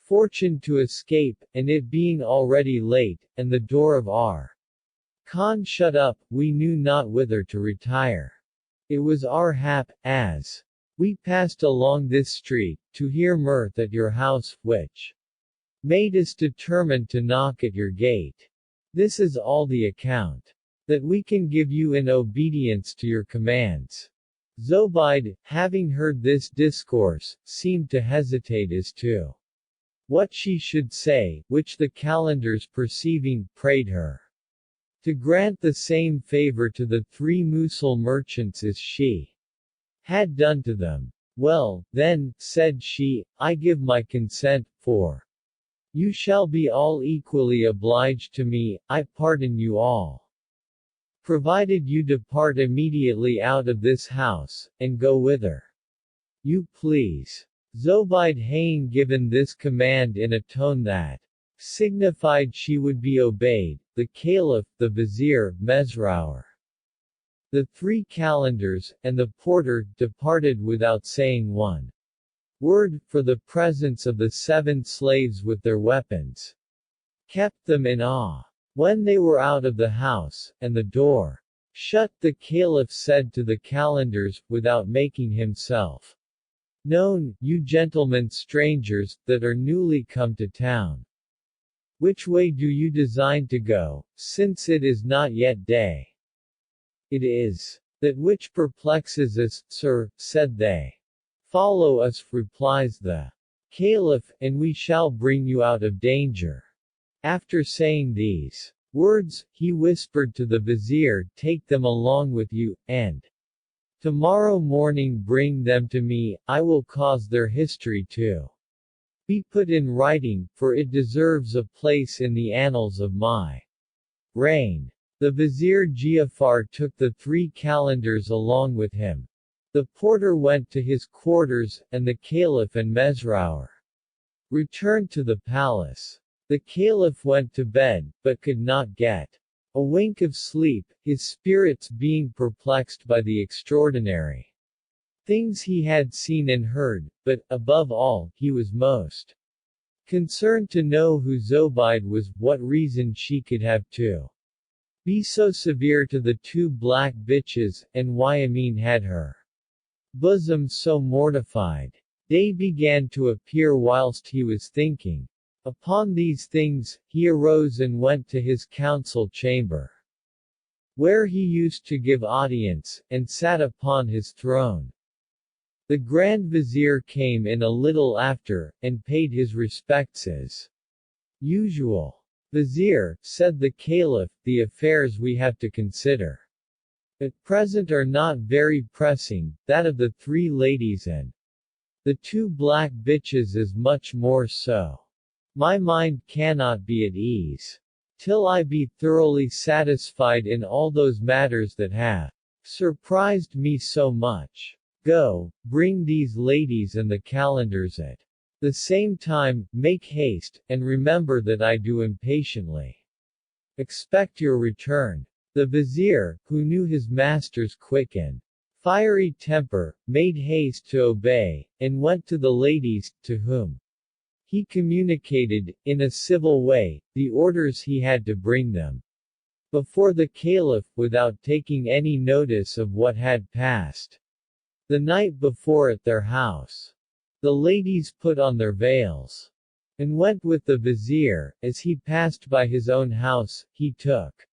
S1: fortune to escape, and it being already late, and the door of our khan shut up, we knew not whither to retire. It was our hap, as we passed along this street, to hear mirth at your house, which made us determined to knock at your gate. This is all the account that we can give you in obedience to your commands." Zobeide, having heard this discourse, seemed to hesitate as to what she should say, which the calendars perceiving, prayed her to grant the same favor to the three Mosul merchants as she had done to them. "Well, then," said she, "I give my consent, for you shall be all equally obliged to me. I pardon you all, provided you depart immediately out of this house, and go whither you please." Zobeide having given this command in a tone that signified she would be obeyed, the caliph, the vizier, Mesrour, the 3 calendars, and the porter, departed without saying one word, for the presence of the 7 slaves with their weapons kept them in awe. When they were out of the house, and the door shut, the caliph said to the calendars, without making himself known, "You gentlemen strangers, that are newly come to town, which way do you design to go, since it is not yet day?" "It is that which perplexes us, sir," said they. "Follow us," replies the caliph, "and we shall bring you out of danger." After saying these words, he whispered to the vizier, "Take them along with you, and tomorrow morning bring them to me. I will cause their history to be put in writing, for it deserves a place in the annals of my reign." The vizier Giafar took the 3 calendars along with him. The porter went to his quarters, and the caliph and Mesrour returned to the palace. The caliph went to bed, but could not get a wink of sleep, his spirits being perplexed by the extraordinary things he had seen and heard, but, above all, he was most concerned to know who Zobeide was, what reason she could have to be so severe to the 2 black bitches, and why Amin had her bosom so mortified. Day began to appear whilst he was thinking upon these things. He arose and went to his council chamber, where he used to give audience, and sat upon his throne. The Grand Vizier came in a little after, and paid his respects as usual. "Vizier," said the caliph, "the affairs we have to consider at present are not very pressing, that of the 3 ladies and the 2 black bitches is much more so. My mind cannot be at ease till I be thoroughly satisfied in all those matters that have surprised me so much. Go, bring these ladies and the calendars at the same time, make haste, and remember that I do impatiently expect your return." The vizier, who knew his master's quick and fiery temper, made haste to obey, and went to the ladies, to whom he communicated, in a civil way, the orders he had to bring them before the caliph, without taking any notice of what had passed the night before at their house. The ladies put on their veils and went with the vizier. As he passed by his own house, he took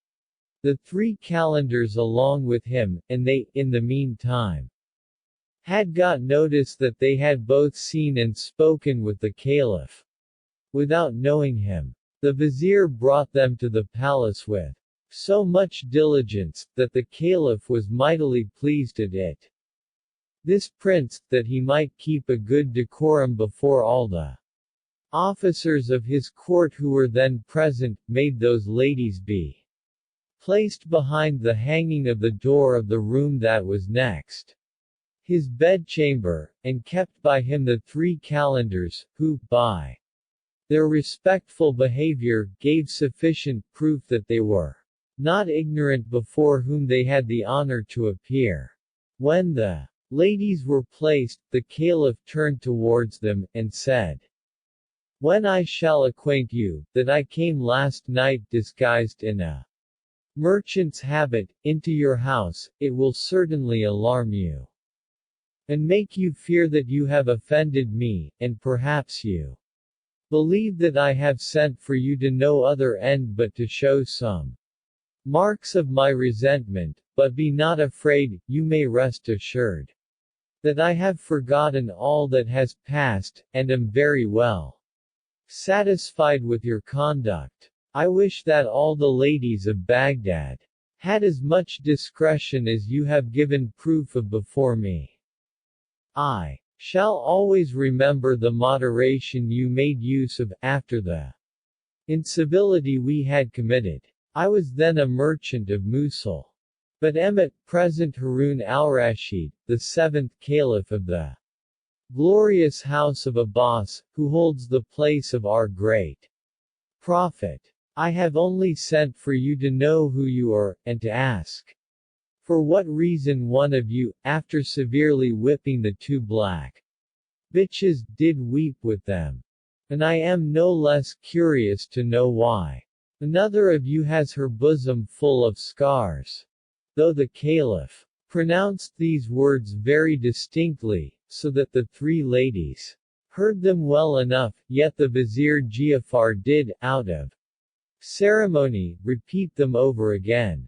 S1: the 3 calendars along with him, and they, in the meantime, had got notice that they had both seen and spoken with the caliph. Without knowing him, the vizier brought them to the palace with so much diligence, that the caliph was mightily pleased at it. This prince, that he might keep a good decorum before all the officers of his court who were then present, made those ladies be placed behind the hanging of the door of the room that was next his bedchamber, and kept by him the 3 calendars, who, by their respectful behavior, gave sufficient proof that they were not ignorant before whom they had the honor to appear. When the ladies were placed, the caliph turned towards them, and said, "When I shall acquaint you, that I came last night disguised in a merchant's habit, into your house, it will certainly alarm you, and make you fear that you have offended me, and perhaps you believe that I have sent for you to no other end but to show some marks of my resentment, but be not afraid, you may rest assured that I have forgotten all that has passed, and am very well satisfied with your conduct. I wish that all the ladies of Baghdad had as much discretion as you have given proof of before me. I shall always remember the moderation you made use of, after the incivility we had committed. I was then a merchant of Mosul, but am at present Harun al-Rashid, the 7th caliph of the glorious house of a boss, who holds the place of our great prophet. I have only sent for you to know who you are, and to ask for what reason one of you, after severely whipping the two black bitches, did weep with them. And I am no less curious to know why another of you has her bosom full of scars. Though the Caliph pronounced these words very distinctly, so that the three ladies heard them well enough, yet the Vizier Giafar did, out of ceremony, repeat them over again.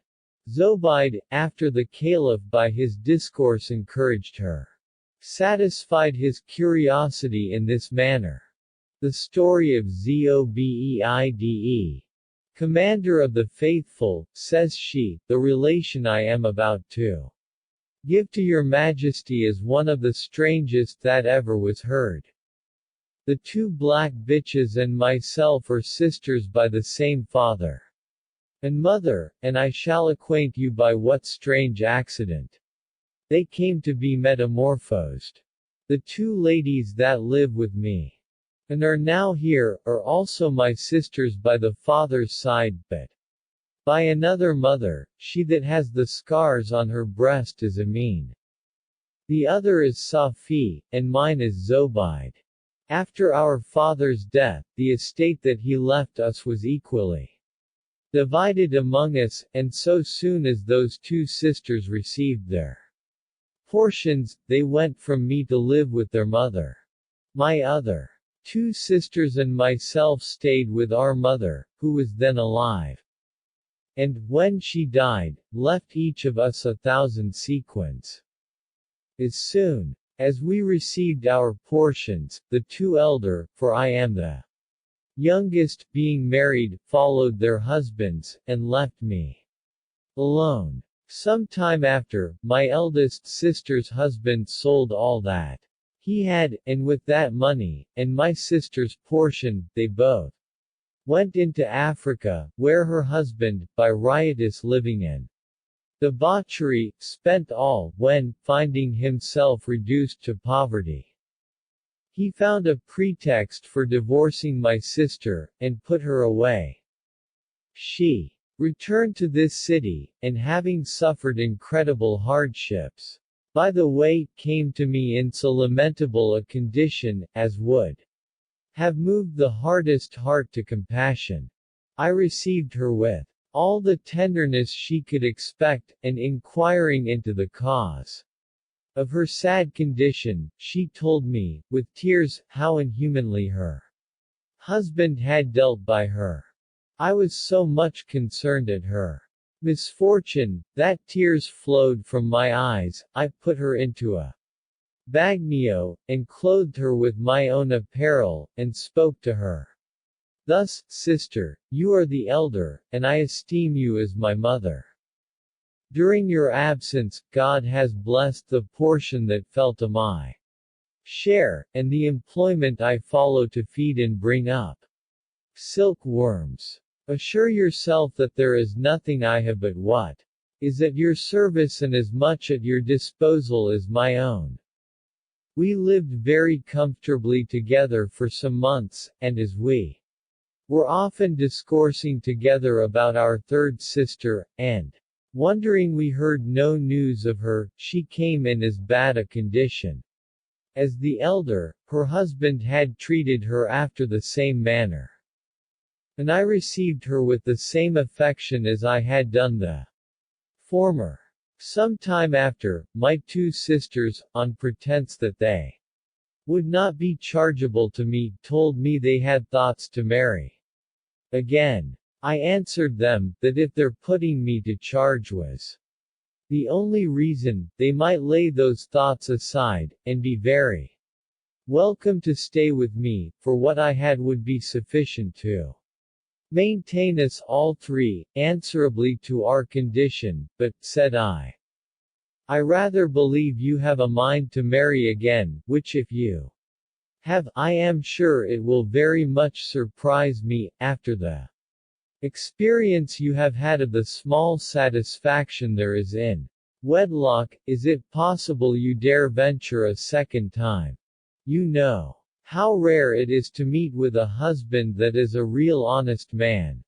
S1: Zobaide, after the Caliph by his discourse encouraged her, satisfied his curiosity in this manner. The story of Zobeide, Commander of the Faithful, says she, the relation I am about to give to your majesty is one of the strangest that ever was heard. The two black bitches and myself are sisters by the same father and mother, and I shall acquaint you by what strange accident they came to be metamorphosed. The two ladies that live with me and are now here, are also my sisters by the father's side, but by another mother. She that has the scars on her breast is Amin. The other is Safi, and mine is Zobaide. After our father's death, the estate that he left us was equally divided among us, and so soon as those two sisters received their portions, they went from me to live with their mother. My other two sisters and myself stayed with our mother, who was then alive, and, when she died, left each of us 1,000 sequins. As soon as we received our portions, the two elder, for I am the youngest, being married, followed their husbands, and left me alone. Some time after, my eldest sister's husband sold all that he had, and with that money, and my sister's portion, they both went into Africa, where her husband, by riotous living and debauchery, spent all, when, finding himself reduced to poverty, he found a pretext for divorcing my sister, and put her away. She returned to this city, and having suffered incredible hardships, by the way, came to me in so lamentable a condition, as would have moved the hardest heart to compassion. I received her with all the tenderness she could expect, and inquiring into the cause of her sad condition, she told me, with tears, how inhumanly her husband had dealt by her. I was so much concerned at her misfortune, that tears flowed from my eyes. I put her into a bagnio, and clothed her with my own apparel, and spoke to her thus: Sister, you are the elder, and I esteem you as my mother. During your absence, God has blessed the portion that fell to my share, and the employment I follow to feed and bring up silkworms. Assure yourself that there is nothing I have but what is at your service and as much at your disposal as my own. We lived very comfortably together for some months, and as we were often discoursing together about our third sister, and wondering we heard no news of her, she came in as bad a condition as the elder. Her husband had treated her after the same manner, and I received her with the same affection as I had done the former. Some time after, my two sisters, on pretense that they would not be chargeable to me, told me they had thoughts to marry again. I answered them, that if their putting me to charge was the only reason, they might lay those thoughts aside, and be very welcome to stay with me, for what I had would be sufficient to maintain us all three, answerably to our condition. But, said I rather believe you have a mind to marry again, which if you have, I am sure it will very much surprise me, after the experience you have had of the small satisfaction there is in wedlock. Is it possible you dare venture a second time You know how rare it is to meet with a husband that is a real honest man.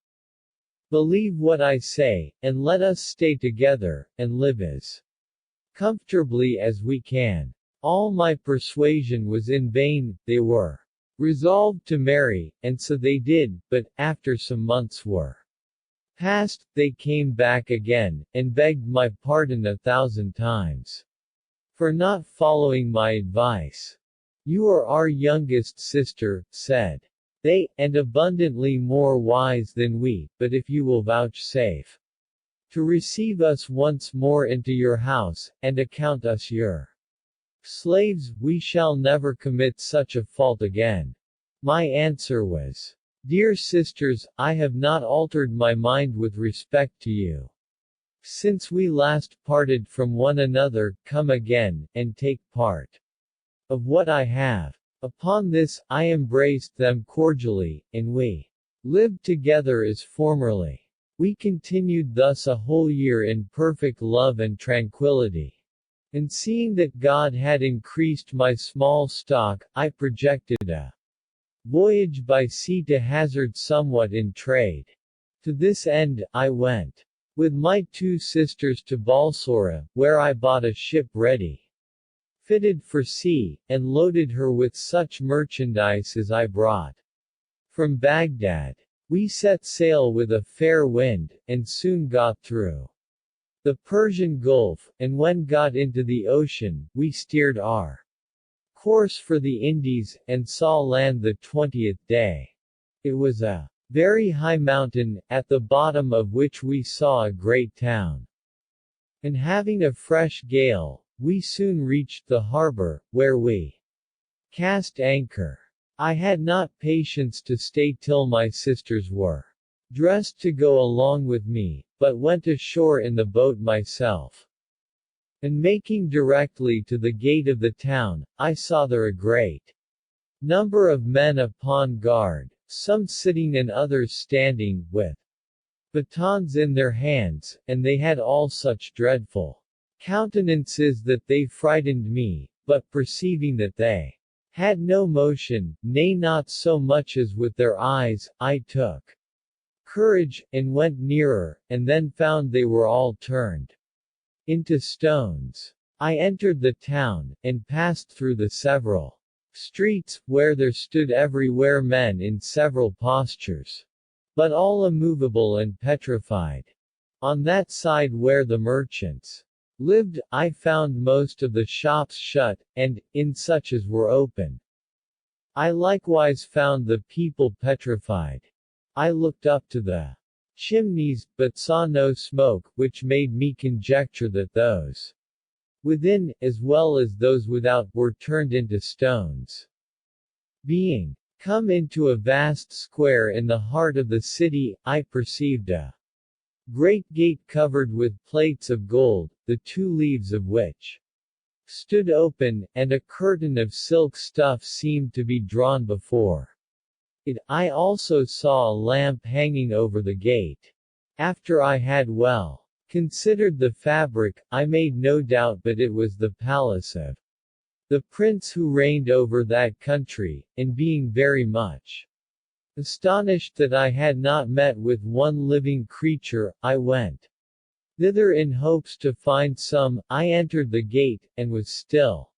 S1: Believe what I say, and let us stay together, and live as comfortably as we can. All my persuasion was in vain. They were resolved to marry, and so they did, but, after some months were past, they came back again, and begged my pardon 1,000 times for not following my advice. You are our youngest sister, said they, and abundantly more wise than we, but if you will vouchsafe to receive us once more into your house, and account us your slaves, we shall never commit such a fault again. My answer was, Dear sisters, I have not altered my mind with respect to you. Since we last parted from one another, come again, and take part of what I have. Upon this, I embraced them cordially, and we lived together as formerly. We continued thus a whole year in perfect love and tranquility. And seeing that God had increased my small stock, I projected a voyage by sea to hazard somewhat in trade. To this end, I went with my 2 sisters to Balsora, where I bought a ship ready fitted for sea, and loaded her with such merchandise as I brought from Baghdad. We set sail with a fair wind, and soon got through the Persian Gulf, and when got into the ocean, we steered our course for the Indies, and saw land the 20th day. It was a very high mountain, at the bottom of which we saw a great town. And having a fresh gale, we soon reached the harbor, where we cast anchor. I had not patience to stay till my sisters were dressed to go along with me, but went ashore in the boat myself. And making directly to the gate of the town, I saw there a great number of men upon guard, some sitting and others standing, with batons in their hands, and they had all such dreadful countenances that they frightened me, but perceiving that they had no motion, nay not so much as with their eyes, I took courage, and went nearer, and then found they were all turned into stones. I entered the town, and passed through the several streets, where there stood everywhere men in several postures, but all immovable and petrified. On that side where the merchants lived, I found most of the shops shut, and, in such as were open, I likewise found the people petrified. I looked up to the chimneys, but saw no smoke, which made me conjecture that those within, as well as those without, were turned into stones. Being come into a vast square in the heart of the city, I perceived a great gate covered with plates of gold, the 2 leaves of which stood open, and a curtain of silk stuff seemed to be drawn before it. I also saw a lamp hanging over the gate. After I had well considered the fabric, I made no doubt but it was the palace of the prince who reigned over that country, and being very much astonished that I had not met with one living creature, I went thither in hopes to find some. I entered the gate, and was still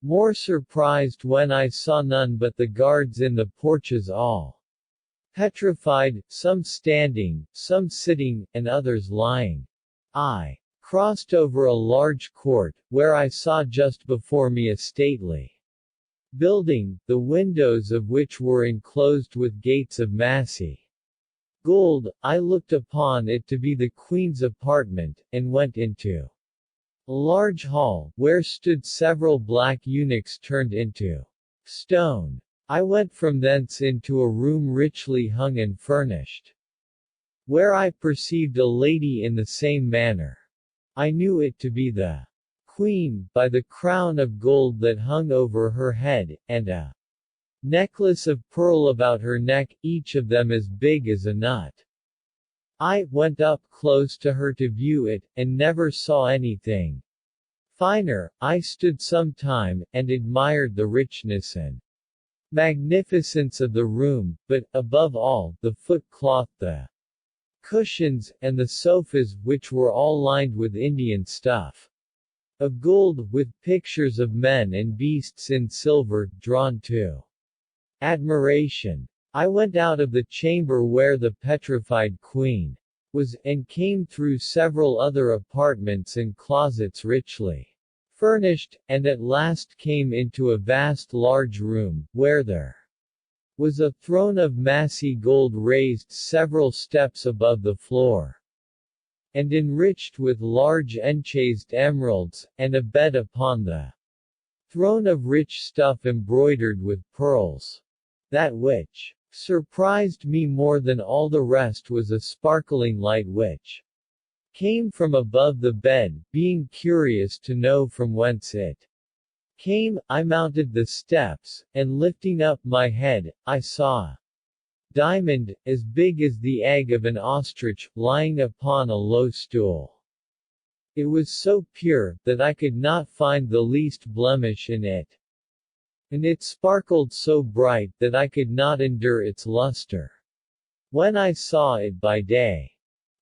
S1: more surprised when I saw none but the guards in the porches, all petrified, some standing, some sitting, and others lying. I crossed over a large court, where I saw just before me a stately building, the windows of which were enclosed with gates of massy gold. I looked upon it to be the queen's apartment, and went into a large hall, where stood several black eunuchs turned into stone. I went from thence into a room richly hung and furnished, where I perceived a lady in the same manner. I knew it to be the queen, by the crown of gold that hung over her head, and a necklace of pearl about her neck, each of them as big as a nut. I went up close to her to view it, and never saw anything finer. I stood some time, and admired the richness and magnificence of the room, but, above all, the foot-cloth, the cushions, and the sofas, which were all lined with Indian stuff of gold, with pictures of men and beasts in silver, drawn to admiration. I went out of the chamber where the petrified queen was, and came through several other apartments and closets richly furnished, and at last came into a vast large room, where there was a throne of massy gold raised several steps above the floor, and enriched with large enchased emeralds, and a bed upon the throne of rich stuff embroidered with pearls. That which surprised me more than all the rest was a sparkling light which came from above the bed. Being curious to know from whence it came, I mounted the steps, and lifting up my head, I saw a diamond, as big as the egg of an ostrich, lying upon a low stool. It was so pure, that I could not find the least blemish in it, and it sparkled so bright, that I could not endure its luster. When I saw it by day,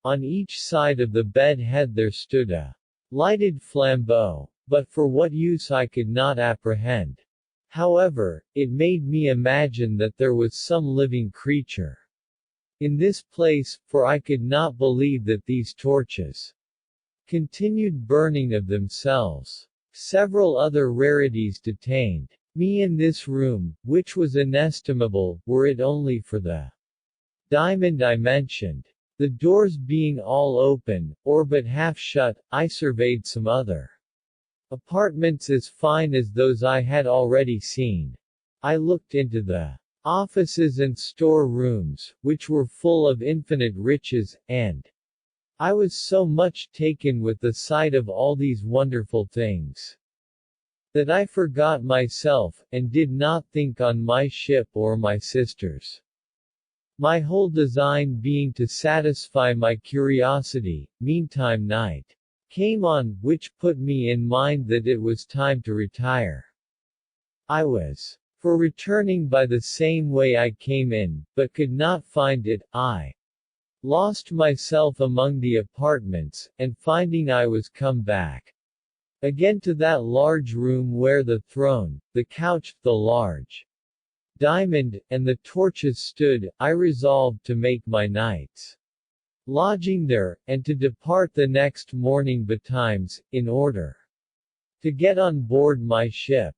S1: on each side of the bed head there stood a lighted flambeau, but for what use I could not apprehend. However, it made me imagine that there was some living creature in this place, for I could not believe that these torches continued burning of themselves. Several other rarities detained me in this room, which was inestimable, were it only for the diamond I mentioned. The doors being all open, or but half shut, I surveyed some other apartments as fine as those I had already seen. I looked into the offices and store rooms, which were full of infinite riches, and I was so much taken with the sight of all these wonderful things, that I forgot myself, and did not think on my ship or my sisters. My whole design being to satisfy my curiosity. Meantime night came on, which put me in mind that it was time to retire. I was for returning by the same way I came in, but could not find it. I lost myself among the apartments, and finding I was come back again to that large room where the throne, the couch, the large diamond, and the torches stood, I resolved to make my night's lodging there, and to depart the next morning betimes, in order to get on board my ship.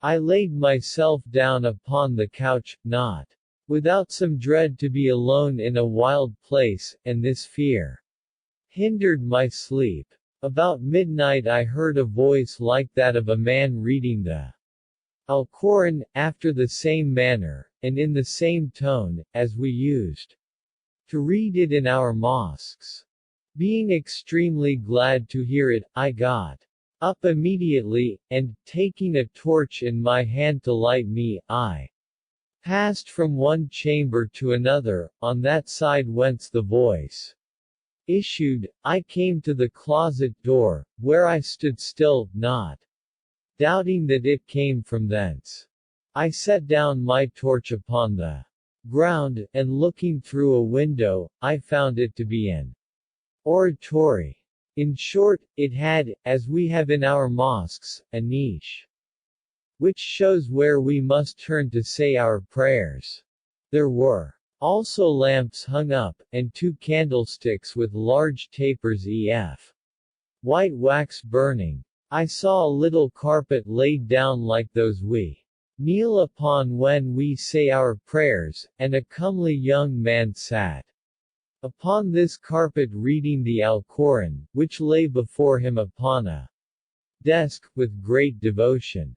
S1: I laid myself down upon the couch, not without some dread to be alone in a wild place, and this fear hindered my sleep. About midnight I heard a voice like that of a man reading the Al-Quran, after the same manner, and in the same tone, as we used to read it in our mosques. Being extremely glad to hear it, I got up immediately, and, taking a torch in my hand to light me, I passed from one chamber to another, on that side whence the voice issued. I came to the closet door, where I stood still, not doubting that it came from thence. I set down my torch upon the ground, and looking through a window, I found it to be an oratory. In short, it had, as we have in our mosques, a niche, which shows where we must turn to say our prayers. There were also lamps hung up, and 2 candlesticks with large tapers ef. white wax burning. I saw a little carpet laid down like those we kneel upon when we say our prayers, and a comely young man sat upon this carpet reading the Al-Quran, which lay before him upon a desk, with great devotion.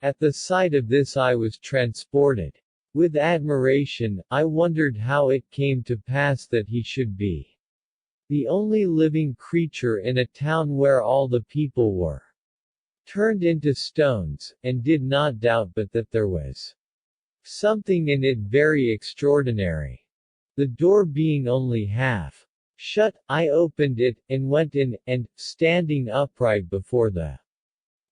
S1: At the sight of this I was transported with admiration. I wondered how it came to pass that he should be the only living creature in a town where all the people were turned into stones, and did not doubt but that there was something in it very extraordinary. The door being only half shut, I opened it, and went in, and, standing upright before the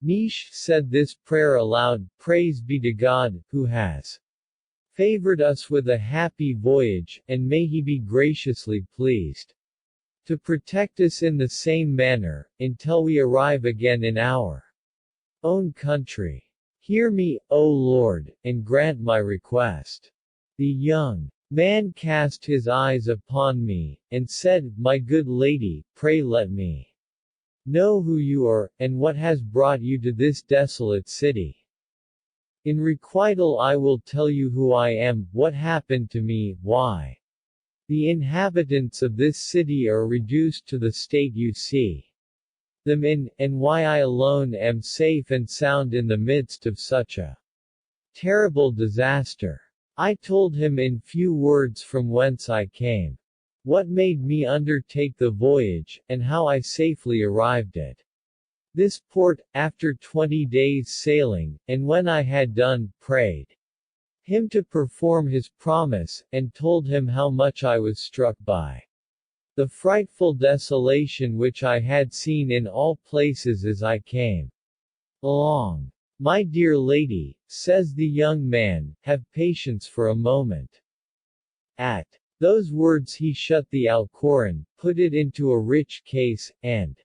S1: Nish said this prayer aloud, "Praise be to God, who has favored us with a happy voyage, and may he be graciously pleased to protect us in the same manner, until we arrive again in our own country. Hear me, O Lord, and grant my request." The young man cast his eyes upon me, and said, "My good lady, pray let me know who you are, and what has brought you to this desolate city. In requital I will tell you who I am, what happened to me, why the inhabitants of this city are reduced to the state you see them in, and why I alone am safe and sound in the midst of such a terrible disaster." I told him in few words from whence I came, what made me undertake the voyage, and how I safely arrived at this port, after 20 days sailing, and when I had done, prayed him to perform his promise, and told him how much I was struck by the frightful desolation which I had seen in all places as I came along. "My dear lady," says the young man, "have patience for a moment." At those words he shut the Alcoran, put it into a rich case, and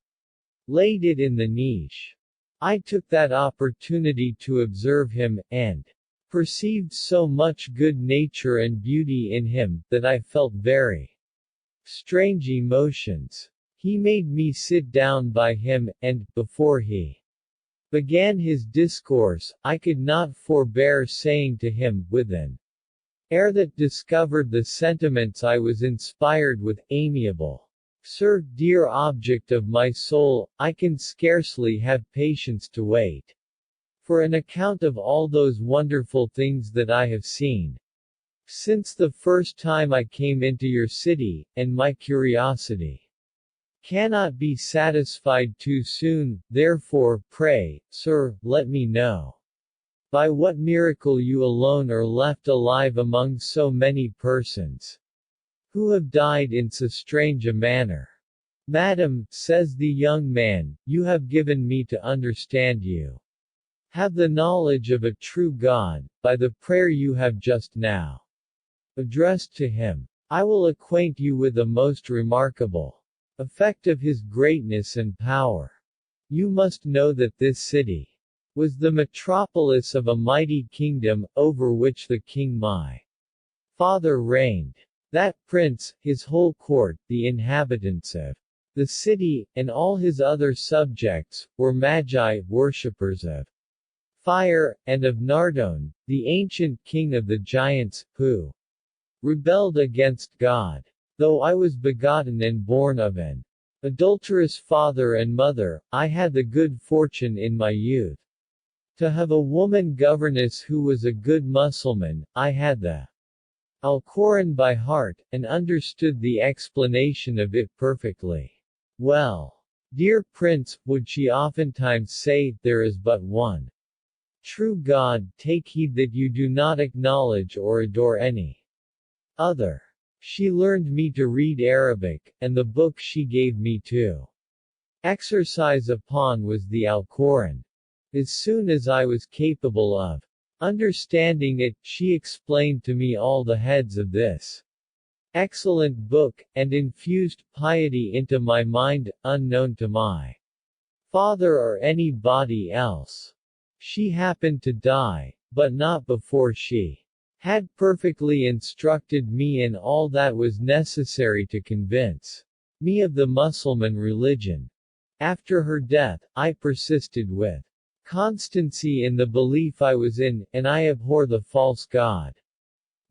S1: laid it in the niche. I took that opportunity to observe him, and perceived so much good nature and beauty in him, that I felt very strange emotions. He made me sit down by him, and, before he began his discourse, I could not forbear saying to him, with an air that discovered the sentiments I was inspired with, "Amiable Sir, dear object of my soul, I can scarcely have patience to wait for an account of all those wonderful things that I have seen since the first time I came into your city, and my curiosity cannot be satisfied too soon, therefore, pray, sir, let me know by what miracle you alone are left alive among so many persons who have died in so strange a manner." "Madam," says the young man, "you have given me to understand you have the knowledge of a true God, by the prayer you have just now addressed to him. I will acquaint you with the most remarkable effect of his greatness and power. You must know that this city was the metropolis of a mighty kingdom, over which the king my father reigned. That prince, his whole court, the inhabitants of the city, and all his other subjects, were magi, worshippers of fire, and of Nardon, the ancient king of the giants, who rebelled against God. Though I was begotten and born of an adulterous father and mother, I had the good fortune in my youth to have a woman governess who was a good Mussulman. I had the Alcoran by heart, and understood the explanation of it perfectly well. Dear Prince, would she oftentimes say, there is but one true God, take heed that you do not acknowledge or adore any other. She learned me to read Arabic, and the book she gave me to exercise upon was the Alcoran. As soon as I was capable of understanding it, she explained to me all the heads of this excellent book, and infused piety into my mind, unknown to my father or anybody else. She happened to die, but not before she had perfectly instructed me in all that was necessary to convince me of the Mussulman religion. After her death, I persisted with constancy in the belief I was in, and I abhor the false god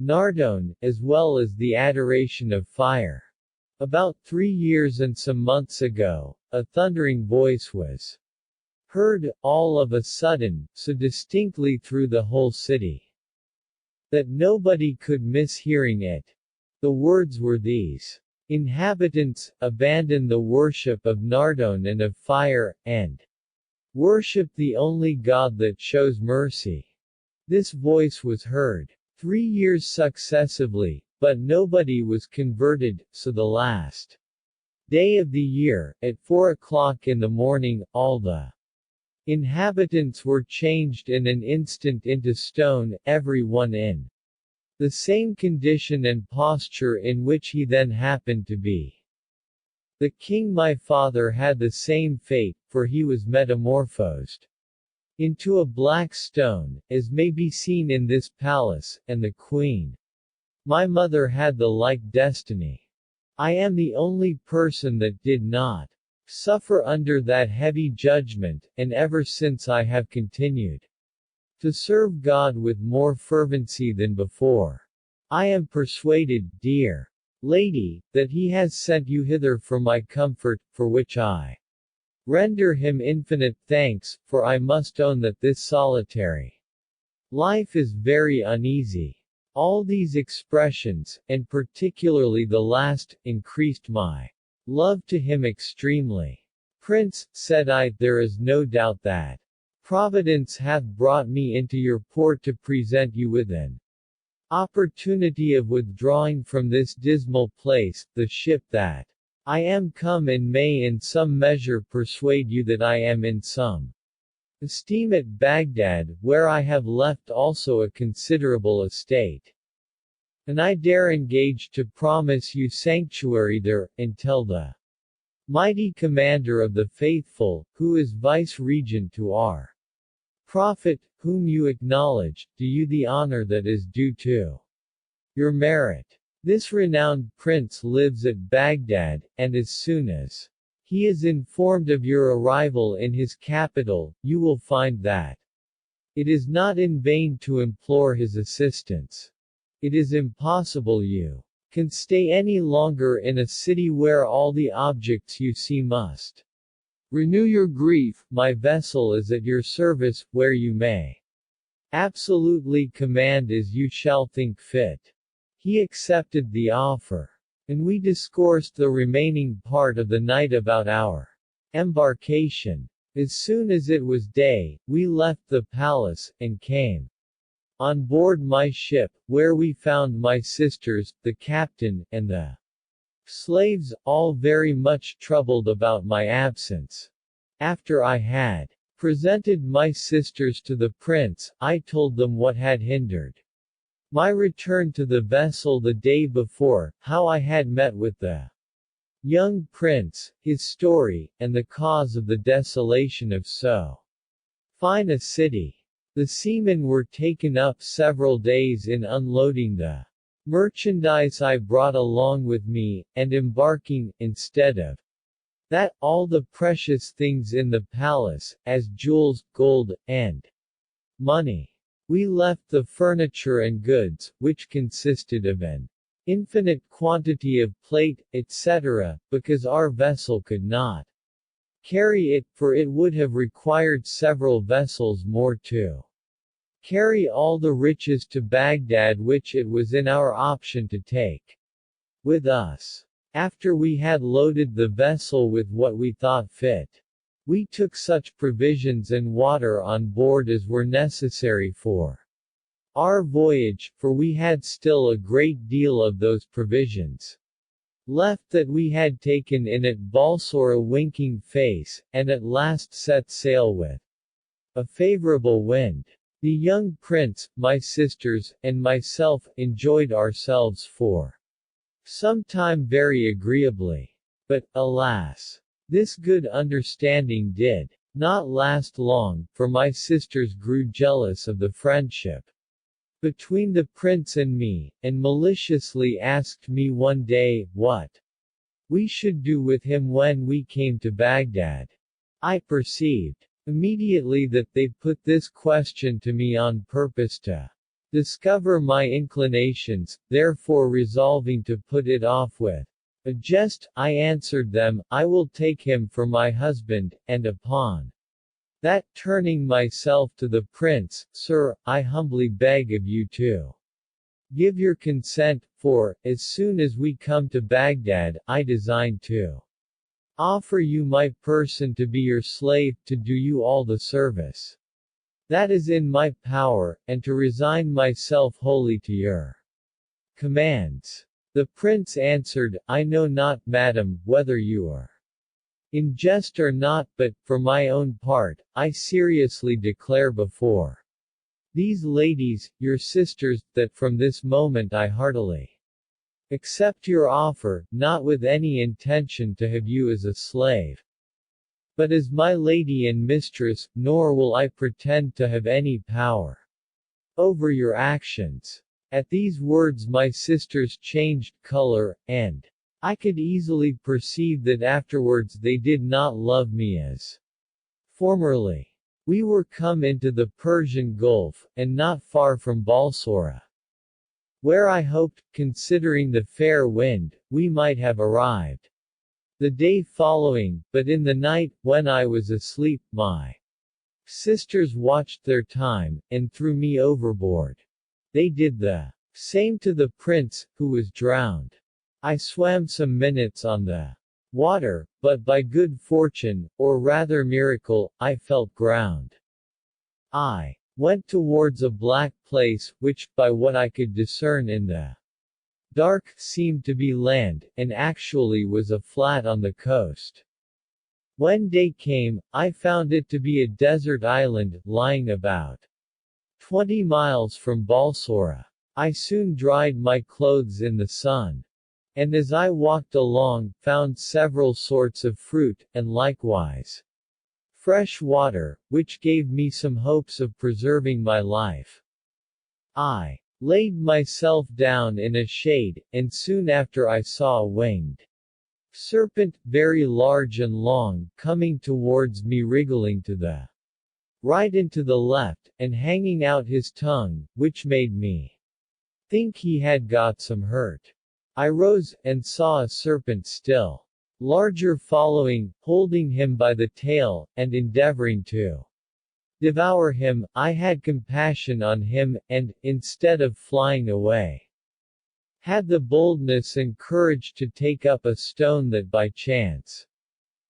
S1: Nardon, as well as the adoration of fire. About 3 years and some months ago, a thundering voice was heard, all of a sudden, so distinctly through the whole city that nobody could miss hearing it. The words were these: "Inhabitants, abandon the worship of Nardon and of fire, and worship the only God that shows mercy." This voice was heard 3 years successively, but nobody was converted, so the last day of the year, at 4 o'clock in the morning, all the Inhabitants were changed in an instant into stone, every one in the same condition and posture in which he then happened to be. The king my father had the same fate, for he was metamorphosed into a black stone, as may be seen in this palace, and the queen my mother had the like destiny. I am the only person that did not suffer under that heavy judgment, and ever since I have continued to serve God with more fervency than before. I am persuaded, dear lady, that he has sent you hither for my comfort, for which I render him infinite thanks, for I must own that this solitary life is very uneasy. All these expressions, and particularly the last, increased my love to him extremely. Prince, said I, there is no doubt that Providence hath brought me into your port to present you with an opportunity of withdrawing from this dismal place. The ship that I am come in may in some measure persuade you that I am in some esteem at Baghdad, where I have left also a considerable estate. And I dare engage to promise you sanctuary there, until the mighty commander of the faithful, who is vice-regent to our Prophet, whom you acknowledge, do you the honor that is due to your merit. This renowned prince lives at Baghdad, and as soon as he is informed of your arrival in his capital, you will find that it is not in vain to implore his assistance. It is impossible you can stay any longer in a city where all the objects you see must renew your grief. My vessel is at your service, where you may absolutely command as you shall think fit. He accepted the offer, and we discoursed the remaining part of the night about our embarkation. As soon as it was day, we left the palace, and came on board my ship, where we found my sisters, the captain, and the slaves, all very much troubled about my absence. After I had presented my sisters to the prince, I told them what had hindered my return to the vessel the day before, how I had met with the young prince, his story, and the cause of the desolation of so fine a city. The seamen were taken up several days in unloading the merchandise I brought along with me, and embarking, instead of that, all the precious things in the palace, as jewels, gold, and money. We left the furniture and goods, which consisted of an infinite quantity of plate, etc., because our vessel could not carry it, for it would have required several vessels more to carry all the riches to Baghdad which it was in our option to take with us. After we had loaded the vessel with what we thought fit, we took such provisions and water on board as were necessary for our voyage, for we had still a great deal of those provisions left that we had taken in at Balsora winking face, and at last set sail with a favorable wind. The young prince, my sisters, and myself, enjoyed ourselves for some time very agreeably. But, alas! This good understanding did not last long, for my sisters grew jealous of the friendship between the prince and me, and maliciously asked me one day, what we should do with him when we came to Baghdad. I perceived immediately that they put this question to me on purpose to discover my inclinations, therefore resolving to put it off with a jest, I answered them, I will take him for my husband, and upon that, turning myself to the prince, Sir, I humbly beg of you to give your consent, for, as soon as we come to Baghdad, I design to offer you my person to be your slave, to do you all the service that is in my power, and to resign myself wholly to your commands. The prince answered, I know not, madam, whether you are In jest or not, but, for my own part, I seriously declare before these ladies, your sisters, that from this moment I heartily accept your offer, not with any intention to have you as a slave, but as my lady and mistress, nor will I pretend to have any power over your actions. At these words my sisters changed color, and I could easily perceive that afterwards they did not love me as formerly. We were come into the Persian Gulf, and not far from Balsora, where I hoped, considering the fair wind, we might have arrived the day following, but in the night, when I was asleep, my sisters watched their time, and threw me overboard. They did the same to the prince, who was drowned. I swam some minutes on the water, but by good fortune, or rather miracle, I felt ground. I went towards a black place, which, by what I could discern in the dark, seemed to be land, and actually was a flat on the coast. When day came, I found it to be a desert island, lying about 20 miles from Balsora. I soon dried my clothes in the sun, and as I walked along, found several sorts of fruit, and likewise fresh water, which gave me some hopes of preserving my life. I laid myself down in a shade, and soon after I saw a winged serpent, very large and long, coming towards me, wriggling to the right and to the left, and hanging out his tongue, which made me think he had got some hurt. I rose, and saw a serpent still larger following, holding him by the tail, and endeavoring to devour him. I had compassion on him, and, instead of flying away, had the boldness and courage to take up a stone that by chance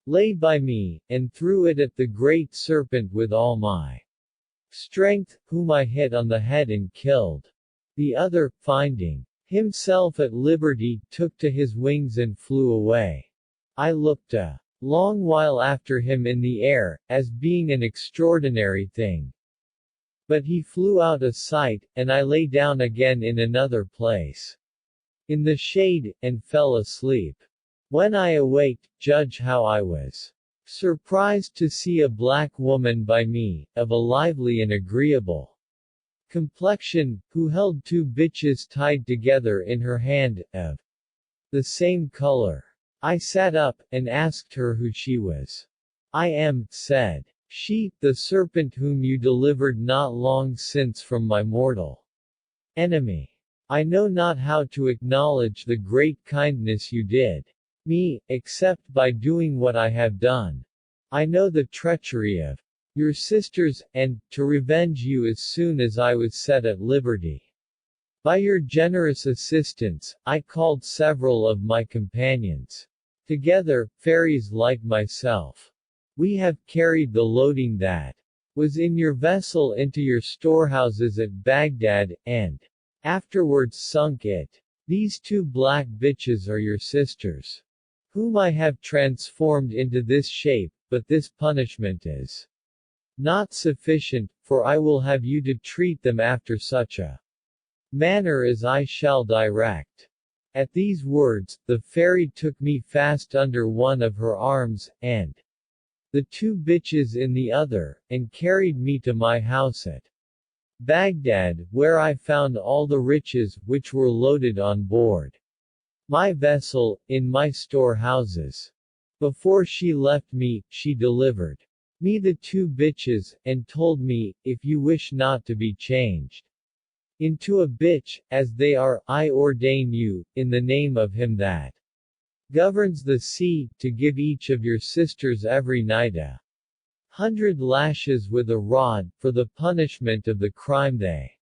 S1: lay by me, and threw it at the great serpent with all my strength, whom I hit on the head and killed. The other, finding himself at liberty, took to his wings and flew away. I looked a long while after him in the air, as being an extraordinary thing. But he flew out of sight, and I lay down again in another place, in the shade, and fell asleep. When I awaked, judge how I was surprised to see a black woman by me, of a lively and agreeable complexion, who held two bitches tied together in her hand, of the same color. I sat up, and asked her who she was. I am, said she, the serpent whom you delivered not long since from my mortal enemy. I know not how to acknowledge the great kindness you did me, except by doing what I have done. I know the treachery of your sisters, and, to revenge you as soon as I was set at liberty by your generous assistance, I called several of my companions together, fairies like myself. We have carried the loading that was in your vessel into your storehouses at Baghdad, and afterwards sunk it. These two black bitches are your sisters, whom I have transformed into this shape, but this punishment is not sufficient, for I will have you to treat them after such a manner as I shall direct. At these words, the fairy took me fast under one of her arms, and the two bitches in the other, and carried me to my house at Baghdad, where I found all the riches, which were loaded on board my vessel, in my storehouses. Before she left me, she delivered me the two bitches, and told me, if you wish not to be changed into a bitch, as they are, I ordain you, in the name of him that governs the sea, to give each of your sisters every night 100 lashes with a rod, for the punishment of the crime they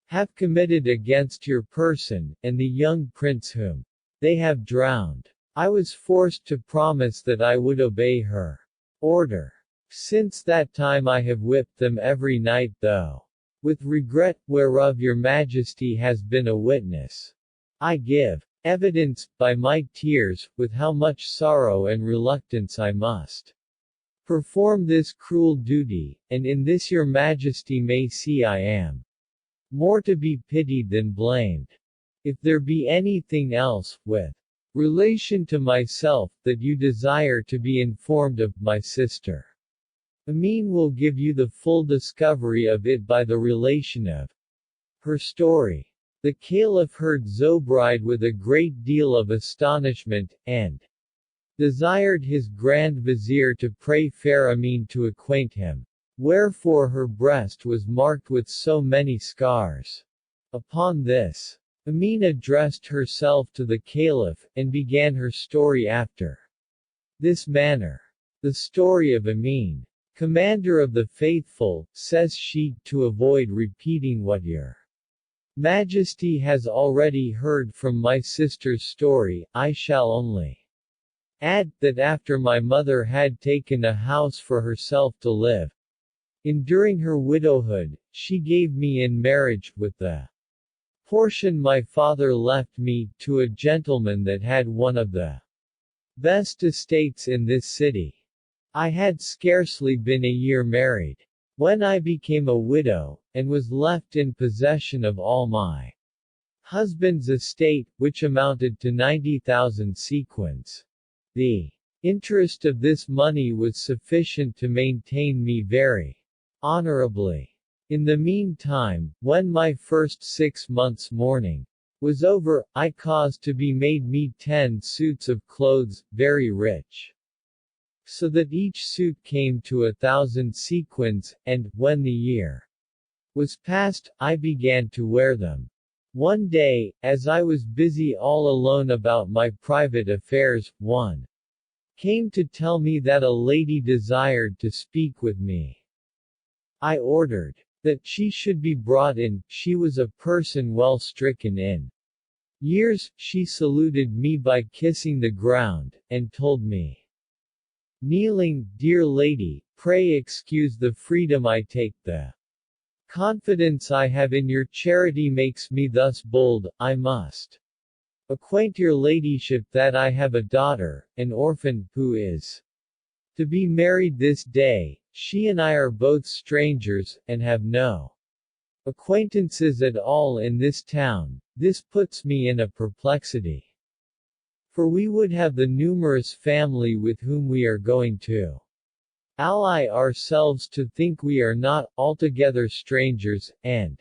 S1: have committed against your person, and the young prince whom they have drowned. I was forced to promise that I would obey her order. Since that time I have whipped them every night, though with regret, whereof your majesty has been a witness. I give evidence, by my tears, with how much sorrow and reluctance I must perform this cruel duty, and in this your majesty may see I am more to be pitied than blamed. If there be anything else, with relation to myself, that you desire to be informed of, my sister Amin will give you the full discovery of it by the relation of her story. The Caliph heard Zobride with a great deal of astonishment, and desired his Grand Vizier to pray fair Amin to acquaint him, wherefore her breast was marked with so many scars. Upon this, Amin addressed herself to the Caliph, and began her story after this manner. The story of Amin, Commander of the Faithful, says she, to avoid repeating what your Majesty has already heard from my sister's story, I shall only add, that after my mother had taken a house for herself to live in during her widowhood, she gave me in marriage, with the portion my father left me, to a gentleman that had one of the best estates in this city. I had scarcely been a year married when I became a widow, and was left in possession of all my husband's estate, which amounted to 90,000 sequins. The interest of this money was sufficient to maintain me very honorably. In the meantime, when my first 6 months' mourning was over, I caused to be made me 10 suits of clothes, very rich, so that each suit came to 1,000 sequins, and, when the year was past, I began to wear them. One day, as I was busy all alone about my private affairs, one came to tell me that a lady desired to speak with me. I ordered that she should be brought in. She was a person well stricken in years. She saluted me by kissing the ground, and told me, kneeling, dear lady, pray excuse the freedom I take, the confidence I have in your charity makes me thus bold. I must acquaint your ladyship that I have a daughter, an orphan, who is to be married this day. She and I are both strangers, and have no acquaintances at all in this town. This puts me in a perplexity, for we would have the numerous family with whom we are going to ally ourselves to think we are not altogether strangers, and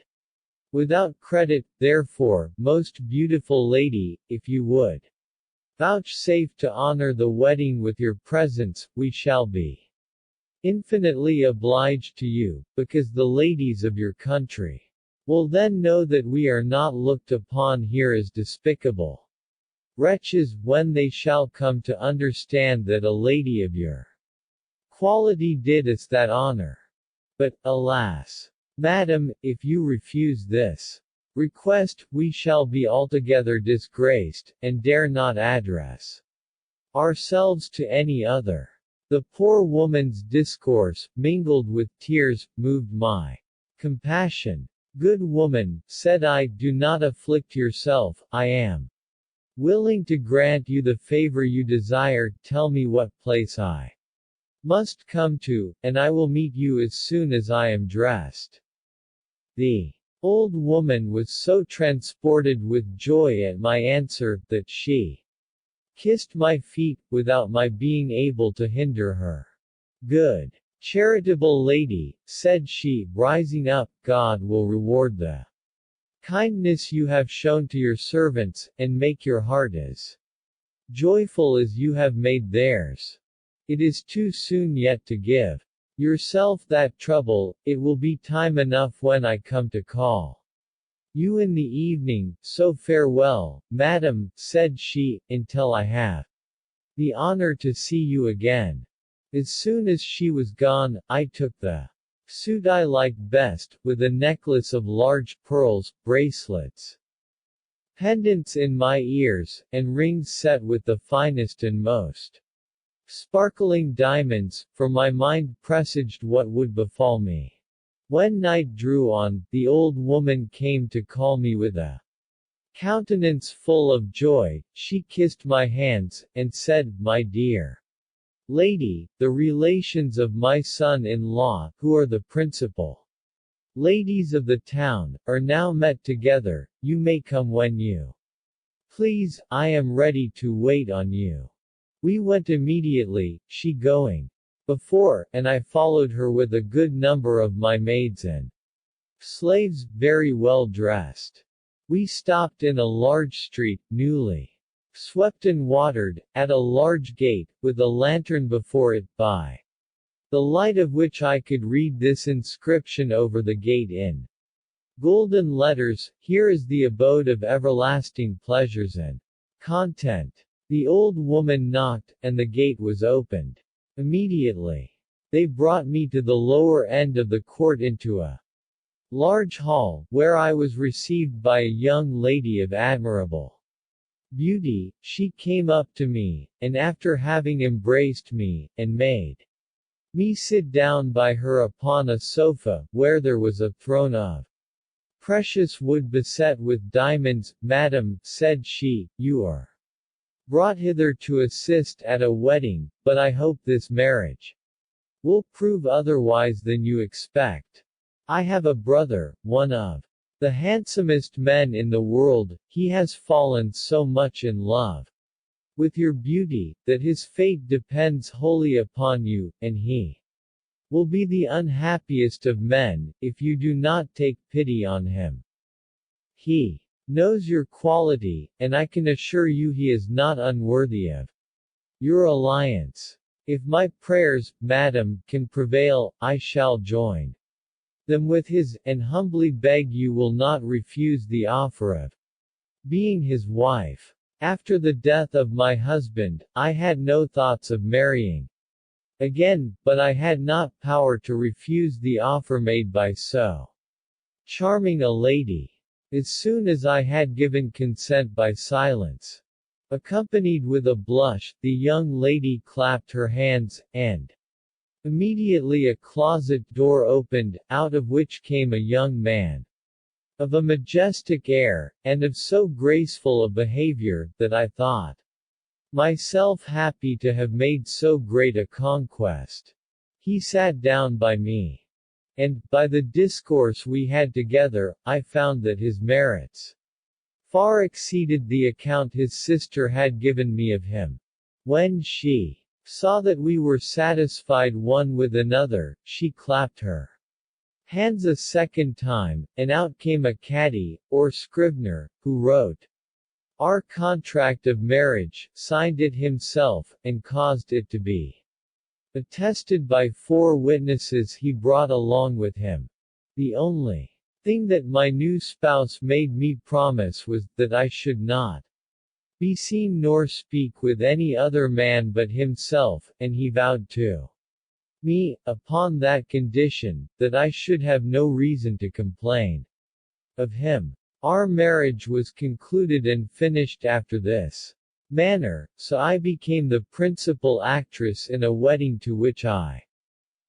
S1: without credit. Therefore, most beautiful lady, if you would vouchsafe to honor the wedding with your presence, we shall be infinitely obliged to you, because the ladies of your country will then know that we are not looked upon here as despicable wretches, when they shall come to understand that a lady of your quality did us that honor. But, alas, madam, if you refuse this request, we shall be altogether disgraced, and dare not address ourselves to any other. The poor woman's discourse, mingled with tears, moved my compassion. Good woman, said I, do not afflict yourself. I am willing to grant you the favor you desire. Tell me what place I must come to, and I will meet you as soon as I am dressed. The old woman was so transported with joy at my answer, that she kissed my feet, without my being able to hinder her. Good, charitable lady, said she, rising up, God will reward the kindness you have shown to your servants, and make your heart as joyful as you have made theirs. It is too soon yet to give yourself that trouble. It will be time enough when I come to call you in the evening, so farewell, madam, said she, until I have the honor to see you again. As soon as she was gone, I took the suit I liked best, with a necklace of large pearls, bracelets, pendants in my ears, and rings set with the finest and most sparkling diamonds, for my mind presaged what would befall me. When night drew on, the old woman came to call me with a countenance full of joy, she kissed my hands, and said, "My dear lady, the relations of my son-in-law, who are the principal ladies of the town, are now met together, you may come when you please, I am ready to wait on you." We went immediately, she going before, and I followed her with a good number of my maids and slaves, very well dressed. We stopped in a large street, newly swept and watered, at a large gate, with a lantern before it, by the light of which I could read this inscription over the gate in golden letters, "Here is the abode of everlasting pleasures and content." The old woman knocked, and the gate was opened. Immediately, they brought me to the lower end of the court into a large hall, where I was received by a young lady of admirable beauty. She came up to me, and after having embraced me, and made me sit down by her upon a sofa, where there was a throne of precious wood beset with diamonds, "Madam," said she, "you are brought hither to assist at a wedding, but I hope this marriage will prove otherwise than you expect. I have a brother, one of the handsomest men in the world. He has fallen so much in love with your beauty, that his fate depends wholly upon you, and he will be the unhappiest of men, if you do not take pity on him. He knows your quality, and I can assure you he is not unworthy of your alliance. If my prayers, madam, can prevail, I shall join them with his, and humbly beg you will not refuse the offer of being his wife. After the death of my husband, I had no thoughts of marrying again, but I had not power to refuse the offer made by so charming a lady. As soon as I had given consent by silence, accompanied with a blush, the young lady clapped her hands, and immediately a closet door opened, out of which came a young man of a majestic air, and of so graceful a behavior, that I thought myself happy to have made so great a conquest. He sat down by me, and, by the discourse we had together, I found that his merits far exceeded the account his sister had given me of him. When she saw that we were satisfied one with another, she clapped her hands a second time, and out came a caddy, or scrivener, who wrote our contract of marriage, signed it himself, and caused it to be attested by 4 witnesses he brought along with him. The only thing that my new spouse made me promise was, that I should not be seen nor speak with any other man but himself, and he vowed to me, upon that condition, that I should have no reason to complain of him. Our marriage was concluded and finished after this manner, so I became the principal actress in a wedding to which I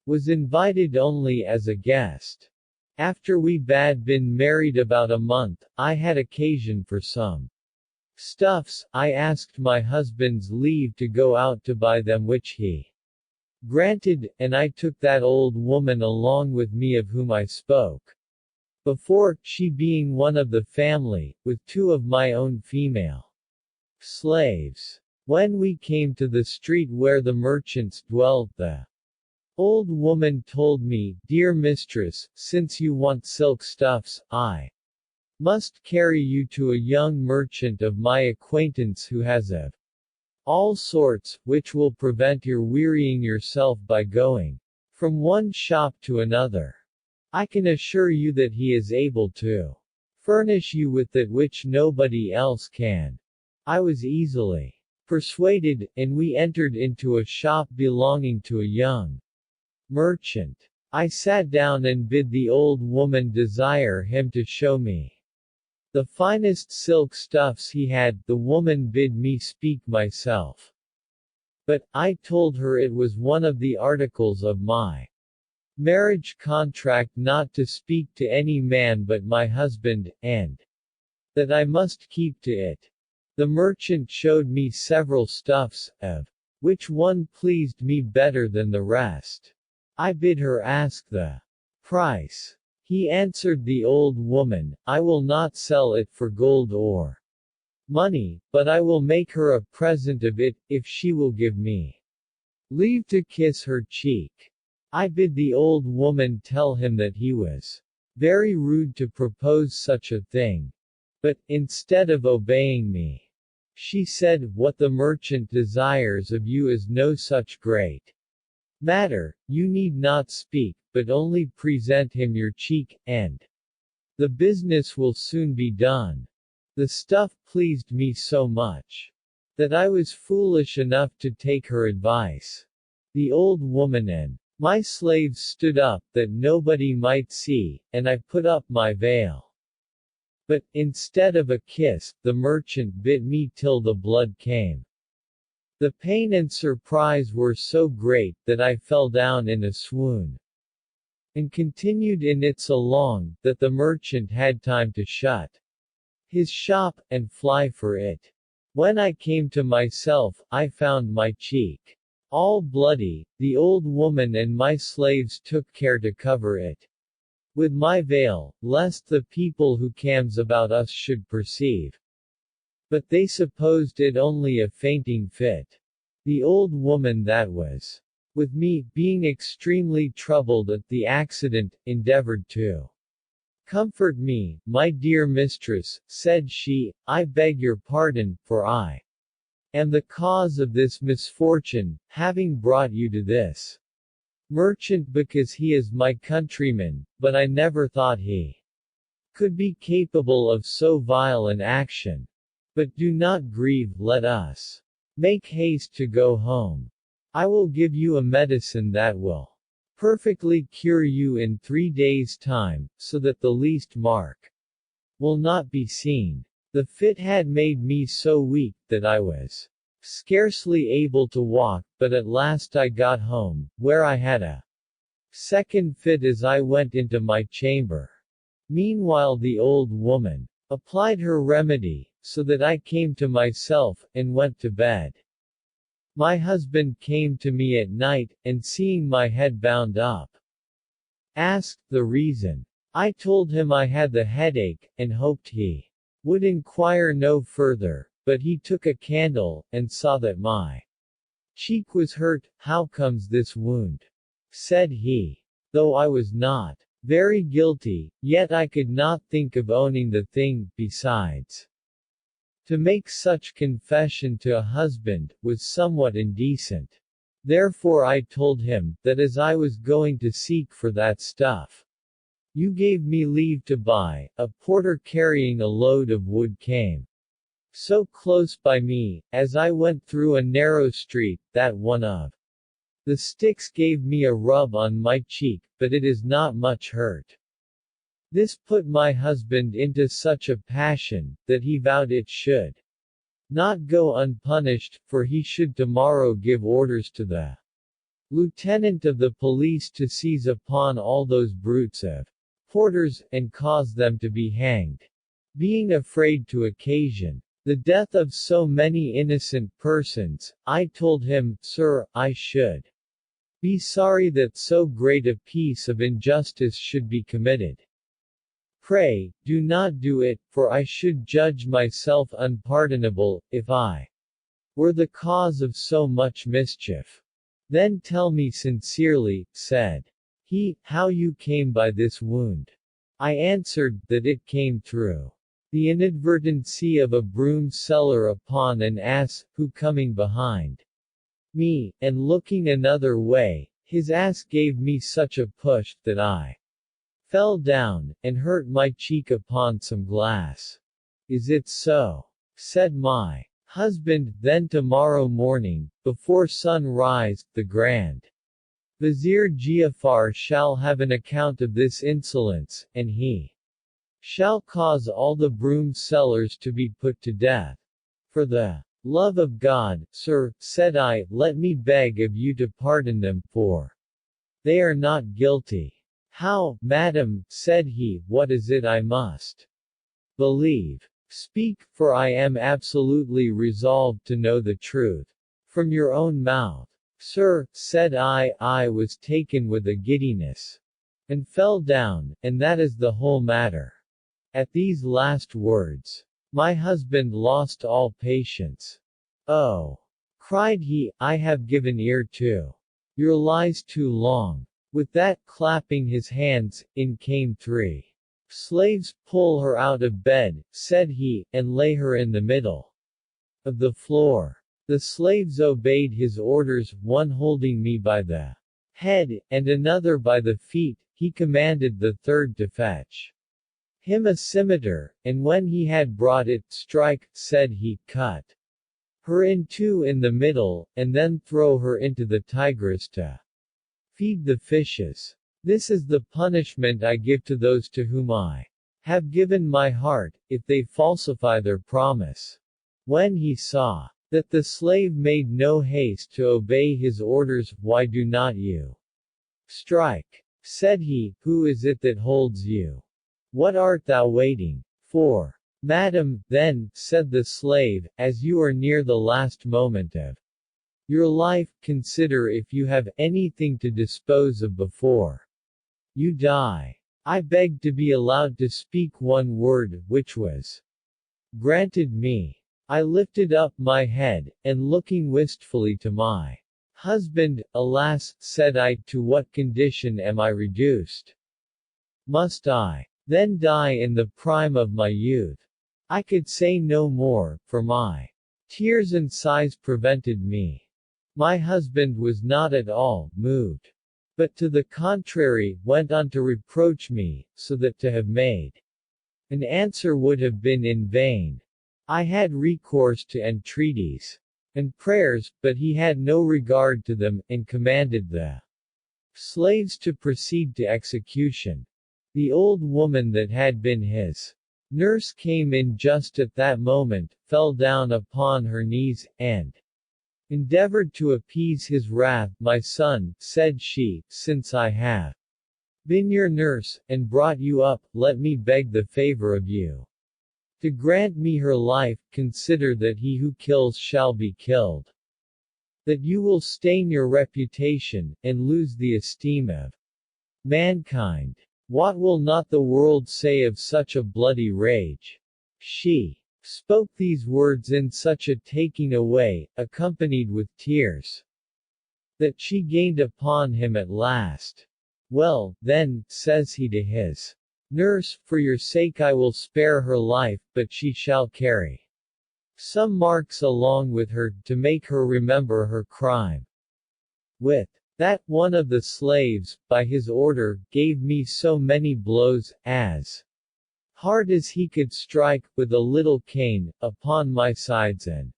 S1: was invited only as a guest. After we had been married about a month, I had occasion for some stuffs. I asked my husband's leave to go out to buy them, which he granted, and I took that old woman along with me of whom I spoke before, she being one of the family, with 2 of my own female slaves. When we came to the street where the merchants dwelt, the old woman told me, "Dear mistress, since you want silk stuffs, I must carry you to a young merchant of my acquaintance who has of all sorts, which will prevent your wearying yourself by going from one shop to another. I can assure you that he is able to furnish you with that which nobody else can." I was easily persuaded, and we entered into a shop belonging to a young merchant. I sat down and bid the old woman desire him to show me the finest silk stuffs he had. The woman bid me speak myself, but I told her it was one of the articles of my marriage contract not to speak to any man but my husband, and that I must keep to it. The merchant showed me several stuffs, of which one pleased me better than the rest. I bid her ask the price. He answered the old woman, I will not sell it for gold or money, but I will make her a present of it, if she will give me leave to kiss her cheek. I bid the old woman tell him that he was very rude to propose such a thing. But, instead of obeying me, she said, what the merchant desires of you is no such great matter, you need not speak, but only present him your cheek, and the business will soon be done. The stuff pleased me so much that I was foolish enough to take her advice. The old woman and my slaves stood up that nobody might see, and I put up my veil. But, instead of a kiss, the merchant bit me till the blood came. The pain and surprise were so great that I fell down in a swoon, and continued in it so long, that the merchant had time to shut his shop, and fly for it. When I came to myself, I found my cheek all bloody. The old woman and my slaves took care to cover it with my veil, lest the people who comes about us should perceive. But they supposed it only a fainting fit. The old woman that was with me, being extremely troubled at the accident, endeavored to comfort me. My dear mistress, said she, I beg your pardon, for I am the cause of this misfortune, having brought you to this merchant because he is my countryman, but I never thought he could be capable of so vile an action. But do not grieve, let us make haste to go home. I will give you a medicine that will perfectly cure you in 3 days' time, so that the least mark will not be seen. The fit had made me so weak, that I was scarcely able to walk, but at last I got home, where I had a second fit as I went into my chamber. Meanwhile the old woman applied her remedy, so that I came to myself, and went to bed. My husband came to me at night, and seeing my head bound up, asked the reason. I told him I had the headache, and hoped he would inquire no further, but he took a candle, and saw that my cheek was hurt. How comes this wound? Said he. Though I was not very guilty, yet I could not think of owning the thing. Besides, to make such confession to a husband was somewhat indecent. Therefore I told him, that as I was going to seek for that stuff you gave me leave to buy, a porter carrying a load of wood came so close by me, as I went through a narrow street, that one of the sticks gave me a rub on my cheek, but it is not much hurt. This put my husband into such a passion, that he vowed it should not go unpunished, for he should tomorrow give orders to the lieutenant of the police to seize upon all those brutes of porters, and cause them to be hanged. Being afraid to occasion the death of so many innocent persons, I told him, Sir, I should be sorry that so great a piece of injustice should be committed. Pray, do not do it, for I should judge myself unpardonable, if I were the cause of so much mischief. Then tell me sincerely, said he, how you came by this wound. I answered, that it came through the inadvertency of a broom seller upon an ass, who coming behind me, and looking another way, his ass gave me such a push, that I fell down, and hurt my cheek upon some glass. Is it so? Said my husband. Then tomorrow morning, before sunrise, the Grand Vizier Giafar shall have an account of this insolence, and he shall cause all the broom sellers to be put to death. For the love of God, sir, said I, let me beg of you to pardon them, for they are not guilty. How, madam, said he, what is it I must believe? Speak, for I am absolutely resolved to know the truth. From your own mouth. Sir, said I was taken with a giddiness. And fell down, and that is the whole matter. At these last words, my husband lost all patience. Oh! Cried he, I have given ear to your lies too long. With that, clapping his hands, in came 3 slaves. Pull her out of bed, said he, and lay her in the middle of the floor. The slaves obeyed his orders, one holding me by the head, and another by the feet. He commanded the third to fetch him a scimitar, and when he had brought it, strike, said he, cut her in two in the middle, and then throw her into the Tigris to feed the fishes. This is the punishment I give to those to whom I have given my heart, if they falsify their promise. When he saw that the slave made no haste to obey his orders, why do not you strike? Said he, who is it that holds you? What art thou waiting for? Madam, then, said the slave, as you are near the last moment of your life, consider if you have anything to dispose of before you die. I begged to be allowed to speak one word, which was granted me. I lifted up my head, and looking wistfully to my husband, alas, said I, to what condition am I reduced? Must I then die in the prime of my youth? I could say no more, for my tears and sighs prevented me. My husband was not at all moved, but to the contrary, went on to reproach me, so that to have made an answer would have been in vain. I had recourse to entreaties and prayers, but he had no regard to them, and commanded the slaves to proceed to execution. The old woman that had been his nurse came in just at that moment, fell down upon her knees, and endeavored to appease his wrath. My son, said she, since I have been your nurse, and brought you up, let me beg the favor of you to grant me her life. Consider that he who kills shall be killed. That you will stain your reputation, and lose the esteem of mankind. What will not the world say of such a bloody rage? She spoke these words in such a taking away, accompanied with tears, that she gained upon him at last. Well, then, says he to his nurse, for your sake I will spare her life, but she shall carry some marks along with her, to make her remember her crime. With that, one of the slaves, by his order, gave me so many blows, as hard as he could strike, with a little cane, upon my sides and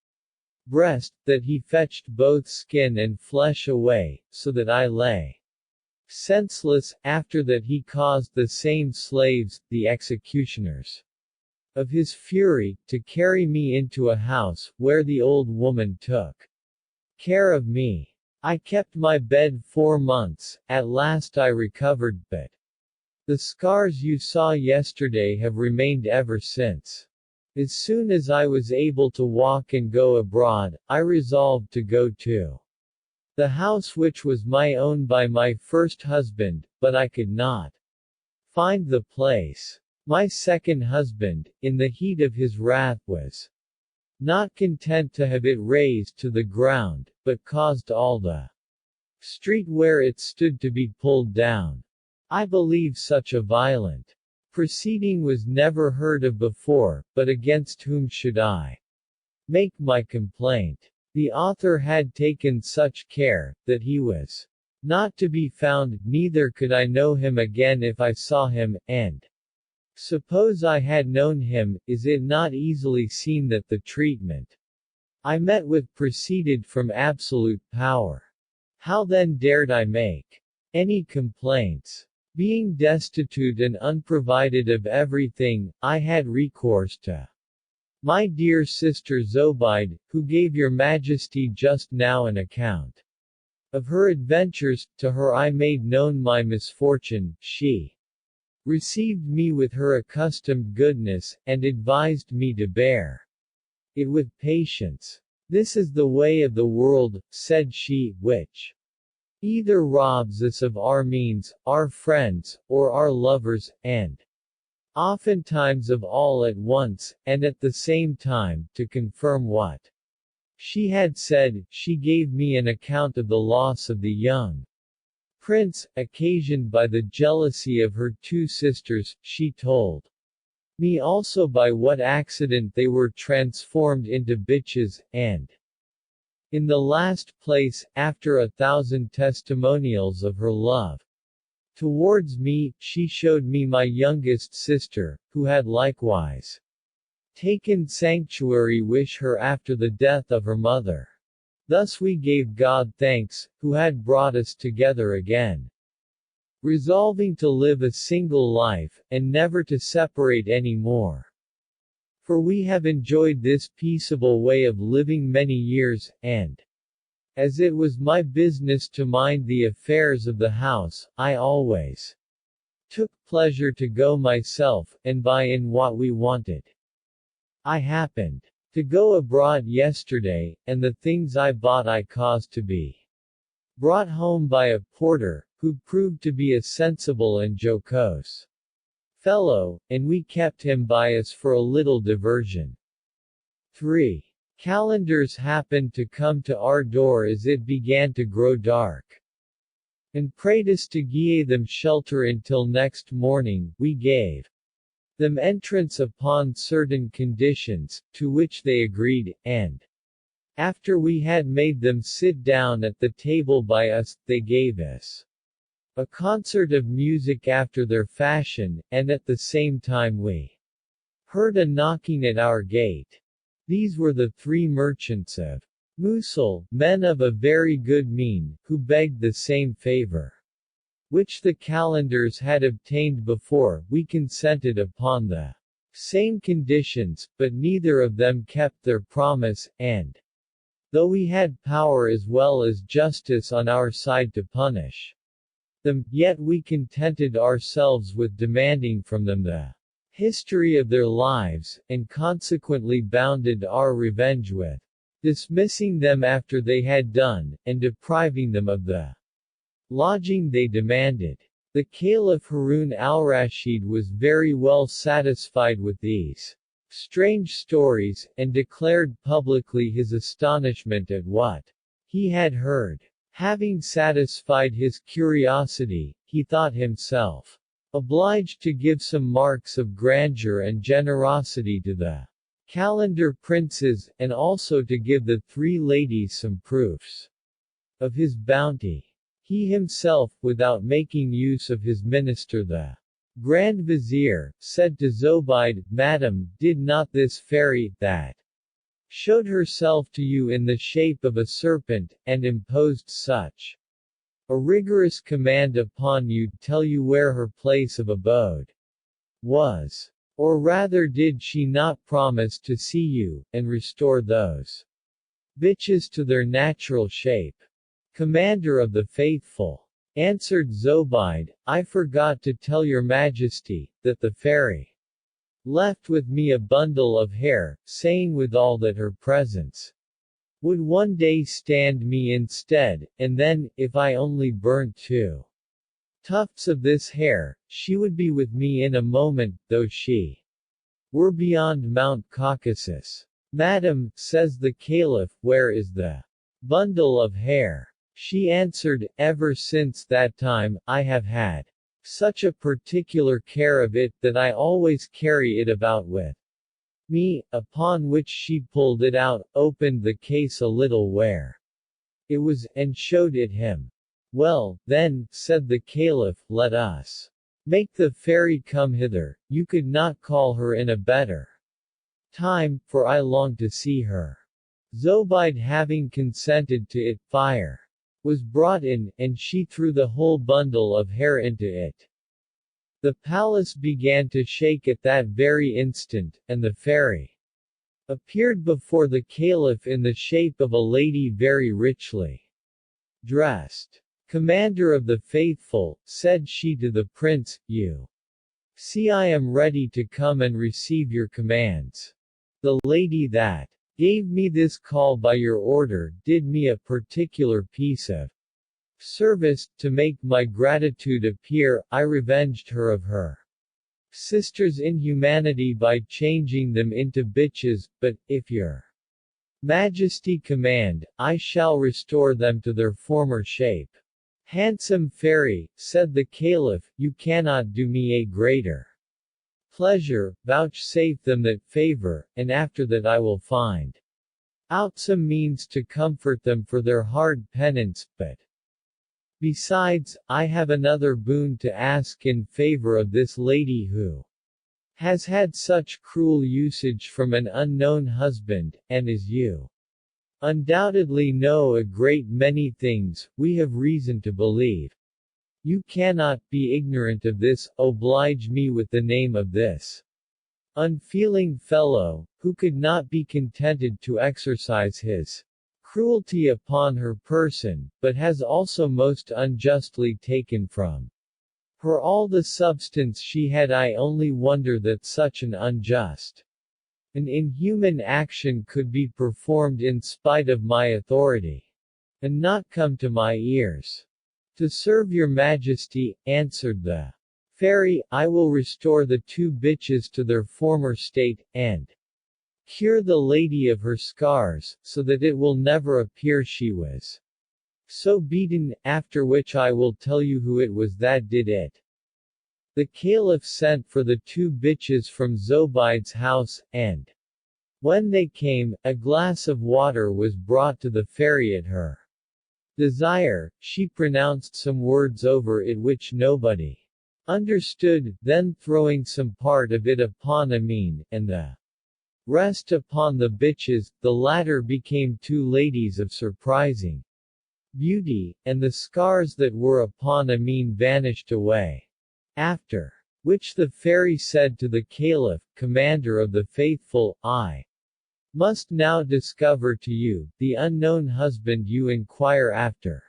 S1: breast, that he fetched both skin and flesh away, so that I lay senseless. After that he caused the same slaves, the executioners of his fury, to carry me into a house, where the old woman took care of me. I kept my bed 4 months, at last I recovered, but the scars you saw yesterday have remained ever since. As soon as I was able to walk and go abroad, I resolved to go to the house which was my own by my first husband, but I could not find the place. My second husband, in the heat of his wrath, was not content to have it razed to the ground, but caused all the street where it stood to be pulled down. I believe such a violent proceeding was never heard of before, but against whom should I make my complaint? The author had taken such care, that he was not to be found, neither could I know him again if I saw him, and suppose I had known him, is it not easily seen that the treatment I met with proceeded from absolute power? How then dared I make any complaints? Being destitute and unprovided of everything, I had recourse to my dear sister Zobeide, who gave your majesty just now an account of her adventures. To her I made known my misfortune. She received me with her accustomed goodness, and advised me to bear it with patience. This is the way of the world, said she, which either robs us of our means, our friends, or our lovers, and oftentimes of all at once, and at the same time. To confirm what she had said, she gave me an account of the loss of the young prince, occasioned by the jealousy of her two sisters. She told me also by what accident they were transformed into bitches, and in the last place, after 1,000 testimonials of her love towards me, she showed me my youngest sister, who had likewise taken sanctuary with her after the death of her mother. Thus we gave God thanks, who had brought us together again, resolving to live a single life, and never to separate any more. For we have enjoyed this peaceable way of living many years, and as it was my business to mind the affairs of the house, I always took pleasure to go myself, and buy in what we wanted. I happened to go abroad yesterday, and the things I bought I caused to be brought home by a porter, who proved to be a sensible and jocose fellow, and we kept him by us for a little diversion. 3. Calendars happened to come to our door as it began to grow dark, and prayed us to give them shelter until next morning. We gave them entrance upon certain conditions, to which they agreed, and after we had made them sit down at the table by us, they gave us a concert of music after their fashion, and at the same time we heard a knocking at our gate. These were the 3 merchants of Mosul, men of a very good mien, who begged the same favor which the calendars had obtained before. We consented upon the same conditions, but neither of them kept their promise, and though we had power as well as justice on our side to punish them, yet we contented ourselves with demanding from them the history of their lives, and consequently bounded our revenge with dismissing them after they had done, and depriving them of the lodging they demanded. The Caliph Harun al-Rashid was very well satisfied with these strange stories, and declared publicly his astonishment at what he had heard. Having satisfied his curiosity, he thought himself obliged to give some marks of grandeur and generosity to the calendar princes, and also to give the 3 ladies some proofs of his bounty. He himself, without making use of his minister the Grand Vizier, said to Zobeide, Madam, did not this fairy, that showed herself to you in the shape of a serpent, and imposed such a rigorous command upon you, tell you where her place of abode was? Or rather did she not promise to see you, and restore those bitches to their natural shape? Commander of the Faithful, answered Zobeide, I forgot to tell your majesty, that the fairy left with me a bundle of hair, saying withal that her presence would one day stand me instead, and then, if I only burnt 2 tufts of this hair, she would be with me in a moment, though she were beyond Mount Caucasus. Madam, says the Caliph, where is the bundle of hair? She answered, ever since that time, I have had such a particular care of it, that I always carry it about with me, upon which she pulled it out, opened the case a little where it was, and showed it him. Well, then, said the Caliph, let us make the fairy come hither. You could not call her in a better time, for I long to see her. Zobeide having consented to it, fire was brought in, and she threw the whole bundle of hair into it. The palace began to shake at that very instant, and the fairy appeared before the Caliph in the shape of a lady very richly dressed. Commander of the Faithful, said she to the prince, you See, I am ready to come and receive your commands. The lady that gave me this call by your order did me a particular piece of service, to make my gratitude appear. I revenged her of her sister's inhumanity by changing them into bitches, but, if your Majesty command, I shall restore them to their former shape. Handsome fairy, said the Caliph, you cannot do me a greater pleasure. Vouchsafe them that favor, and after that I will find out some means to comfort them for their hard penance, but besides, I have another boon to ask in favor of this lady who has had such cruel usage from an unknown husband, and as you undoubtedly know a great many things, we have reason to believe you cannot be ignorant of this. Oblige me with the name of this unfeeling fellow, who could not be contented to exercise his cruelty upon her person, but has also most unjustly taken from her all the substance she had. I only wonder that such an unjust and inhuman action could be performed in spite of my authority, and not come to my ears. To serve your majesty, answered the fairy, I will restore the two bitches to their former state, and cure the lady of her scars, so that it will never appear she was so beaten, after which I will tell you who it was that did it. The Caliph sent for the two bitches from Zobeide's house, and when they came, a glass of water was brought to the fairy at her desire. She pronounced some words over it which nobody understood, then throwing some part of it upon Amin, and the rest upon the bitches, the latter became two ladies of surprising beauty, and the scars that were upon Amin vanished away. After which the fairy said to the Caliph, Commander of the Faithful, I must now discover to you the unknown husband you inquire after.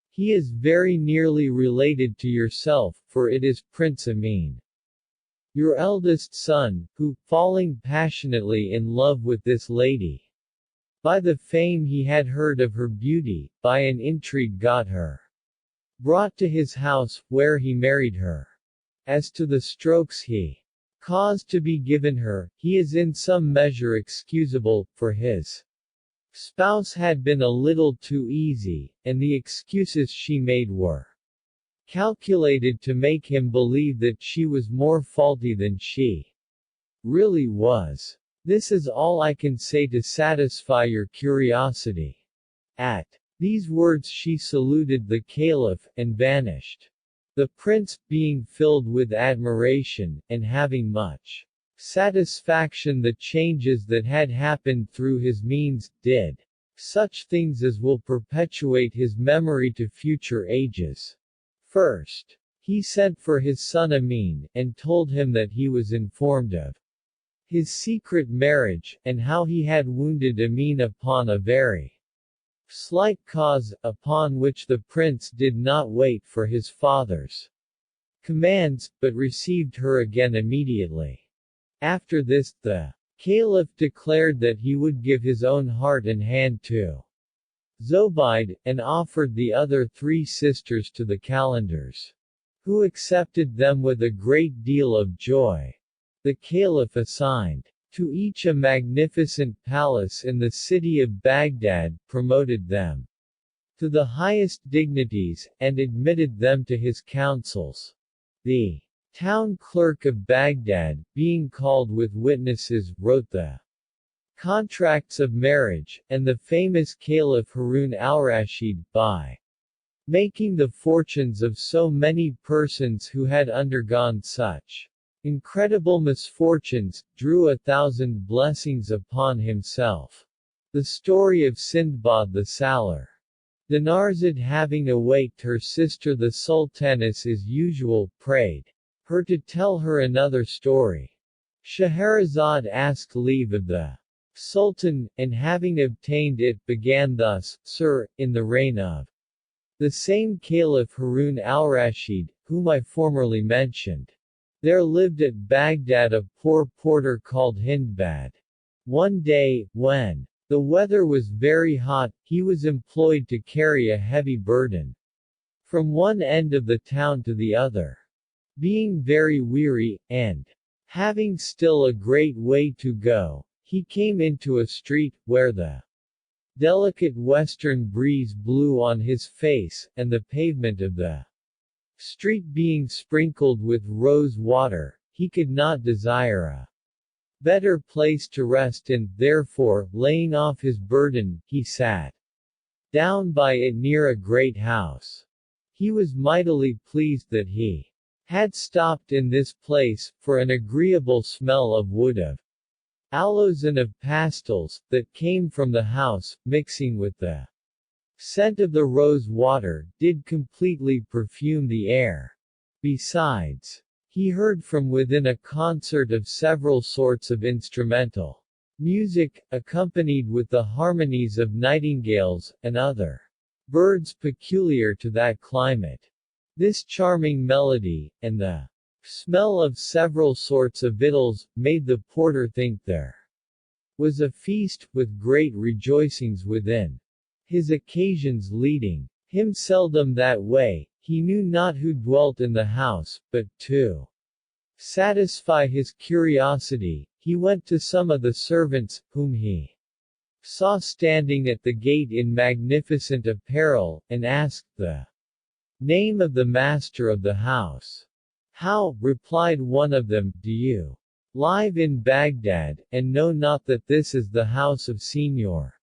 S1: He is very nearly related to yourself, for it is Prince Amin, your eldest son, who, falling passionately in love with this lady, by the fame he had heard of her beauty, by an intrigue got her brought to his house, where he married her. As to the strokes he caused to be given her, he is in some measure excusable, for his spouse had been a little too easy, and the excuses she made were calculated to make him believe that she was more faulty than she really was. This is all I can say to satisfy your curiosity. At these words she saluted the Caliph, and vanished. The prince, being filled with admiration, and having much satisfaction the changes that had happened through his means, did such things as will perpetuate his memory to future ages. First, he sent for his son Amin, and told him that he was informed of his secret marriage, and how he had wounded Amin upon a very slight cause, upon which the prince did not wait for his father's commands, but received her again immediately. After this, the Caliph declared that he would give his own heart and hand to Zobeide, and offered the other three sisters to the calendars, who accepted them with a great deal of joy. The Caliph assigned to each a magnificent palace in the city of Baghdad, promoted them to the highest dignities, and admitted them to his councils. The town clerk of Baghdad, being called with witnesses, wrote the contracts of marriage, and the famous Caliph Harun al-Rashid, by making the fortunes of so many persons who had undergone such incredible misfortunes, drew 1,000 blessings upon himself. The story of Sindbad the Sailor. Dinarzade, having awaked her sister the Sultaness as usual, prayed her to tell her another story. Scheherazade asked leave of the Sultan, and having obtained it began thus, Sir, in the reign of the same Caliph Harun al-Rashid, whom I formerly mentioned, There lived at Baghdad a poor porter called Hindbad. One day, when the weather was very hot, he was employed to carry a heavy burden from one end of the town to the other. Being very weary, and having still a great way to go, he came into a street, where the delicate western breeze blew on his face, and the pavement of the street being sprinkled with rose water, he could not desire a better place to rest in, therefore, laying off his burden, he sat down by it near a great house. He was mightily pleased that he had stopped in this place, for an agreeable smell of wood, of aloes and of pastils, that came from the house, mixing with the scent of the rose water, did completely perfume the air. Besides, he heard from within a concert of several sorts of instrumental music, accompanied with the harmonies of nightingales, and other birds peculiar to that climate. This charming melody, and the smell of several sorts of victuals, made the porter think there was a feast, with great rejoicings within. His occasions leading him seldom that way, he knew not who dwelt in the house, but, to satisfy his curiosity, he went to some of the servants, whom he saw standing at the gate in magnificent apparel, and asked the name of the master of the house. How, replied one of them, do you live in Baghdad, and know not that this is the house of Signor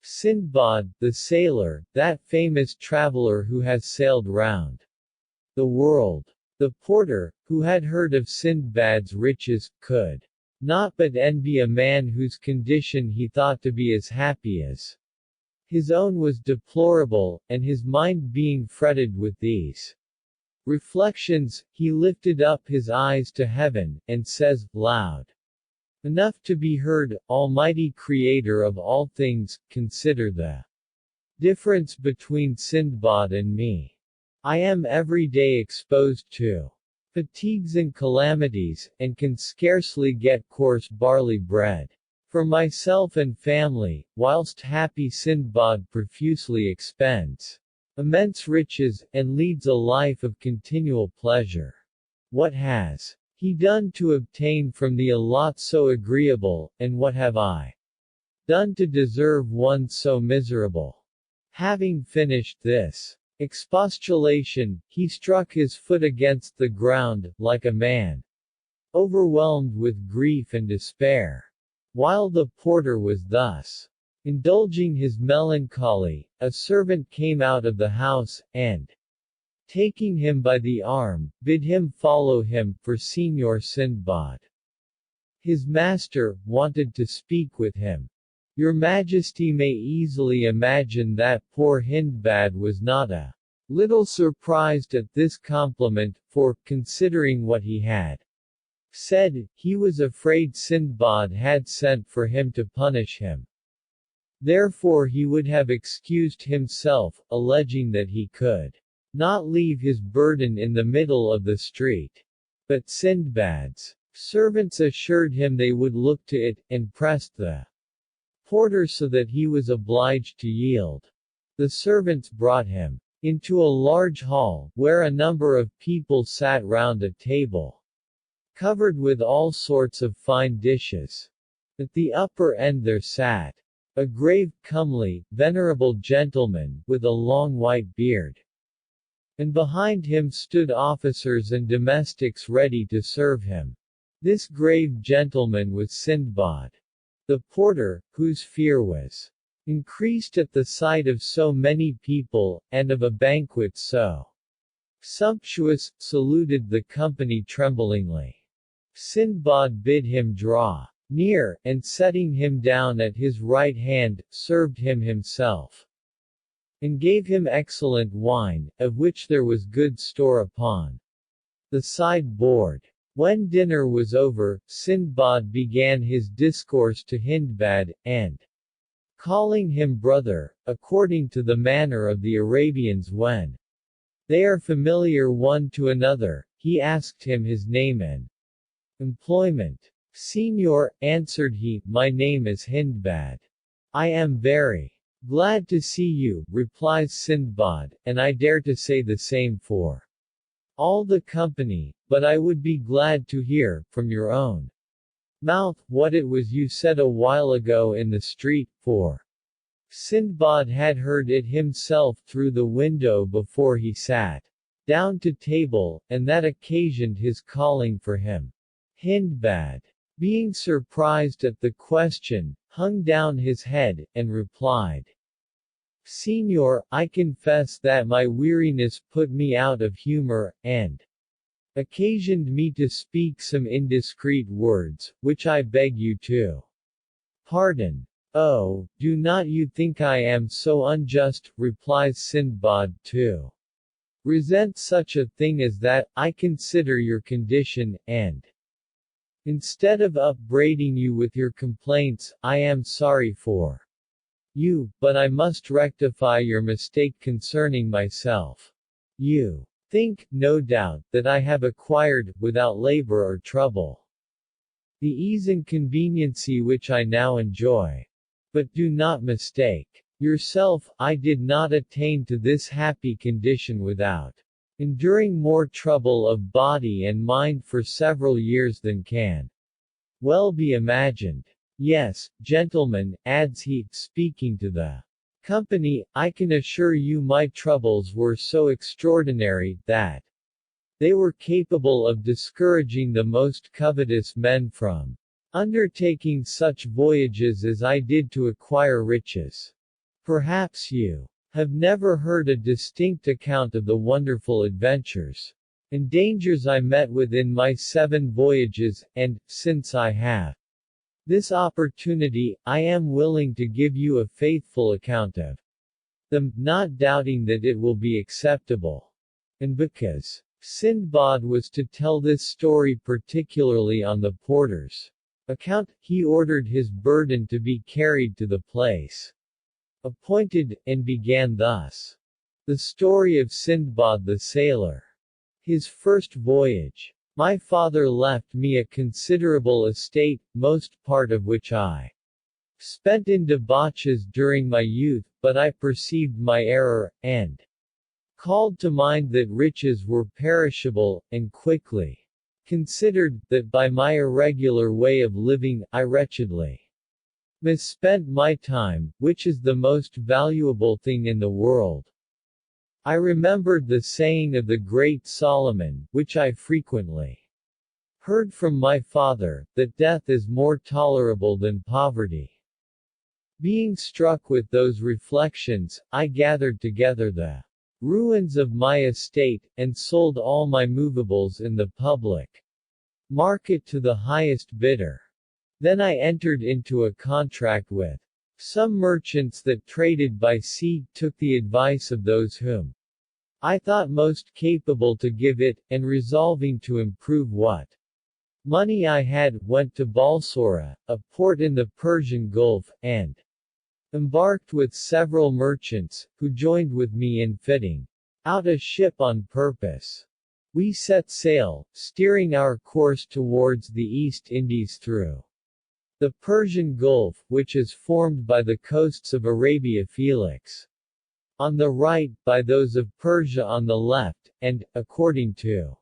S1: Sindbad, the sailor, that famous traveler who has sailed round the world? The porter, who had heard of Sindbad's riches, could not but envy a man whose condition he thought to be as happy as his own was deplorable, and his mind being fretted with these reflections, he lifted up his eyes to heaven, and says, loud enough to be heard, Almighty Creator of all things, consider the difference between Sindbad and me. I am every day exposed to fatigues and calamities, and can scarcely get coarse barley bread for myself and family, whilst happy Sindbad profusely expends immense riches, and leads a life of continual pleasure. What has he done to obtain from thee a lot so agreeable, and what have I done to deserve one so miserable? Having finished this expostulation, he struck his foot against the ground, like a man overwhelmed with grief and despair. While the porter was thus indulging his melancholy, a servant came out of the house, and, taking him by the arm, bid him follow him, for Signor Sindbad, his master, wanted to speak with him. Your Majesty may easily imagine that poor Hindbad was not a little surprised at this compliment, for, considering what he had said, he was afraid Sindbad had sent for him to punish him. Therefore he would have excused himself, alleging that he could not leave his burden in the middle of the street. But Sindbad's servants assured him they would look to it, and pressed the porter so that he was obliged to yield. The servants brought him into a large hall, where a number of people sat round a table covered with all sorts of fine dishes. At the upper end there sat a grave, comely, venerable gentleman, with a long white beard. And behind him stood officers and domestics ready to serve him. This grave gentleman was Sindbad. The porter, whose fear was increased at the sight of so many people, and of a banquet so sumptuous, saluted the company tremblingly. Sindbad bid him draw near, and setting him down at his right hand, served him himself, and gave him excellent wine, of which there was good store upon the sideboard. When dinner was over, Sindbad began his discourse to Hindbad, and, calling him brother, according to the manner of the Arabians when they are familiar one to another, he asked him his name and employment. "Signor," answered he, "my name is Hindbad. I am very glad to see you," replies Sindbad, "and I dare to say the same for all the company, but I would be glad to hear, from your own mouth, what it was you said a while ago in the street, for Sindbad had heard it himself through the window before he sat down to table, and that occasioned his calling for him. Hindbad, being surprised at the question, hung down his head, and replied, "Signor, I confess that my weariness put me out of humor, and occasioned me to speak some indiscreet words, which I beg you to pardon." "Oh, do not you think I am so unjust," replies Sindbad, "to resent such a thing as that. I consider your condition, and instead of upbraiding you with your complaints, I am sorry for you, but I must rectify your mistake concerning myself. You think, no doubt, that I have acquired, without labor or trouble, the ease and conveniency which I now enjoy. But do not mistake yourself, I did not attain to this happy condition without enduring more trouble of body and mind for several years than can well be imagined. Yes, gentlemen," adds he, speaking to the company, "I can assure you my troubles were so extraordinary, that they were capable of discouraging the most covetous men from undertaking such voyages as I did to acquire riches. Perhaps you have never heard a distinct account of the wonderful adventures and dangers I met with in my 7 voyages, and, since I have this opportunity, I am willing to give you a faithful account of them, not doubting that it will be acceptable." And because Sindbad was to tell this story particularly on the porter's account, he ordered his burden to be carried to the place appointed, and began thus. The story of Sindbad the Sailor. His first voyage. "My father left me a considerable estate, most part of which I spent in debauches during my youth, but I perceived my error, and called to mind that riches were perishable, and quickly considered, that by my irregular way of living, I wretchedly misspent my time, which is the most valuable thing in the world. I remembered the saying of the great Solomon, which I frequently heard from my father, that death is more tolerable than poverty. Being struck with those reflections, I gathered together the ruins of my estate, and sold all my movables in the public market to the highest bidder. Then I entered into a contract with some merchants that traded by sea, took the advice of those whom I thought most capable to give it, and resolving to improve what money I had, went to Balsora, a port in the Persian Gulf, and embarked with several merchants, who joined with me in fitting out a ship on purpose. We set sail, steering our course towards the East Indies through the Persian Gulf, which is formed by the coasts of Arabia Felix on the right, by those of Persia on the left, and, according to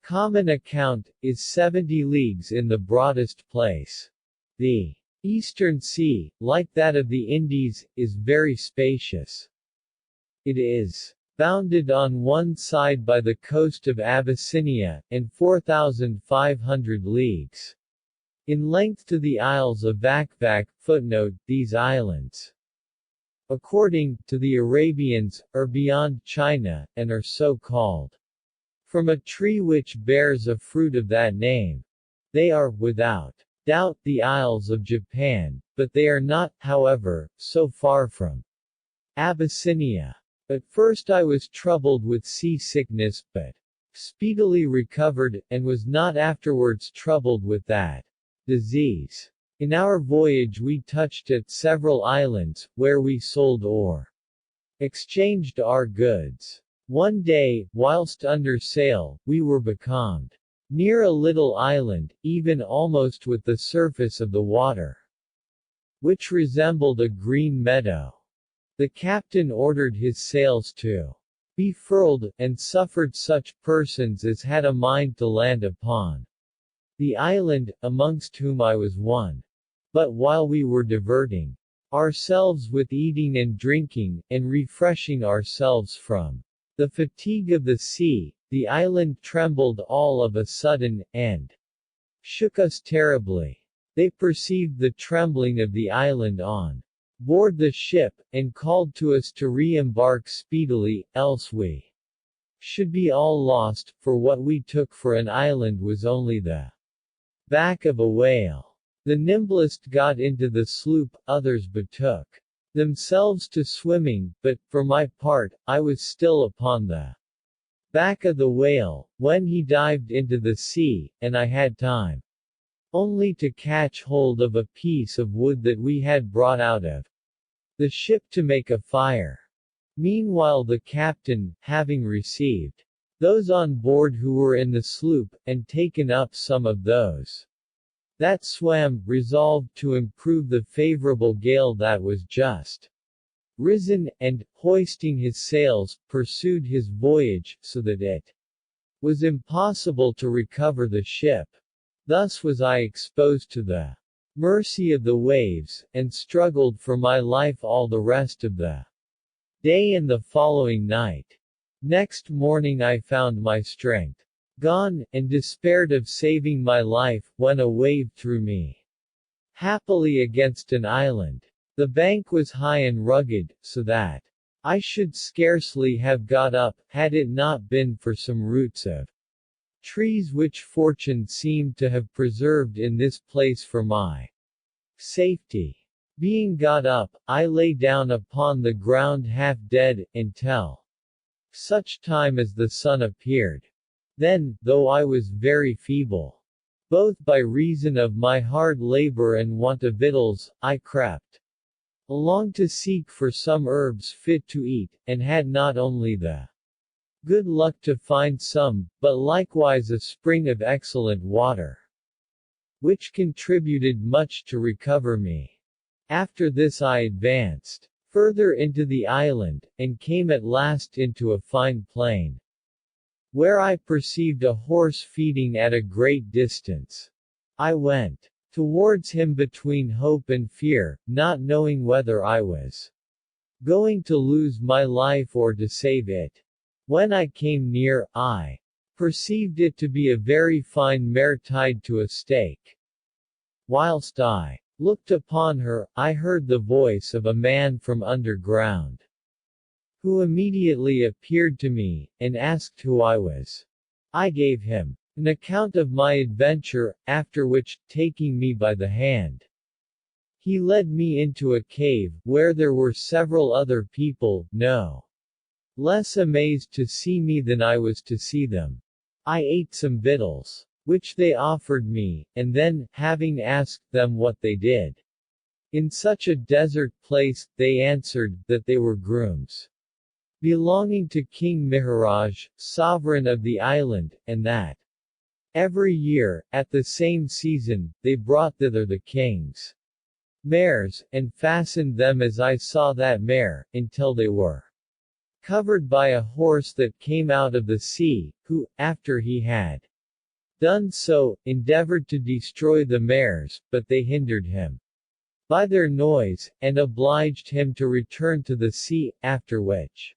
S1: common account, is 70 leagues in the broadest place. The Eastern Sea, like that of the Indies, is very spacious. It is bounded on one side by the coast of Abyssinia, and 4,500 leagues in length to the Isles of Vakvak. Footnote: these islands, according to the Arabians, are beyond China, and are so called from a tree which bears a fruit of that name. They are, without doubt, the Isles of Japan, but they are not, however, so far from Abyssinia. At first I was troubled with sea-sickness, but speedily recovered, and was not afterwards troubled with that disease. In our voyage we touched at several islands, where we sold or exchanged our goods. One day, whilst under sail, we were becalmed. Near a little island, even almost with the surface of the water, which resembled a green meadow. The captain ordered his sails to be furled, and suffered such persons as had a mind to land upon the island, amongst whom I was one. But while we were diverting ourselves with eating and drinking, and refreshing ourselves from the fatigue of the sea, the island trembled all of a sudden, and shook us terribly. They perceived the trembling of the island on board the ship, and called to us to re-embark speedily, else we should be all lost, for what we took for an island was only the back of a whale. The nimblest got into the sloop, others betook themselves to swimming, but, for my part, I was still upon the back of the whale, when he dived into the sea, and I had time only to catch hold of a piece of wood that we had brought out of the ship to make a fire. Meanwhile the captain, having received those on board who were in the sloop, and taken up some of those that swam, resolved to improve the favorable gale that was just risen, and, hoisting his sails, pursued his voyage, so that it was impossible to recover the ship. Thus was I exposed to the mercy of the waves, and struggled for my life all the rest of the day and the following night. Next morning I found my strength gone, and despaired of saving my life, when a wave threw me happily against an island. The bank was high and rugged, so that I should scarcely have got up, had it not been for some roots of trees which fortune seemed to have preserved in this place for my safety. Being got up, I lay down upon the ground half dead, until such time as the sun appeared. Then, though I was very feeble, both by reason of my hard labor and want of victuals, I crept along to seek for some herbs fit to eat, and had not only the good luck to find some, but likewise a spring of excellent water, which contributed much to recover me. After this I advanced further into the island, and came at last into a fine plain, where I perceived a horse feeding at a great distance. I went towards him between hope and fear, not knowing whether I was going to lose my life or to save it. When I came near, I perceived it to be a very fine mare tied to a stake. Whilst I looked upon her, I heard the voice of a man from underground, who immediately appeared to me, and asked who I was. I gave him an account of my adventure, after which, taking me by the hand, he led me into a cave, where there were several other people, no less amazed to see me than I was to see them. I ate some victuals, which they offered me, and then, having asked them what they did in such a desert place, they answered, that they were grooms belonging to King Mihraj, sovereign of the island, and that every year, at the same season, they brought thither the king's mares, and fastened them as I saw that mare, until they were covered by a horse that came out of the sea, who, after he had done so, endeavored to destroy the mares, but they hindered him by their noise, and obliged him to return to the sea, after which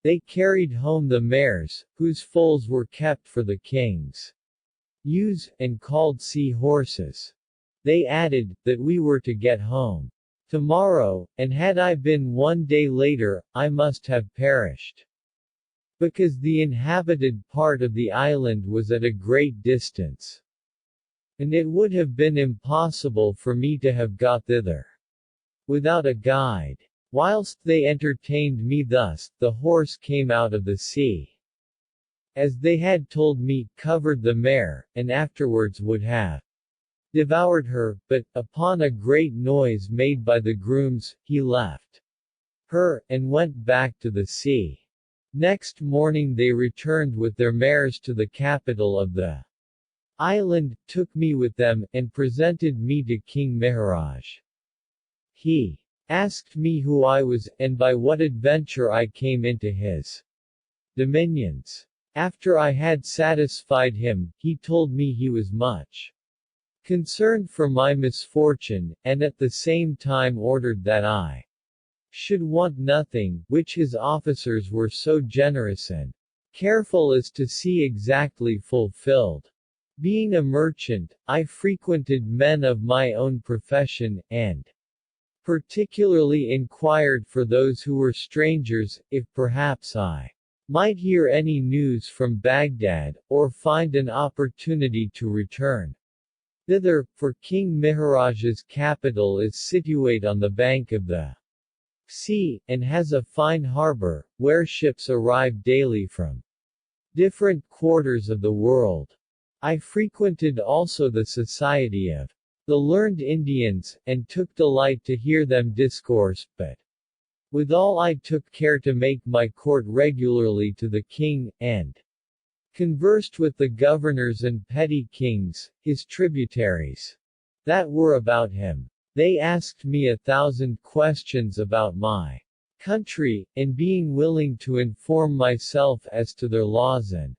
S1: they carried home the mares, whose foals were kept for the king's use, and called sea horses. They added, that we were to get home tomorrow, and had I been 1 day later, I must have perished, because the inhabited part of the island was at a great distance, and it would have been impossible for me to have got thither without a guide. Whilst they entertained me thus, the horse came out of the sea, as they had told me, covered the mare, and afterwards would have devoured her, but, upon a great noise made by the grooms, he left her, and went back to the sea. Next morning they returned with their mares to the capital of the island, took me with them, and presented me to King Mihraj. He asked me who I was, and by what adventure I came into his dominions. After I had satisfied him, he told me he was much concerned for my misfortune, and at the same time ordered that I should want nothing, which his officers were so generous and careful as to see exactly fulfilled. Being a merchant, I frequented men of my own profession, and particularly inquired for those who were strangers, if perhaps I might hear any news from Baghdad, or find an opportunity to return thither, for King Mihraj's capital is situate on the bank of the sea, and has a fine harbor, where ships arrive daily from different quarters of the world. I frequented also the society of the learned Indians, and took delight to hear them discourse, but withal I took care to make my court regularly to the king, and conversed with the governors and petty kings, his tributaries, that were about him. They asked me 1,000 questions about my country, and being willing to inform myself as to their laws and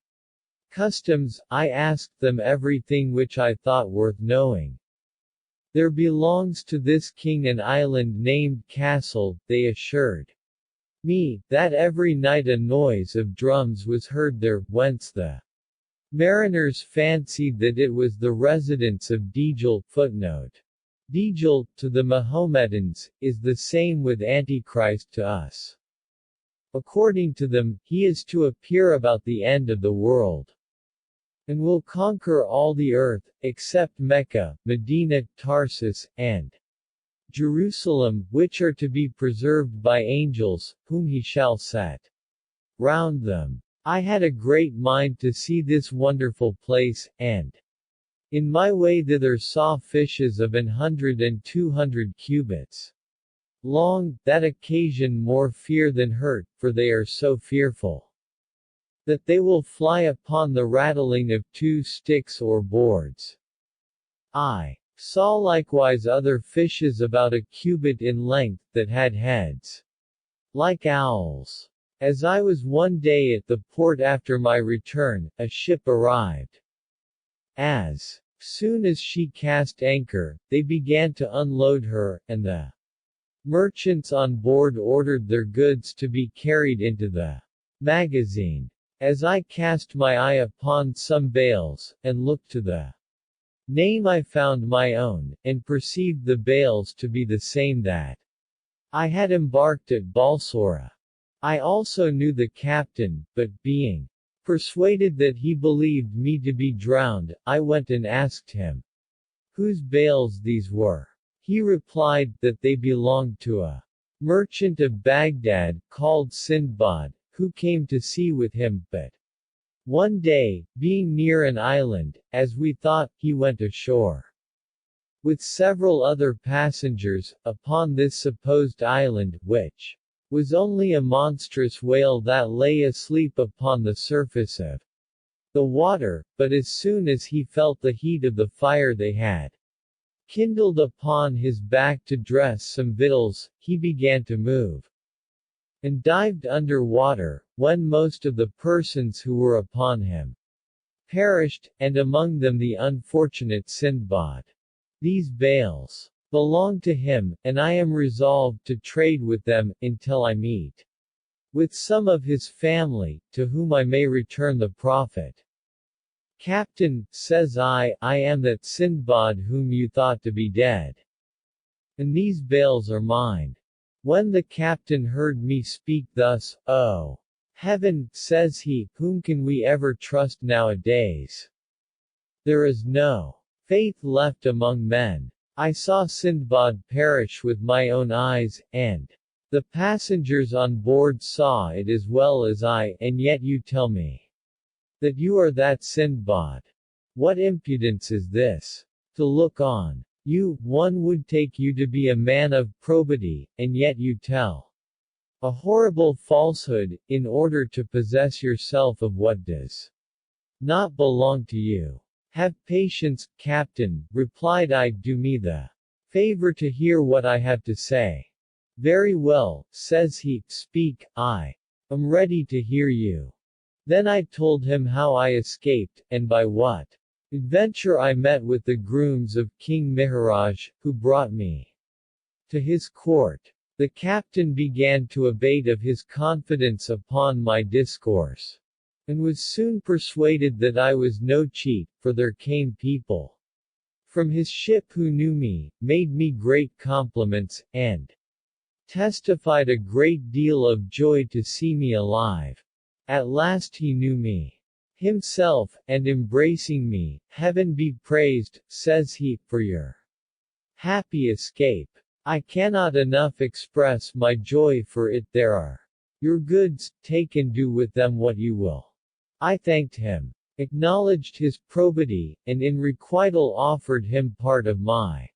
S1: customs, I asked them everything which I thought worth knowing. There belongs to this king an island named Castle, they assured me, that every night a noise of drums was heard there, whence the mariners fancied that it was the residence of Dajjal. Footnote. Dajjal, to the Mohammedans, is the same with Antichrist to us. According to them, he is to appear about the end of the world, and will conquer all the earth, except Mecca, Medina, Tarsus, and Jerusalem, which are to be preserved by angels, whom he shall set round them. I had a great mind to see this wonderful place, and in my way thither saw fishes of 100 and 200 cubits long, that occasion more fear than hurt, for they are so fearful that they will fly upon the rattling of 2 sticks or boards. I saw likewise other fishes about a cubit in length, that had heads like owls. As I was one day at the port after my return, a ship arrived. As soon as she cast anchor, they began to unload her, and the merchants on board ordered their goods to be carried into the magazine. As I cast my eye upon some bales, and looked to the name I found my own, and perceived the bales to be the same that I had embarked at Balsora. I also knew the captain, but being persuaded that he believed me to be drowned, I went and asked him whose bales these were. He replied, that they belonged to a merchant of Baghdad, called Sindbad, who came to sea with him, but one day, being near an island, as we thought, he went ashore with several other passengers, upon this supposed island, which was only a monstrous whale that lay asleep upon the surface of the water, but as soon as he felt the heat of the fire they had kindled upon his back to dress some victuals, he began to move, and dived under water, when most of the persons who were upon him perished, and among them the unfortunate Sindbad. These bales belong to him, and I am resolved to trade with them, until I meet with some of his family, to whom I may return the profit. Captain, says I am that Sindbad whom you thought to be dead, and these bales are mine. When the captain heard me speak thus, "Oh, heaven," says he, "whom can we ever trust nowadays? There is no faith left among men. I saw Sindbad perish with my own eyes, and the passengers on board saw it as well as I, and yet you tell me that you are that Sindbad. What impudence is this? To look on you, one would take you to be a man of probity, and yet you tell A horrible falsehood, in order to possess yourself of what does not belong to you. Have patience, Captain, replied I. Do me the favor to hear what I have to say. Very well, says he, speak, I am ready to hear you. Then I told him how I escaped, and by what adventure I met with the grooms of King Mihraj, who brought me to his court. The captain began to abate of his confidence upon my discourse, and was soon persuaded that I was no cheat, for there came people from his ship who knew me, made me great compliments, and testified a great deal of joy to see me alive. At last he knew me himself, and embracing me, Heaven be praised, says he, for your happy escape. I cannot enough express my joy for it. There are your goods, take and do with them what you will. I thanked him, acknowledged his probity, and in requital offered him part of my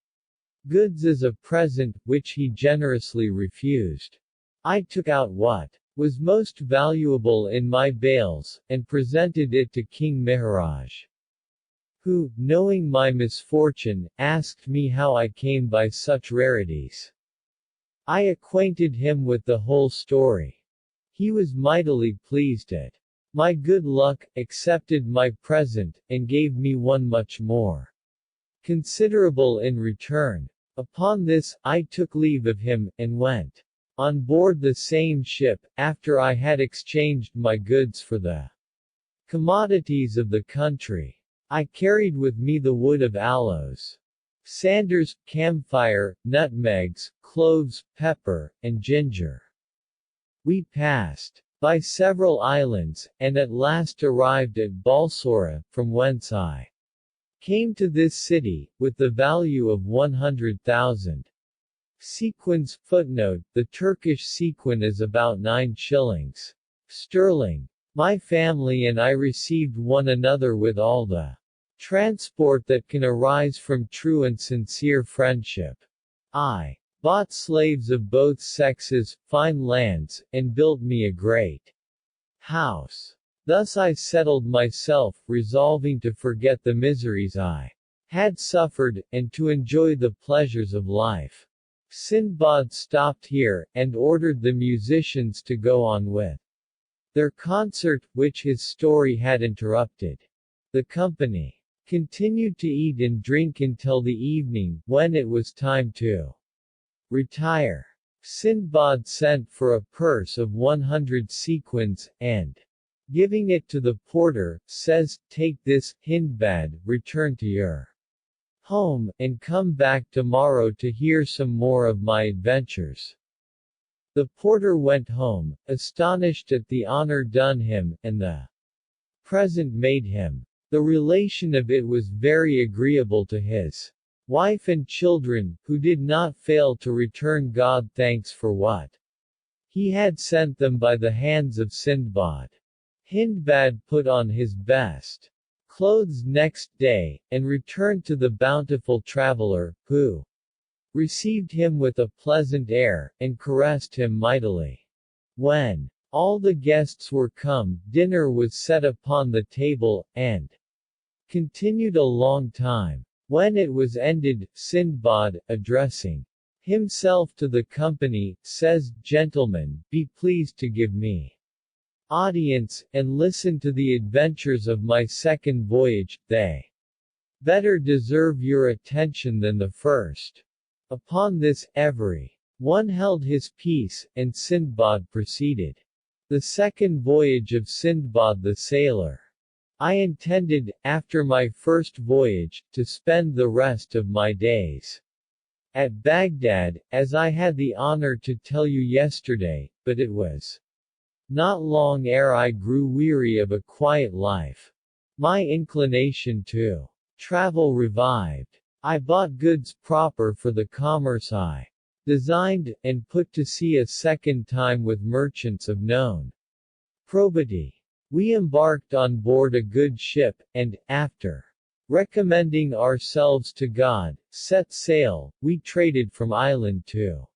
S1: goods as a present, which he generously refused. I took out what was most valuable in my bales, and presented it to King Mihraj, who, knowing my misfortune, asked me how I came by such rarities. I acquainted him with the whole story. He was mightily pleased at my good luck, accepted my present, and gave me one much more considerable in return. Upon this, I took leave of him, and went on board the same ship, after I had exchanged my goods for the commodities of the country. I carried with me the wood of aloes, sanders, camphire, nutmegs, cloves, pepper, and ginger. We passed by several islands, and at last arrived at Balsora, from whence I came to this city, with the value of 100,000 sequins. Footnote: the Turkish sequin is about 9 shillings sterling. My family and I received one another with all the transport that can arise from true and sincere friendship. I bought slaves of both sexes, fine lands, and built me a great house. Thus I settled myself, resolving to forget the miseries I had suffered, and to enjoy the pleasures of life. Sindbad stopped here, and ordered the musicians to go on with their concert, which his story had interrupted. The company continued to eat and drink until the evening, when it was time to retire. Sindbad sent for a purse of 100 sequins, and giving it to the porter, says, "Take this, Hindbad, return to your home, and come back tomorrow to hear some more of my adventures." The porter went home, astonished at the honor done him, and the present made him. The relation of it was very agreeable to his wife and children, who did not fail to return God thanks for what he had sent them by the hands of Sindbad. Hindbad put on his best clothes next day, and returned to the bountiful traveler, who received him with a pleasant air, and caressed him mightily. When all the guests were come, dinner was set upon the table, and continued a long time. When it was ended, Sindbad, addressing himself to the company, says, "Gentlemen, be pleased to give me audience, and listen to the adventures of my second voyage. They better deserve your attention than the first." Upon this, every one held his peace, and Sindbad proceeded. The second voyage of Sindbad the sailor. I intended, after my first voyage, to spend the rest of my days at Baghdad, as I had the honor to tell you yesterday, but it was not long ere I grew weary of a quiet life. My inclination to travel revived. I bought goods proper for the commerce I designed, and put to sea a second time with merchants of known probity. We embarked on board a good ship, and, after recommending ourselves to God, set sail. We traded from island to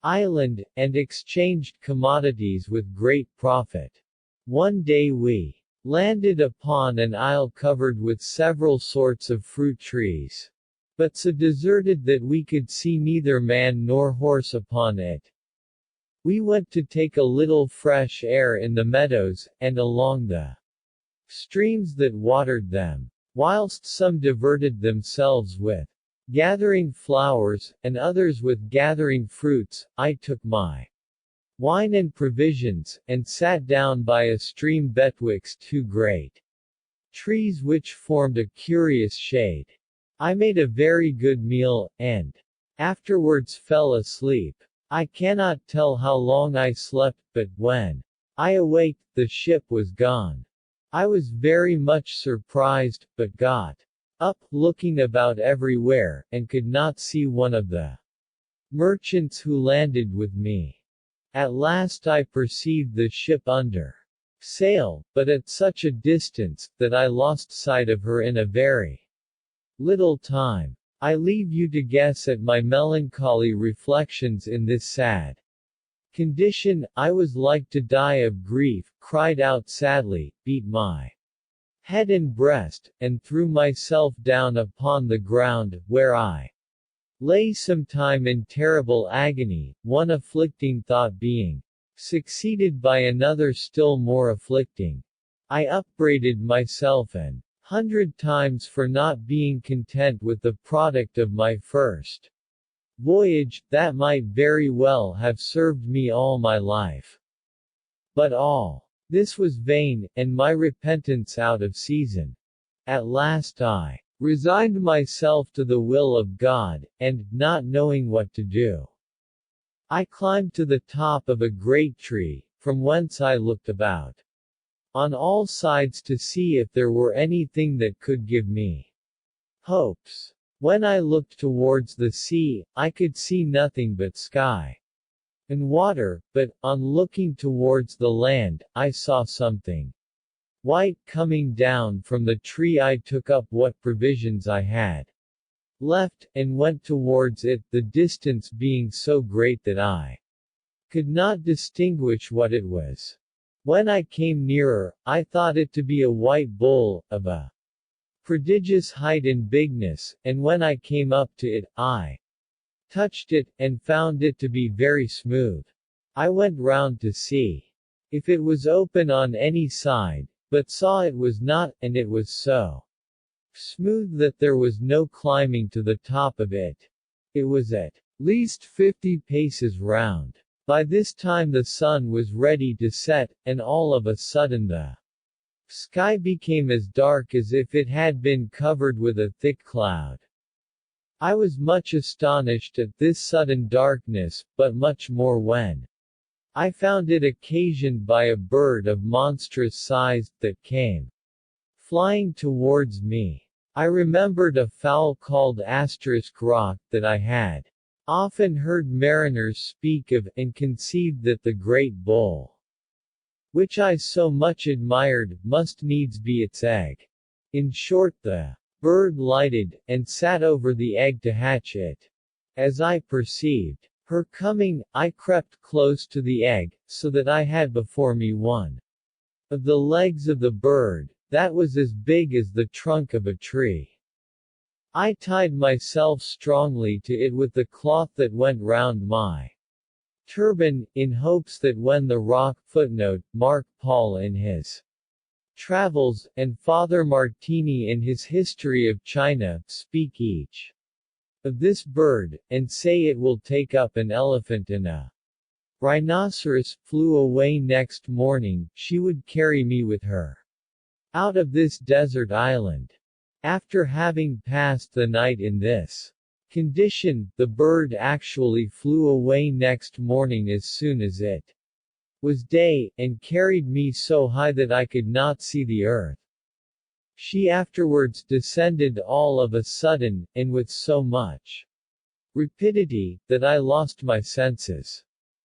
S1: island, and exchanged commodities with great profit. One day we landed upon an isle covered with several sorts of fruit trees, but so deserted that we could see neither man nor horse upon it. We went to take a little fresh air in the meadows, and along the streams that watered them, whilst some diverted themselves with gathering flowers, and others with gathering fruits. I took my wine and provisions, and sat down by a stream betwixt two great trees which formed a curious shade. I made a very good meal, and afterwards fell asleep. I cannot tell how long I slept, but when I awaked, the ship was gone. I was very much surprised, but got up, looking about everywhere, and could not see one of the merchants who landed with me. At last I perceived the ship under sail, but at such a distance, that I lost sight of her in a very little time. I leave you to guess at my melancholy reflections in this sad condition. I was like to die of grief, cried out sadly, beat my head and breast, and threw myself down upon the ground, where I lay some time in terrible agony, one afflicting thought being succeeded by another still more afflicting. I upbraided myself an hundred times for not being content with the product of my first voyage, that might very well have served me all my life. But all this was vain, and my repentance out of season. At last I resigned myself to the will of God, and, not knowing what to do, I climbed to the top of a great tree, from whence I looked about on all sides to see if there were anything that could give me hopes. When I looked towards the sea, I could see nothing but sky and water, but, on looking towards the land, I saw something white coming down from the tree. I took up what provisions I had left, and went towards it, the distance being so great that I could not distinguish what it was. When I came nearer, I thought it to be a white bull, of a prodigious height and bigness, and when I came up to it, I touched it, and found it to be very smooth. I went round to see if it was open on any side, but saw it was not, and it was so smooth that there was no climbing to the top of it. It was at least 50 paces round. By this time the sun was ready to set, and all of a sudden the sky became as dark as if it had been covered with a thick cloud. I was much astonished at this sudden darkness, but much more when I found it occasioned by a bird of monstrous size, that came flying towards me. I remembered a fowl called *rock, that I had often heard mariners speak of, and conceived that the great bull, which I so much admired, must needs be its egg. In short, the bird lighted, and sat over the egg to hatch it. As I perceived her coming, I crept close to the egg, so that I had before me one of the legs of the bird, that was as big as the trunk of a tree. I tied myself strongly to it with the cloth that went round my turban, in hopes that when the rock Mark Paul in his Travels, and Father Martini in his History of China, speak each of this bird, and say it will take up an elephant and a rhinoceros, flew away next morning, she would carry me with her out of this desert island. After having passed the night in this condition, the bird actually flew away next morning as soon as it was day, and carried me so high that I could not see the earth. She afterwards descended all of a sudden, and with so much rapidity, that I lost my senses.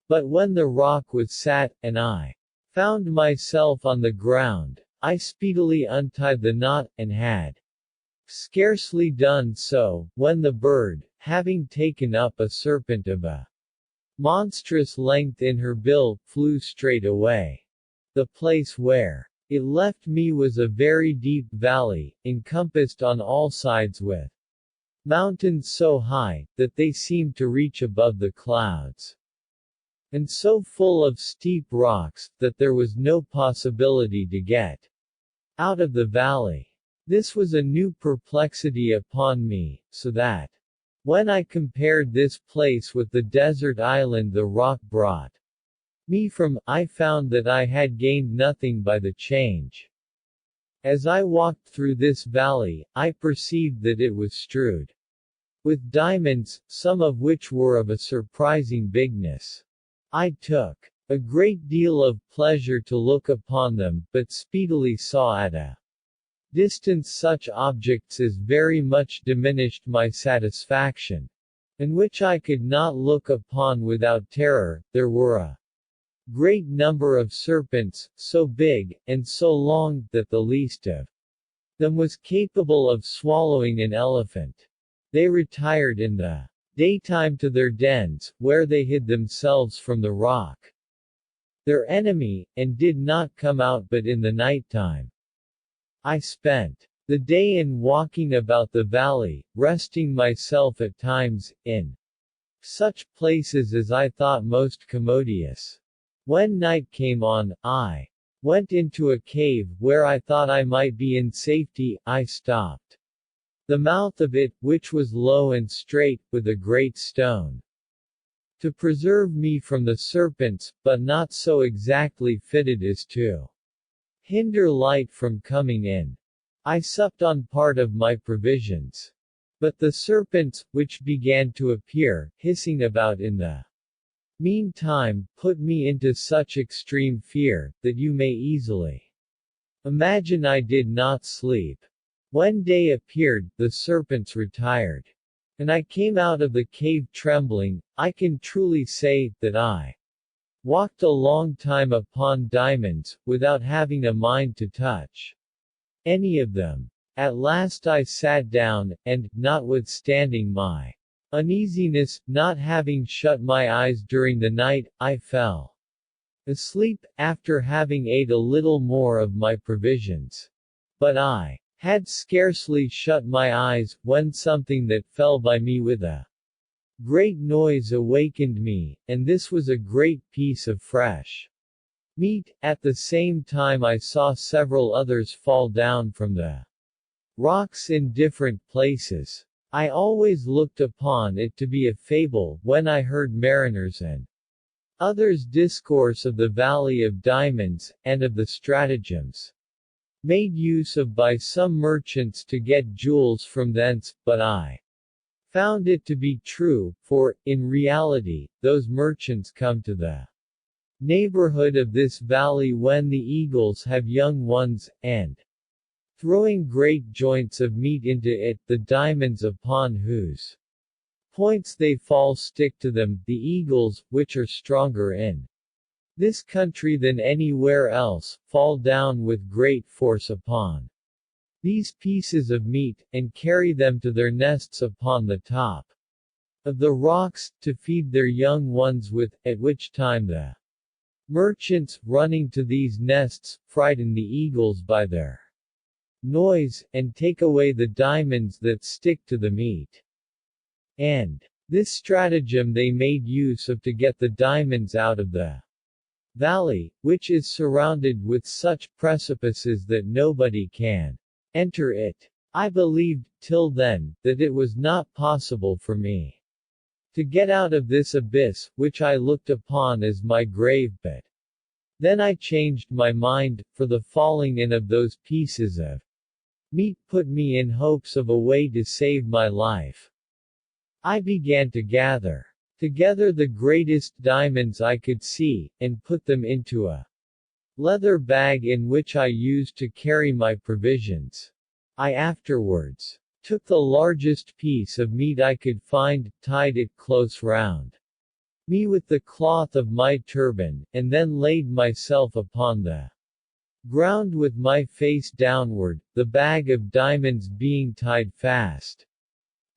S1: But when the rock was sat, and I found myself on the ground, I speedily untied the knot, and had scarcely done so, when the bird, having taken up a serpent of a monstrous length in her bill, flew straight away. The place where it left me was a very deep valley, encompassed on all sides with mountains so high, that they seemed to reach above the clouds, and so full of steep rocks, that there was no possibility to get out of the valley. This was a new perplexity upon me, so that when I compared this place with the desert island the rock brought me from, I found that I had gained nothing by the change. As I walked through this valley, I perceived that it was strewed with diamonds, some of which were of a surprising bigness. I took a great deal of pleasure to look upon them, but speedily saw at a distance such objects as very much diminished my satisfaction, and which I could not look upon without terror. There were a great number of serpents, so big, and so long, that the least of them was capable of swallowing an elephant. They retired in the daytime to their dens, where they hid themselves from the rock, their enemy, and did not come out but in the night time. I spent the day in walking about the valley, resting myself at times, in such places as I thought most commodious. When night came on, I went into a cave, where I thought I might be in safety. I stopped the mouth of it, which was low and straight, with a great stone, to preserve me from the serpents, but not so exactly fitted as to hinder light from coming in. I supped on part of my provisions. But the serpents, which began to appear, hissing about in the meantime, put me into such extreme fear, that you may easily imagine I did not sleep. When day appeared, the serpents retired, and I came out of the cave trembling. I can truly say, that I walked a long time upon diamonds, without having a mind to touch any of them. At last I sat down, and, notwithstanding my uneasiness, not having shut my eyes during the night, I fell asleep, after having ate a little more of my provisions. But I had scarcely shut my eyes, when something that fell by me with a great noise awakened me, and this was a great piece of fresh meat. At the same time I saw several others fall down from the rocks in different places. I always looked upon it to be a fable, when I heard mariners and others discourse of the Valley of Diamonds, and of the stratagems made use of by some merchants to get jewels from thence, but I found it to be true, for, in reality, those merchants come to the neighborhood of this valley when the eagles have young ones, and, throwing great joints of meat into it, the diamonds upon whose points they fall stick to them. The eagles, which are stronger in this country than anywhere else, fall down with great force upon these pieces of meat, and carry them to their nests upon the top of the rocks, to feed their young ones with, at which time the merchants, running to these nests, frighten the eagles by their noise, and take away the diamonds that stick to the meat. And this stratagem they made use of to get the diamonds out of the valley, which is surrounded with such precipices that nobody can enter it. I believed, till then, that it was not possible for me to get out of this abyss, which I looked upon as my grave, but then I changed my mind, for the falling in of those pieces of meat put me in hopes of a way to save my life. I began to gather together the greatest diamonds I could see, and put them into a leather bag in which I used to carry my provisions. I afterwards took the largest piece of meat I could find, tied it close round me with the cloth of my turban, and then laid myself upon the ground with my face downward, the bag of diamonds being tied fast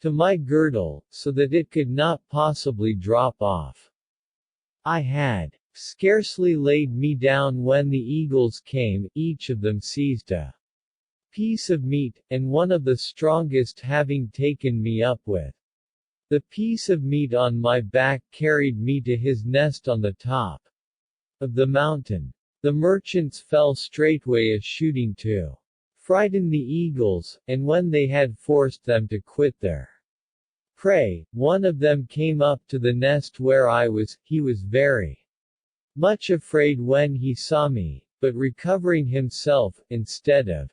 S1: to my girdle, so that it could not possibly drop off. I had scarcely laid me down when the eagles came, each of them seized a piece of meat, and one of the strongest having taken me up with the piece of meat on my back carried me to his nest on the top of the mountain. The merchants fell straightway a shooting to frighten the eagles, and when they had forced them to quit their prey, one of them came up to the nest where I was. He was very much afraid when he saw me, but recovering himself, instead of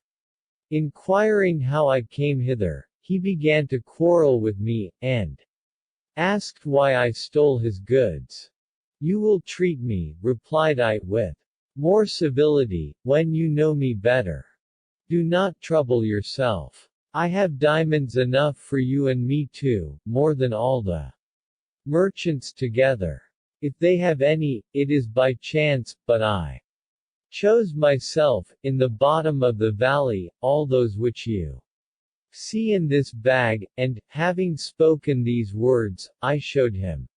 S1: inquiring how I came hither, he began to quarrel with me, and asked why I stole his goods. You will treat me, replied I, with more civility, when you know me better. Do not trouble yourself. I have diamonds enough for you and me too, more than all the merchants together. If they have any, it is by chance, but I chose myself, in the bottom of the valley, all those which you see in this bag, and, having spoken these words, I showed him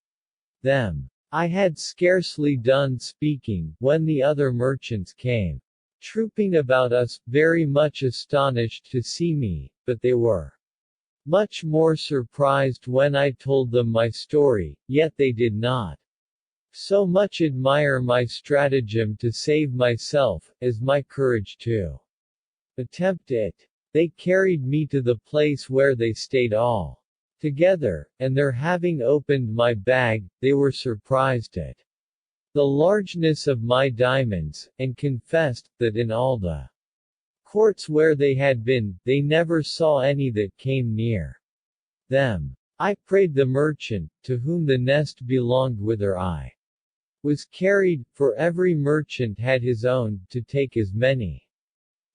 S1: them. I had scarcely done speaking, when the other merchants came trooping about us, very much astonished to see me, but they were much more surprised when I told them my story, yet they did not so much admire my stratagem to save myself, as my courage to attempt it. They carried me to the place where they stayed all together, and their having opened my bag, they were surprised at the largeness of my diamonds, and confessed, that in all the courts where they had been, they never saw any that came near them. I prayed the merchant, to whom the nest belonged whither I was carried, for every merchant had his own, to take as many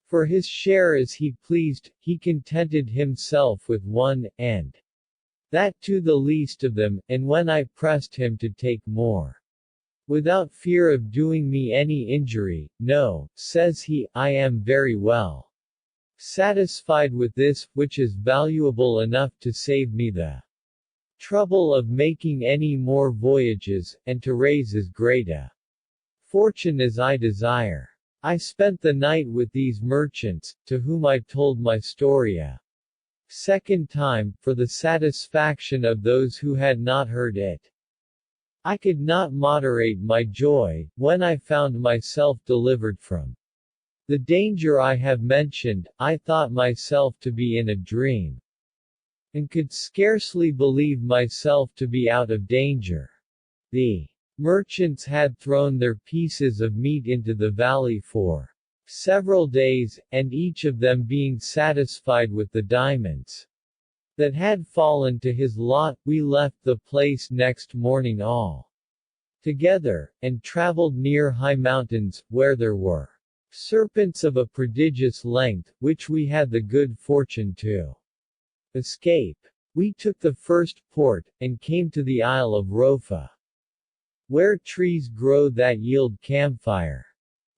S1: for his share as he pleased. He contented himself with one, and that to the least of them, and when I pressed him to take more, without fear of doing me any injury, no, says he, I am very well satisfied with this, which is valuable enough to save me the trouble of making any more voyages, and to raise as great a fortune as I desire. I spent the night with these merchants, to whom I told my story a second time, for the satisfaction of those who had not heard it. I could not moderate my joy, when I found myself delivered from the danger I have mentioned. I thought myself to be in a dream, and could scarcely believe myself to be out of danger. The merchants had thrown their pieces of meat into the valley for several days, and each of them being satisfied with the diamonds that had fallen to his lot, we left the place next morning all together, and traveled near high mountains, where there were serpents of a prodigious length, which we had the good fortune to escape. We took the first port, and came to the Isle of Rofa, where trees grow that yield camphire.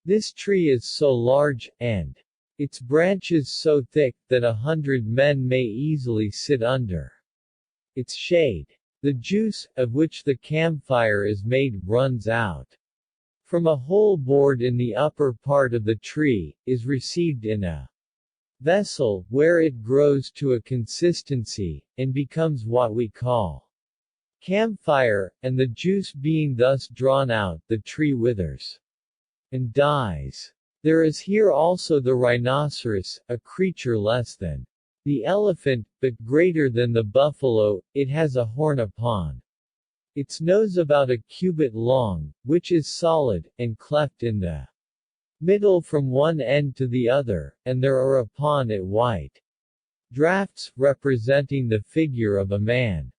S1: This tree is so large, and its branches so thick, that 100 men may easily sit under its shade. The juice, of which the camphire is made, runs out from a hole bored in the upper part of the tree, is received in a vessel, where it grows to a consistency, and becomes what we call camphire, and the juice being thus drawn out, the tree withers and dies. There is here also the rhinoceros, a creature less than the elephant, but greater than the buffalo. It has a horn upon its nose about a cubit long, which is solid, and cleft in the middle from one end to the other, and there are upon it white drafts, representing the figure of a man.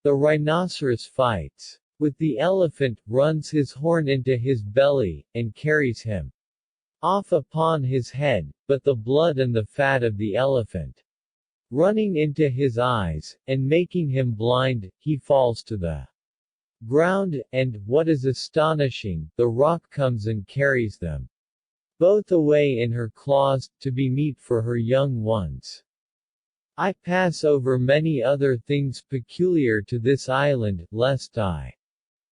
S1: The rhinoceros fights with the elephant, runs his horn into his belly, and carries him off upon his head, but the blood and the fat of the elephant running into his eyes, and making him blind, he falls to the ground, and, what is astonishing, the roc comes and carries them both away in her claws, to be meat for her young ones. I pass over many other things peculiar to this island, lest I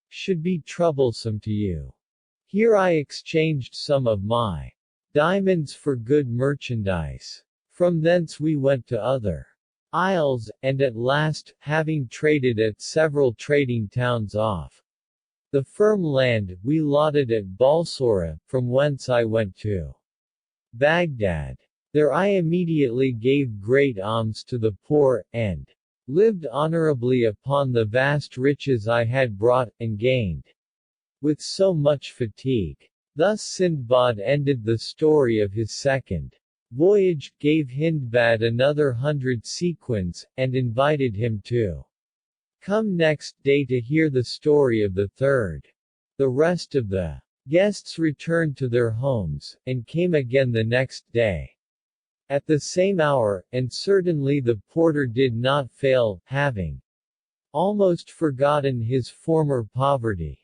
S1: should be troublesome to you. Here I exchanged some of my diamonds for good merchandise. From thence we went to other isles, and at last, having traded at several trading towns off the firm land, we lotted at Balsora, from whence I went to Baghdad. There I immediately gave great alms to the poor, and lived honorably upon the vast riches I had brought, and gained with so much fatigue. Thus Sindbad ended the story of his second voyage, gave Hindbad another 100 sequins, and invited him to come next day to hear the story of the third. The rest of the guests returned to their homes, and came again the next day at the same hour, and certainly the porter did not fail, having almost forgotten his former poverty.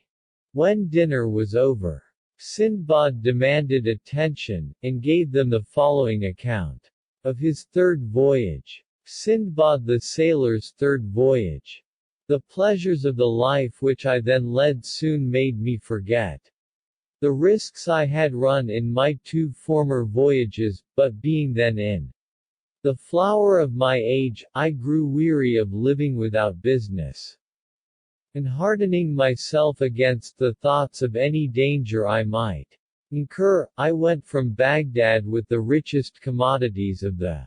S1: When dinner was over, Sindbad demanded attention, and gave them the following account of his third voyage. Sindbad the sailor's third voyage. The pleasures of the life which I then led soon made me forget the risks I had run in my 2 former voyages, but being then in the flower of my age, I grew weary of living without business, and hardening myself against the thoughts of any danger I might incur, I went from Baghdad with the richest commodities of the